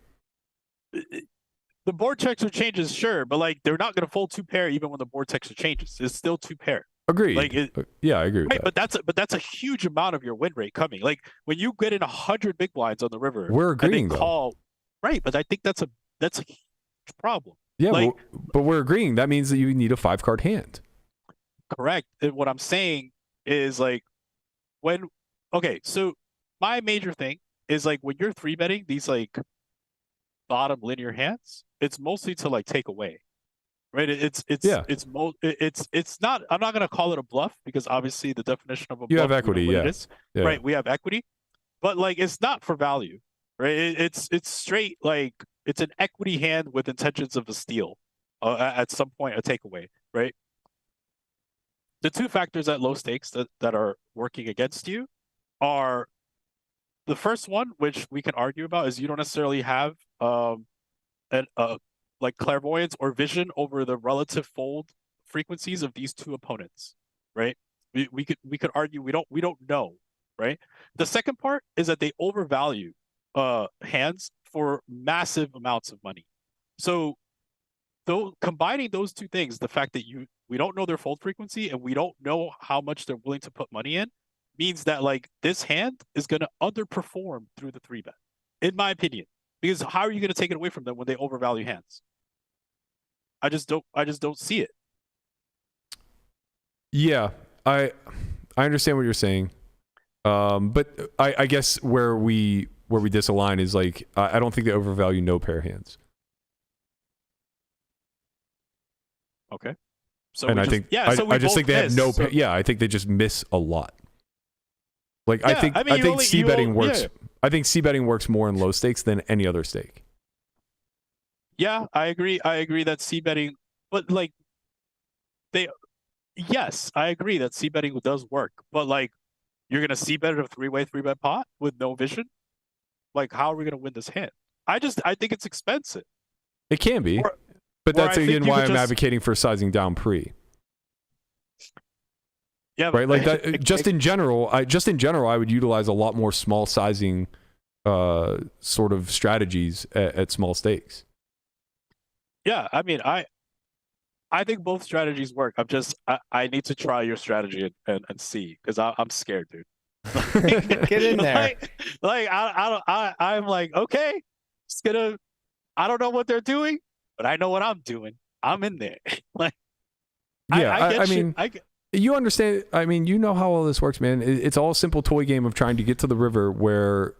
Speaker 4: The board texture changes, sure, but like they're not going to fold 2 pair even when the board texture changes. It's still 2 pair.
Speaker 3: Agreed.
Speaker 4: Like
Speaker 3: yeah, I agree with
Speaker 4: right,
Speaker 3: that.
Speaker 4: but that's a huge amount of your win rate coming. Like when you get in 100 big blinds on the river,
Speaker 3: We're agreeing
Speaker 4: and they call, right? But I think that's a huge problem.
Speaker 3: Yeah,
Speaker 4: like,
Speaker 3: but we're agreeing. That means that you need a 5-card hand.
Speaker 4: Correct. And what I'm saying is like so my major thing is like when you're 3-betting these like bottom linear hands, it's mostly to like take away, right? It's not. I'm not gonna call it a bluff because obviously the definition of a
Speaker 3: You
Speaker 4: bluff,
Speaker 3: have equity,
Speaker 4: you know what
Speaker 3: yeah.
Speaker 4: it is,
Speaker 3: Yeah.
Speaker 4: right? We have equity, but like it's not for value, right? It's straight like it's an equity hand with intentions of a steal, at some point a takeaway, right? The 2 factors at low stakes that are working against you are the first one, which we can argue about, is you don't necessarily have like clairvoyance or vision over the relative fold frequencies of these 2 opponents, right? We could argue we don't know, right? The second part is that they overvalue hands for massive amounts of money. So though combining those 2 things, the fact that we don't know their fold frequency and we don't know how much they're willing to put money in, means that like this hand is going to underperform through the 3-bet, in my opinion. Because how are you going to take it away from them when they overvalue hands? I just don't see it.
Speaker 3: Yeah, I understand what you're saying, but I guess where we disalign is like I don't think they overvalue no pair hands.
Speaker 4: Okay. So
Speaker 3: and I think I just think they have no.
Speaker 4: So,
Speaker 3: yeah, I think they just miss a lot. Like
Speaker 4: yeah,
Speaker 3: I think C betting works.
Speaker 4: Yeah.
Speaker 3: I think C betting works more in low stakes than any other stake.
Speaker 4: Yeah, I agree. I agree that C betting, but like yes, I agree that C betting does work. But like, you're gonna C bet a 3-way 3-bet pot with no vision. Like, how are we gonna win this hand? I think it's expensive.
Speaker 3: It can be, but that's again why I'm advocating for sizing down pre.
Speaker 4: Yeah,
Speaker 3: right. Like that. In general, I would utilize a lot more small sizing, sort of strategies at small stakes.
Speaker 4: Yeah, I mean, I think both strategies work. I need to try your strategy and see, because I'm scared, dude.
Speaker 6: Get in there.
Speaker 4: I'm like, okay, it's gonna. I don't know what they're doing, but I know what I'm doing. I'm in there. Like,
Speaker 3: yeah,
Speaker 4: I mean,
Speaker 3: you understand. I mean, you know how all this works, man. It's all a simple toy game of trying to get to the river where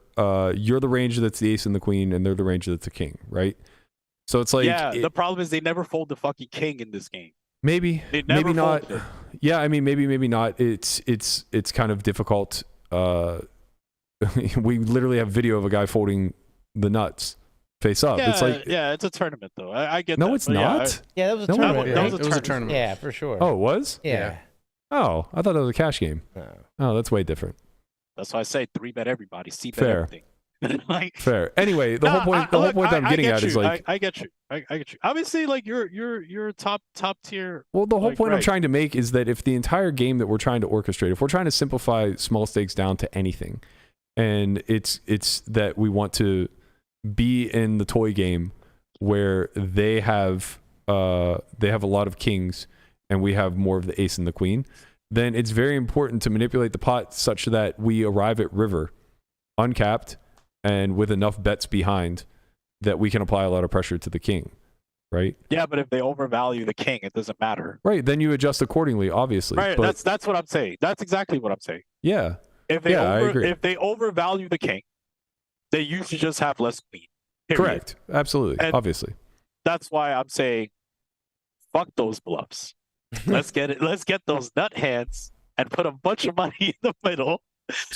Speaker 3: you're the range that's the ace and the queen, and they're the range that's the king, right? So it's like,
Speaker 4: yeah. The problem is they never fold the fucking king in this game.
Speaker 3: Maybe not. Yeah, I mean, maybe not. It's kind of difficult. We literally have video of a guy folding the nuts face up.
Speaker 4: Yeah,
Speaker 3: it's like,
Speaker 4: yeah, it's a tournament though. I get
Speaker 3: no,
Speaker 4: that.
Speaker 3: it's not.
Speaker 6: Yeah, that was a
Speaker 3: No,
Speaker 6: tournament.
Speaker 5: Yeah,
Speaker 6: right?
Speaker 5: it was a tournament.
Speaker 6: Yeah, for sure.
Speaker 3: Oh, it was?
Speaker 6: Yeah.
Speaker 3: Oh, I thought it was a cash game.
Speaker 6: No.
Speaker 3: Oh, that's way different.
Speaker 4: That's why I say 3-bet everybody, C-bet
Speaker 3: Fair.
Speaker 4: everything. Like,
Speaker 3: Fair. Anyway, the whole point that I'm getting at is like,
Speaker 4: I get you. I get you. Obviously, like you're top tier.
Speaker 3: well, the whole
Speaker 4: like,
Speaker 3: point I'm
Speaker 4: right.
Speaker 3: trying to make is that if the entire game that we're trying to orchestrate, if we're trying to simplify small stakes down to anything, and it's that we want to be in the toy game where they have a lot of kings and we have more of the ace and the queen, then it's very important to manipulate the pot such that we arrive at river uncapped and with enough bets behind that we can apply a lot of pressure to the king. right?
Speaker 4: Yeah, but if they overvalue the king, it doesn't matter.
Speaker 3: Right. Then you adjust accordingly, obviously.
Speaker 4: Right.
Speaker 3: But
Speaker 4: That's what I'm saying. That's exactly what I'm saying.
Speaker 3: yeah.
Speaker 4: If they
Speaker 3: I agree.
Speaker 4: if they overvalue the king, then you should just have less queen. Period.
Speaker 3: Correct. Absolutely.
Speaker 4: And
Speaker 3: obviously.
Speaker 4: That's why I'm saying, fuck those bluffs. Let's get it. Let's get those nut hands and put a bunch of money in the middle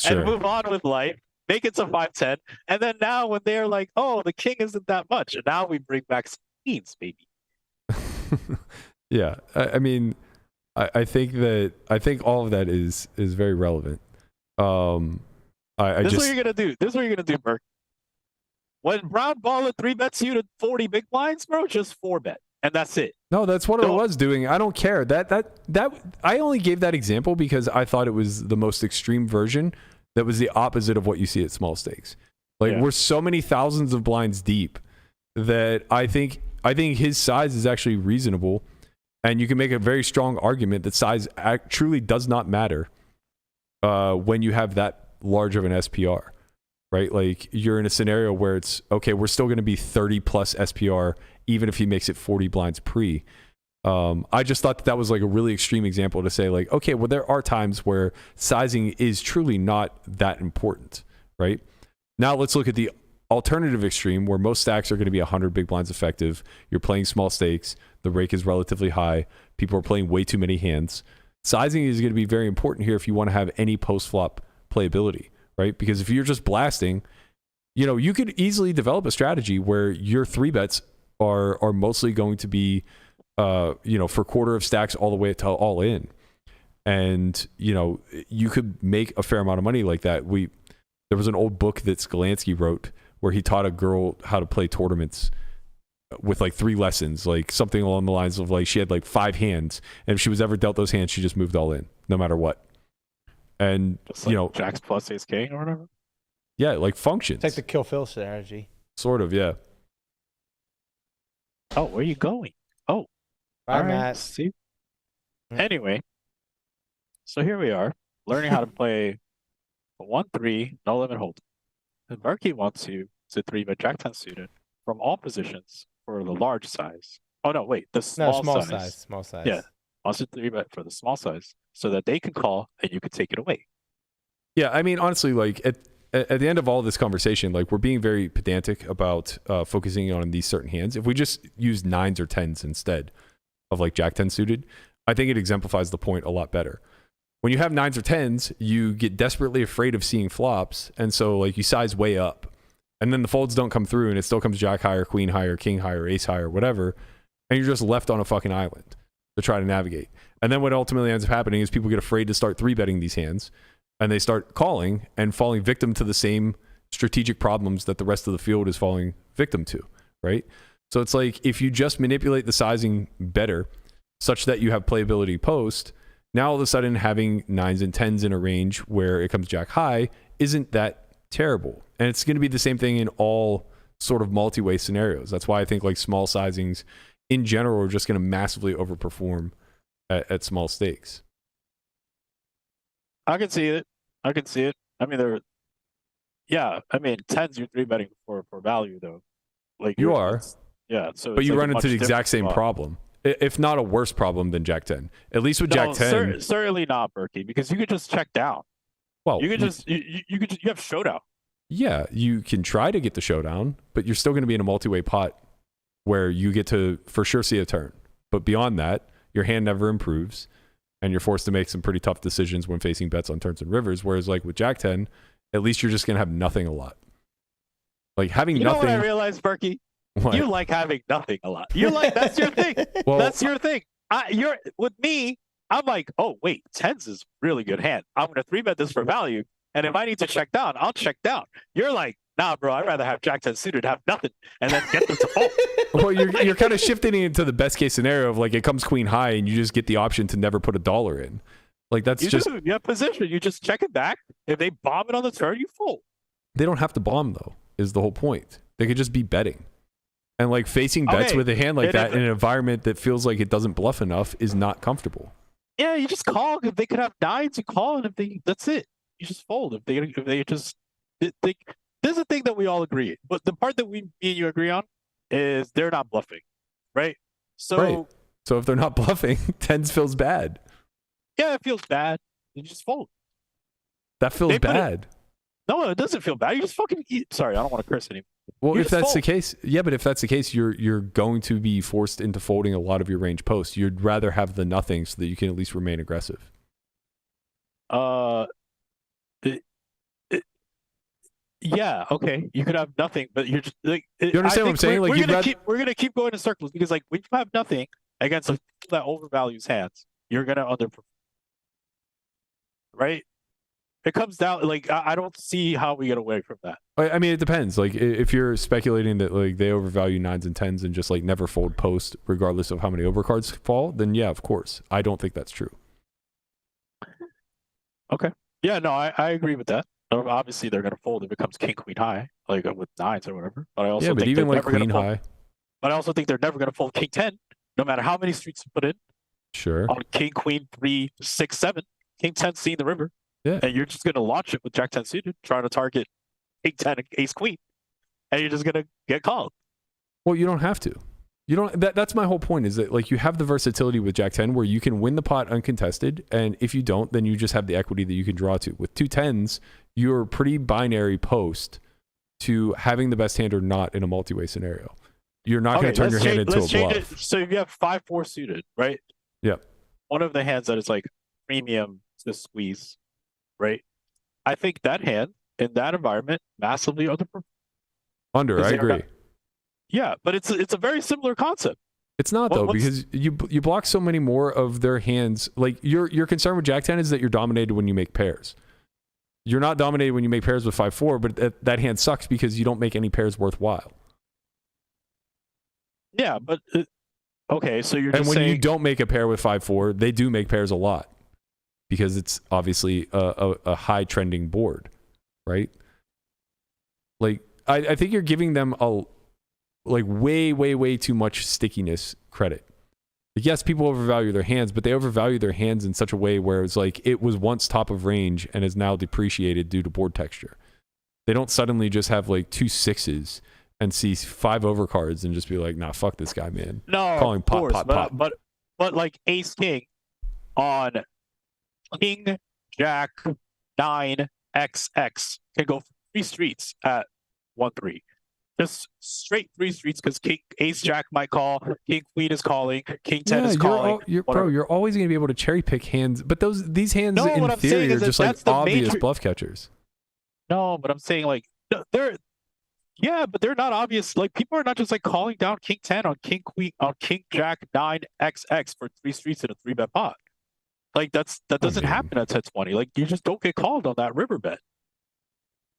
Speaker 4: and move on with life. Make it to 5-10, and then now when they're like, "Oh, the king isn't that much," and now we bring back some queens, baby.
Speaker 3: Yeah, I mean, I think all of that is very relevant.
Speaker 4: This is what you're gonna do. This is what you're gonna do, Burke. When Brown Baller 3-bets you to 40 big blinds, bro, just 4-bet, and that's it.
Speaker 3: No, that's what I was doing. I don't care. That I only gave that example because I thought it was the most extreme version. That was the opposite of what you see at small stakes. Like we're so many thousands of blinds deep that I think his size is actually reasonable, and you can make a very strong argument that size truly does not matter when you have that large of an SPR, right? Like you're in a scenario where it's okay. We're still going to be 30 plus SPR even if he makes it 40 blinds pre. I just thought that was like a really extreme example to say like, okay, well, there are times where sizing is truly not that important, right? Now let's look at the alternative extreme where most stacks are going to be 100 big blinds effective. You're playing small stakes. The rake is relatively high. People are playing way too many hands. Sizing is going to be very important here if you want to have any post-flop playability, right? Because if you're just blasting, you could easily develop a strategy where your 3-bets are mostly going to be for quarter of stacks all the way to all in. And, you could make a fair amount of money like that. There was an old book that Skolansky wrote where he taught a girl how to play tournaments with like 3 lessons, like something along the lines of like she had like 5 hands. And if she was ever dealt those hands, she just moved all in no matter what. And,
Speaker 4: just like Jacks plus ace king or whatever.
Speaker 3: Yeah, like functions.
Speaker 6: It's like the kill Phil strategy.
Speaker 3: Sort of, yeah.
Speaker 4: Oh, where are you going? Oh.
Speaker 6: Bye, Matt.
Speaker 4: See? Anyway, so here we are, learning how to play a 1-3, no limit hold. And Berkey wants you to 3-bet Jack-10 suited from all positions for the large size. Oh, no, wait, the small size.
Speaker 6: Small size.
Speaker 4: Yeah, wants to 3-bet for the small size so that they can call and you can take it away.
Speaker 3: Yeah, I mean, honestly, like at the end of all this conversation, like we're being very pedantic about focusing on these certain hands. If we just use 9s or 10s instead of like Jack-10 suited, I think it exemplifies the point a lot better. When you have 9s or 10s, you get desperately afraid of seeing flops, and so like you size way up, and then the folds don't come through, and it still comes Jack higher, Queen higher, King higher, Ace higher, whatever, and you're just left on a fucking island to try to navigate. And then what ultimately ends up happening is people get afraid to start 3-betting these hands, and they start calling and falling victim to the same strategic problems that the rest of the field is falling victim to, right? So it's like if you just manipulate the sizing better such that you have playability post, now all of a sudden having 9s and 10s in a range where it comes Jack high isn't that terrible. And it's going to be the same thing in all sort of multi-way scenarios. That's why I think like small sizings in general are just going to massively overperform at small stakes.
Speaker 4: I can see it. I mean, 10s you're 3-betting for value though. Like
Speaker 3: you are.
Speaker 4: Yeah. So,
Speaker 3: but you run into the exact same problem, if not a worse problem than Jack-10. At least with Jack-10,
Speaker 4: certainly not, Berkey, because you could just check down.
Speaker 3: Well,
Speaker 4: you could just you have showdown.
Speaker 3: Yeah, you can try to get the showdown, but you're still going to be in a multi-way pot where you get to for sure see a turn. But beyond that, your hand never improves, and you're forced to make some pretty tough decisions when facing bets on turns and rivers. Whereas like with Jack-10, at least you're just going to have nothing a lot. Like having nothing.
Speaker 4: You know what I realized, Berkey?
Speaker 3: What?
Speaker 4: You like having nothing a lot. You like that's your thing.
Speaker 3: Well,
Speaker 4: that's your thing. You're with me. I'm like, oh wait, 10s is really good hand. I'm gonna 3-bet this for value, and if I need to check down, I'll check down. You're like, nah, bro. I'd rather have Jack-10 suited, have nothing, and then get them to fold.
Speaker 3: Well, you're kind of shifting into the best case scenario of like it comes queen high, and you just get the option to never put $1 in. Like that's
Speaker 4: you have position. You just check it back. If they bomb it on the turn, you fold.
Speaker 3: They don't have to bomb though. Is the whole point? They could just be betting. And like facing bets with a hand like that in an environment that feels like it doesn't bluff enough is not comfortable.
Speaker 4: Yeah, you just call. If they could have 9s, you call, and that's it. You just fold. If they just there's a thing that we all agree. But the part that me and you agree on is they're not bluffing. right? So
Speaker 3: Right. So if they're not bluffing, tens feels bad.
Speaker 4: yeah, it feels bad. You just fold.
Speaker 3: That feels
Speaker 4: They put it-
Speaker 3: bad.
Speaker 4: No, it doesn't feel bad. You just fucking eat. Sorry, I don't want to curse anymore.
Speaker 3: Well,
Speaker 4: You
Speaker 3: if
Speaker 4: just
Speaker 3: that's the
Speaker 4: fold.
Speaker 3: case, yeah, but if that's the case, you're going to be forced into folding a lot of your range posts. You'd rather have the nothing so that you can at least remain aggressive.
Speaker 4: Yeah, okay. You could have nothing, but you're just like.
Speaker 3: You understand what I'm saying? Like,
Speaker 4: We're gonna keep going in circles because like when you have nothing against a that overvalues hands, you're gonna underperform. Right? It comes down like I don't see how we get away from that.
Speaker 3: I mean, it depends. Like, if you're speculating that like they overvalue nines and tens and just like never fold post regardless of how many overcards fall, then yeah, of course. I don't think that's true.
Speaker 4: Okay. Yeah, no, I agree with that. Obviously, they're gonna fold if it comes king queen high, like with nines or whatever. But I also
Speaker 3: Yeah, but
Speaker 4: think
Speaker 3: even
Speaker 4: they're
Speaker 3: like
Speaker 4: never
Speaker 3: queen
Speaker 4: gonna fold.
Speaker 3: high,
Speaker 4: But I also think they're never gonna fold king 10, no matter how many streets you put in
Speaker 3: sure.
Speaker 4: on king queen 3, 6, 7. King 10 seeing the river.
Speaker 3: Yeah.
Speaker 4: And you're just gonna launch it with jack 10 suited, trying to target king 10 and ace queen, and you're just gonna get called.
Speaker 3: Well, you don't have to. You don't. That's my whole point. Is that like you have the versatility with Jack 10 where you can win the pot uncontested, and if you don't, then you just have the equity that you can draw to. With two tens, you're pretty binary post to having the best hand or not in a multi-way scenario. You're not going to turn your hand into a bluff.
Speaker 4: So if you have 5-4 suited, right?
Speaker 3: Yeah.
Speaker 4: One of the hands that is like premium to squeeze, right? I think that hand in that environment massively underperforms.
Speaker 3: Under, I agree.
Speaker 4: Yeah, but it's a very similar concept.
Speaker 3: It's not though, because you block so many more of their hands. Like your concern with Jack 10 is that you're dominated when you make pairs. You're not dominated when you make pairs with 5-4, but that hand sucks because you don't make any pairs worthwhile.
Speaker 4: Yeah, but okay, so you're
Speaker 3: and
Speaker 4: just
Speaker 3: when
Speaker 4: saying
Speaker 3: you don't make a pair with 5-4, they do make pairs a lot because it's obviously a high trending board, right? Like I think you're giving them way too much stickiness credit. Like, yes, people overvalue their hands, but they overvalue their hands in such a way where it's like it was once top of range and is now depreciated due to board texture. They don't suddenly just have like 2 6s and see 5 overcards and just be like, nah, fuck this guy, man.
Speaker 4: no,
Speaker 3: Calling pot.
Speaker 4: but like ace king on king jack 9 XX can go 3 streets at 1-3. Just straight 3 streets because king ace jack might call, king queen is calling, king 10 is calling.
Speaker 3: You're always going to be able to cherry pick hands, but these hands
Speaker 4: No,
Speaker 3: in
Speaker 4: what I'm saying
Speaker 3: theory are
Speaker 4: is that
Speaker 3: just like
Speaker 4: that's the
Speaker 3: obvious
Speaker 4: major-
Speaker 3: bluff catchers.
Speaker 4: No, but I'm saying like they're but they're not obvious. Like people are not just like calling down king 10 on king queen on king jack 9 XX for 3 streets in a 3-bet pot. Like that doesn't happen at 10-20. Like you just don't get called on that river bet.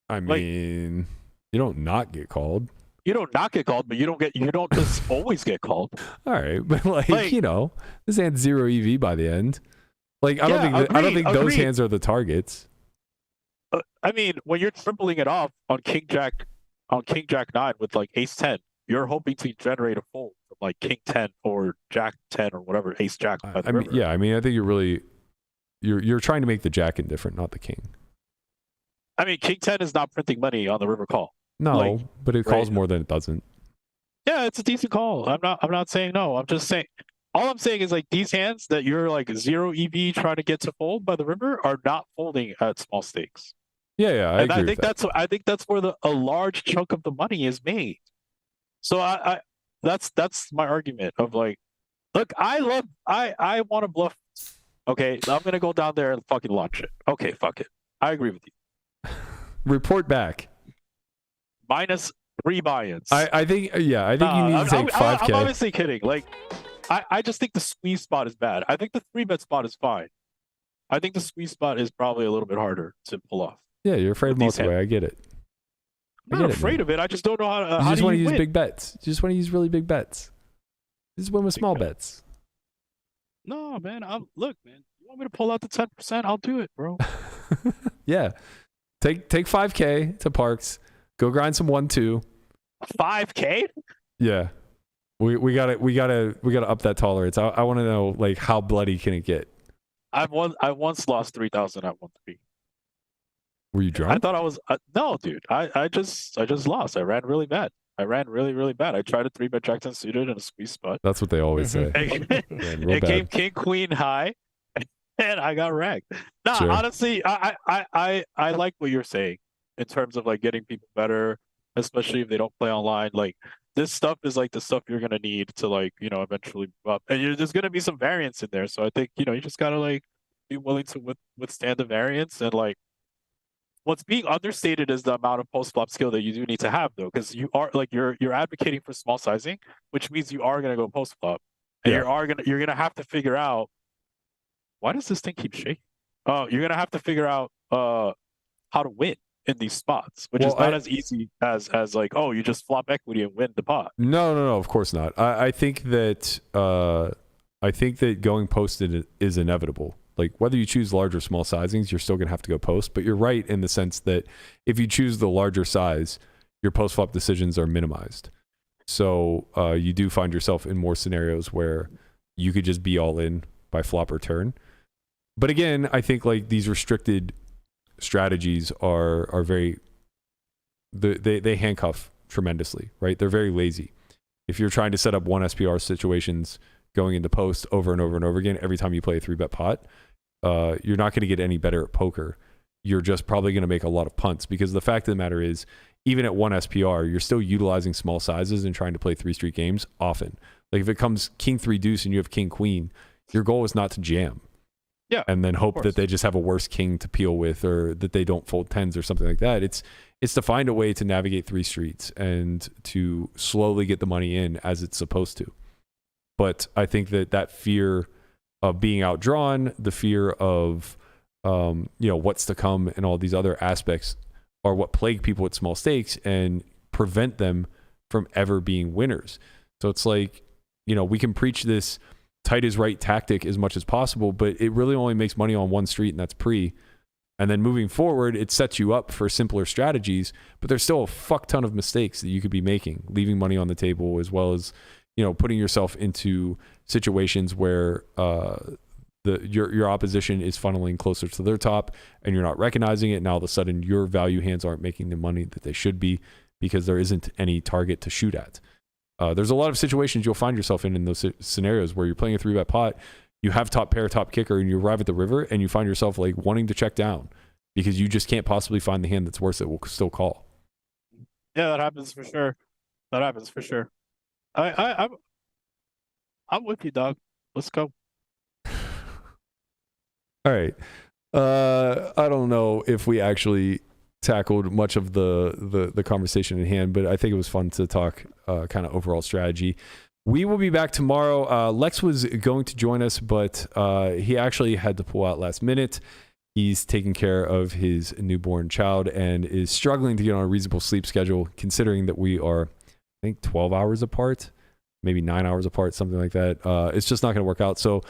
Speaker 3: I mean, you don't not get called.
Speaker 4: You don't not get called, but you don't just always get called.
Speaker 3: All right, but like this hand's 0 EV by the end. Like I don't think those hands are the targets.
Speaker 4: I mean, when you're tripling it off on king jack 9 with like ace 10, you're hoping to generate a fold from like king 10 or jack 10 or whatever ace jack.
Speaker 3: I mean, I think you're trying to make the jack indifferent, not the king.
Speaker 4: I mean, king 10 is not printing money on the river call.
Speaker 3: No, but it calls more than it doesn't.
Speaker 4: Yeah, it's a decent call. I'm not saying no. I'm just saying all I'm saying is like these hands that you're like 0 EV trying to get to fold by the river are not folding at small stakes.
Speaker 3: Yeah, I agree.
Speaker 4: I think that's where a large chunk of the money is made. So that's my argument of like, look, I want to bluff. Okay, I'm gonna go down there and fucking launch it. Okay, fuck it. I agree with you.
Speaker 3: Report back.
Speaker 4: -3 buy-ins.
Speaker 3: I think you need to take 5K.
Speaker 4: I'm obviously kidding. Like, I just think the squeeze spot is bad. I think the 3-bet spot is fine. I think the squeeze spot is probably a little bit harder to pull off.
Speaker 3: Yeah, you're afraid of multi-way. I get it.
Speaker 4: I'm not afraid of it. I just don't know how to.
Speaker 3: You just want to use
Speaker 4: win?
Speaker 3: big bets. You just want to use really big bets. You just win with small bets.
Speaker 4: No, man. Look, man. You want me to pull out the 10%? I'll do it, bro.
Speaker 3: Yeah, take 5K to Parks. Go grind some 1-2.
Speaker 4: 5K?
Speaker 3: Yeah, we gotta up that tolerance. I want to know like how bloody can it get?
Speaker 4: I once lost 3,000 at 1-3.
Speaker 3: Were you drunk?
Speaker 4: I thought I was no, dude. I just lost. I ran really bad. I ran really, really bad. I tried a 3-bet jack 10 suited in a squeeze spot.
Speaker 3: That's what they always say.
Speaker 4: It came king queen high, and I got wrecked. Nah,
Speaker 3: Sure.
Speaker 4: honestly, I like what you're saying in terms of like getting people better, especially if they don't play online. Like this stuff is like the stuff you're gonna need to like eventually move up, and there's gonna be some variance in there. So I think you just gotta like be willing to withstand the variance. And like what's being understated is the amount of post flop skill that you do need to have, though, because you are like you're advocating for small sizing, which means you are gonna go post flop, and you're gonna have to figure out why does this thing keep shaking. Oh, you're gonna have to figure out how to win in these spots, which is not as easy as like, oh, you just flop equity and win the pot.
Speaker 3: No, of course not. I think that going posted is inevitable. Like whether you choose large or small sizings, you're still gonna have to go post. But you're right in the sense that if you choose the larger size, your post flop decisions are minimized. So you do find yourself in more scenarios where you could just be all in by flop or turn. But again, I think like these restricted strategies are very they handcuff tremendously, right? They're very lazy. If you're trying to set up one SPR situations going into post over and over and over again every time you play a 3-bet pot, you're not going to get any better at poker. You're just probably going to make a lot of punts, because the fact of the matter is, even at one SPR, you're still utilizing small sizes and trying to play 3 street games often. Like if it comes king 3 deuce and you have king queen, your goal is not to jam.
Speaker 4: Yeah,
Speaker 3: and then hope that they just have a worse king to peel with, or that they don't fold 10s or something like that. It's to find a way to navigate 3 streets and to slowly get the money in as it's supposed to. But I think that fear of being outdrawn, the fear of what's to come, and all these other aspects are what plague people with small stakes and prevent them from ever being winners. So it's like, we can preach this tight is right tactic as much as possible, but it really only makes money on one street, and that's pre. And then moving forward, it sets you up for simpler strategies, but there's still a fuck ton of mistakes that you could be making, leaving money on the table, as well as putting yourself into situations where your opposition is funneling closer to their top and you're not recognizing it. Now all of a sudden your value hands aren't making the money that they should be, because there isn't any target to shoot at. There's a lot of situations you'll find yourself in those scenarios where you're playing a 3-bet pot, you have top pair, top kicker, and you arrive at the river and you find yourself like wanting to check down because you just can't possibly find the hand that's worse that will still call.
Speaker 4: Yeah, that happens for sure. I'm with you, dog. Let's go.
Speaker 3: All right. I don't know if we actually tackled much of the conversation in hand, but I think it was fun to talk kind of overall strategy. We will be back tomorrow. Lex was going to join us, but he actually had to pull out last minute. He's taking care of his newborn child and is struggling to get on a reasonable sleep schedule, considering that we are, I think, 12 hours apart, maybe 9 hours apart, something like that. It's just not going to work out. So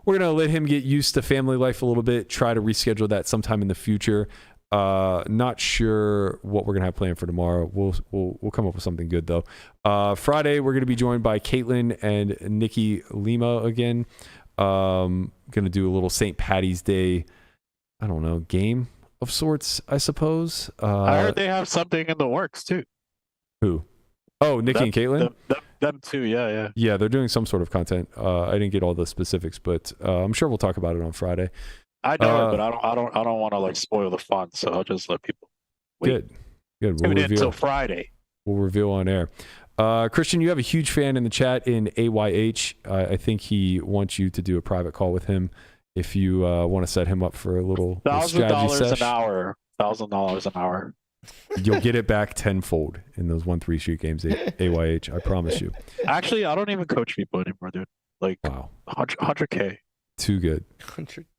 Speaker 3: we're going to let him get used to family life a little bit, try to reschedule that sometime in the future. Not sure what we're going to have planned for tomorrow. We'll come up with something good, though. Friday, we're going to be joined by Caitlin and Nikki Lima again. Going to do a little St. Patty's Day, I don't know, game of sorts, I suppose.
Speaker 4: I heard they have something in the works, too.
Speaker 3: Who? Oh, Nikki and Caitlin?
Speaker 4: Them too, yeah.
Speaker 3: Yeah, they're doing some sort of content. I didn't get all the specifics, but I'm sure we'll talk about it on Friday.
Speaker 4: I know, but I don't want to like spoil the fun, so I'll just let people wait.
Speaker 3: Good.
Speaker 4: Tune in until Friday.
Speaker 3: We'll reveal on air. Christian, you have a huge fan in the chat in AYH. I think he wants you to do a private call with him if you want to set him up for a little strategy session.
Speaker 4: $1,000 an hour.
Speaker 3: You'll get it back tenfold in those 1-3 street games, AYH. I promise you.
Speaker 4: Actually, I don't even coach people anymore, dude. Like,
Speaker 3: wow,
Speaker 4: 100K.
Speaker 3: Too good.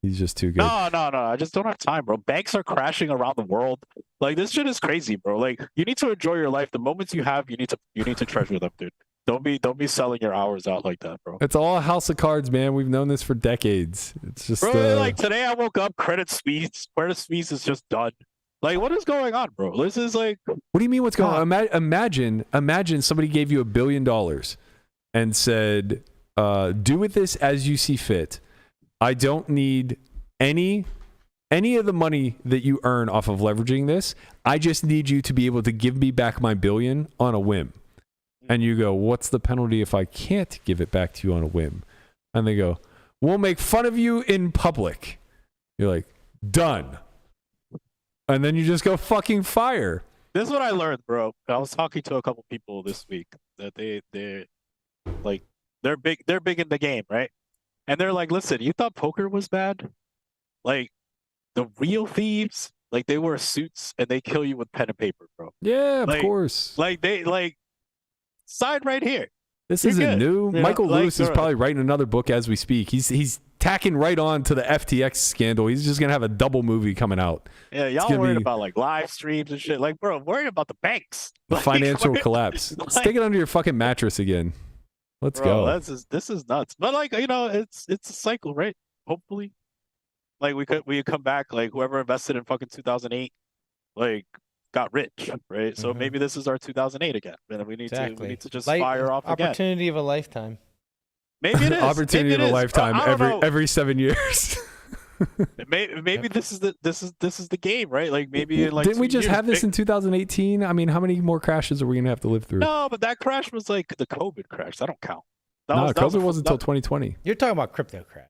Speaker 3: He's just too good.
Speaker 4: No. I just don't have time, bro. Banks are crashing around the world. Like, this shit is crazy, bro. Like, you need to enjoy your life. The moments you have, you need to treasure them, dude. Don't be selling your hours out like that, bro.
Speaker 3: It's all a house of cards, man. We've known this for decades. It's just
Speaker 4: bro. Like today, I woke up. Credit Suisse is just done. Like, what is going on, bro? This is like.
Speaker 3: What do you mean? What's going on? Imagine somebody gave you $1 billion and said, "Do with this as you see fit. I don't need any of the money that you earn off of leveraging this. I just need you to be able to give me back my $1 billion on a whim." And you go, what's the penalty if I can't give it back to you on a whim? And they go, we'll make fun of you in public. You're like, done. And then you just go fucking fire.
Speaker 4: This is what I learned, bro. I was talking to a couple people this week that they're big in the game, right? And they're like, listen, you thought poker was bad? Like, the real thieves, like, they wear suits and they kill you with pen and paper, bro.
Speaker 3: Yeah, of
Speaker 4: Like,
Speaker 3: course.
Speaker 4: Like, sign right here.
Speaker 3: This
Speaker 4: You're
Speaker 3: isn't
Speaker 4: good.
Speaker 3: new.
Speaker 4: You know,
Speaker 3: Michael
Speaker 4: like,
Speaker 3: Lewis is probably writing another book as we speak. He's tacking right on to the FTX scandal. He's just gonna have a double movie coming out.
Speaker 4: Yeah,
Speaker 3: It's
Speaker 4: y'all
Speaker 3: gonna
Speaker 4: worried
Speaker 3: be
Speaker 4: about like live streams and shit. Like, bro, worried about the banks.
Speaker 3: the
Speaker 4: Like,
Speaker 3: financial
Speaker 4: worried-
Speaker 3: collapse.
Speaker 4: like,
Speaker 3: Stick it under your fucking mattress again. Let's
Speaker 4: bro,
Speaker 3: go.
Speaker 4: this is nuts. But like, you know, it's a cycle, right? Hopefully, like we could come back. Like whoever invested in fucking 2008, like got rich, right? So maybe this is our 2008 again. And we need to just fire off again.
Speaker 6: Opportunity of a lifetime.
Speaker 4: Maybe it is.
Speaker 3: Opportunity
Speaker 4: Maybe
Speaker 3: of
Speaker 4: it
Speaker 3: a
Speaker 4: is.
Speaker 3: lifetime
Speaker 4: I don't know.
Speaker 3: every 7 years.
Speaker 4: Maybe this is the game, right? Like maybe in like
Speaker 3: Didn't we
Speaker 4: 2
Speaker 3: just
Speaker 4: years,
Speaker 3: have this in 2018? I mean, how many more crashes are we gonna have to live through?
Speaker 4: No, but that crash was like the COVID crash. That don't count. That
Speaker 3: No,
Speaker 4: was
Speaker 3: COVID wasn't until 2020.
Speaker 6: You're talking about crypto crash.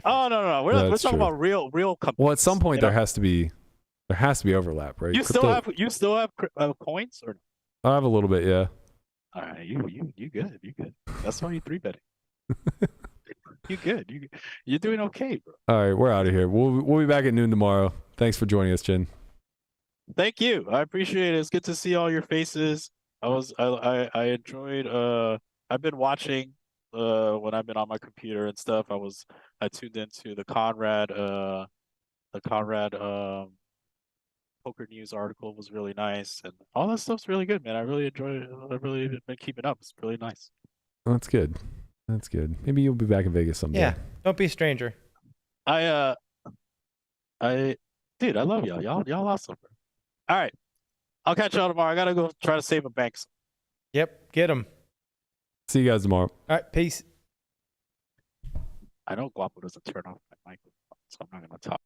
Speaker 4: Oh no. We're
Speaker 3: That's
Speaker 4: talking
Speaker 3: true.
Speaker 4: about real companies.
Speaker 3: Well, at some point
Speaker 4: you
Speaker 3: there
Speaker 4: know?
Speaker 3: has to be overlap, right?
Speaker 4: You still have coins or?
Speaker 3: I have a little bit, yeah.
Speaker 4: All right, you good. You good. That's why you 3-betting. You good. You're doing okay, bro.
Speaker 3: All right, we're out of here. We'll be back at noon tomorrow. Thanks for joining us, Jin.
Speaker 4: Thank you. I appreciate it. It's good to see all your faces. I enjoyed. I've been watching when I've been on my computer and stuff. I tuned into the Conrad Poker News article was really nice, and all that stuff's really good, man. I really enjoy it. I've really been keeping up. It's really nice.
Speaker 3: That's good. That's good. Maybe you'll be back in Vegas someday.
Speaker 6: Yeah. Don't be a stranger.
Speaker 4: Dude, I love y'all. Y'all awesome. Bro. All right, I'll catch y'all tomorrow. I gotta go try to save a bank.
Speaker 6: Yep. Get them.
Speaker 3: See you guys tomorrow.
Speaker 6: All right. Peace.
Speaker 4: I know Guapo doesn't turn off my mic, so I'm not gonna talk.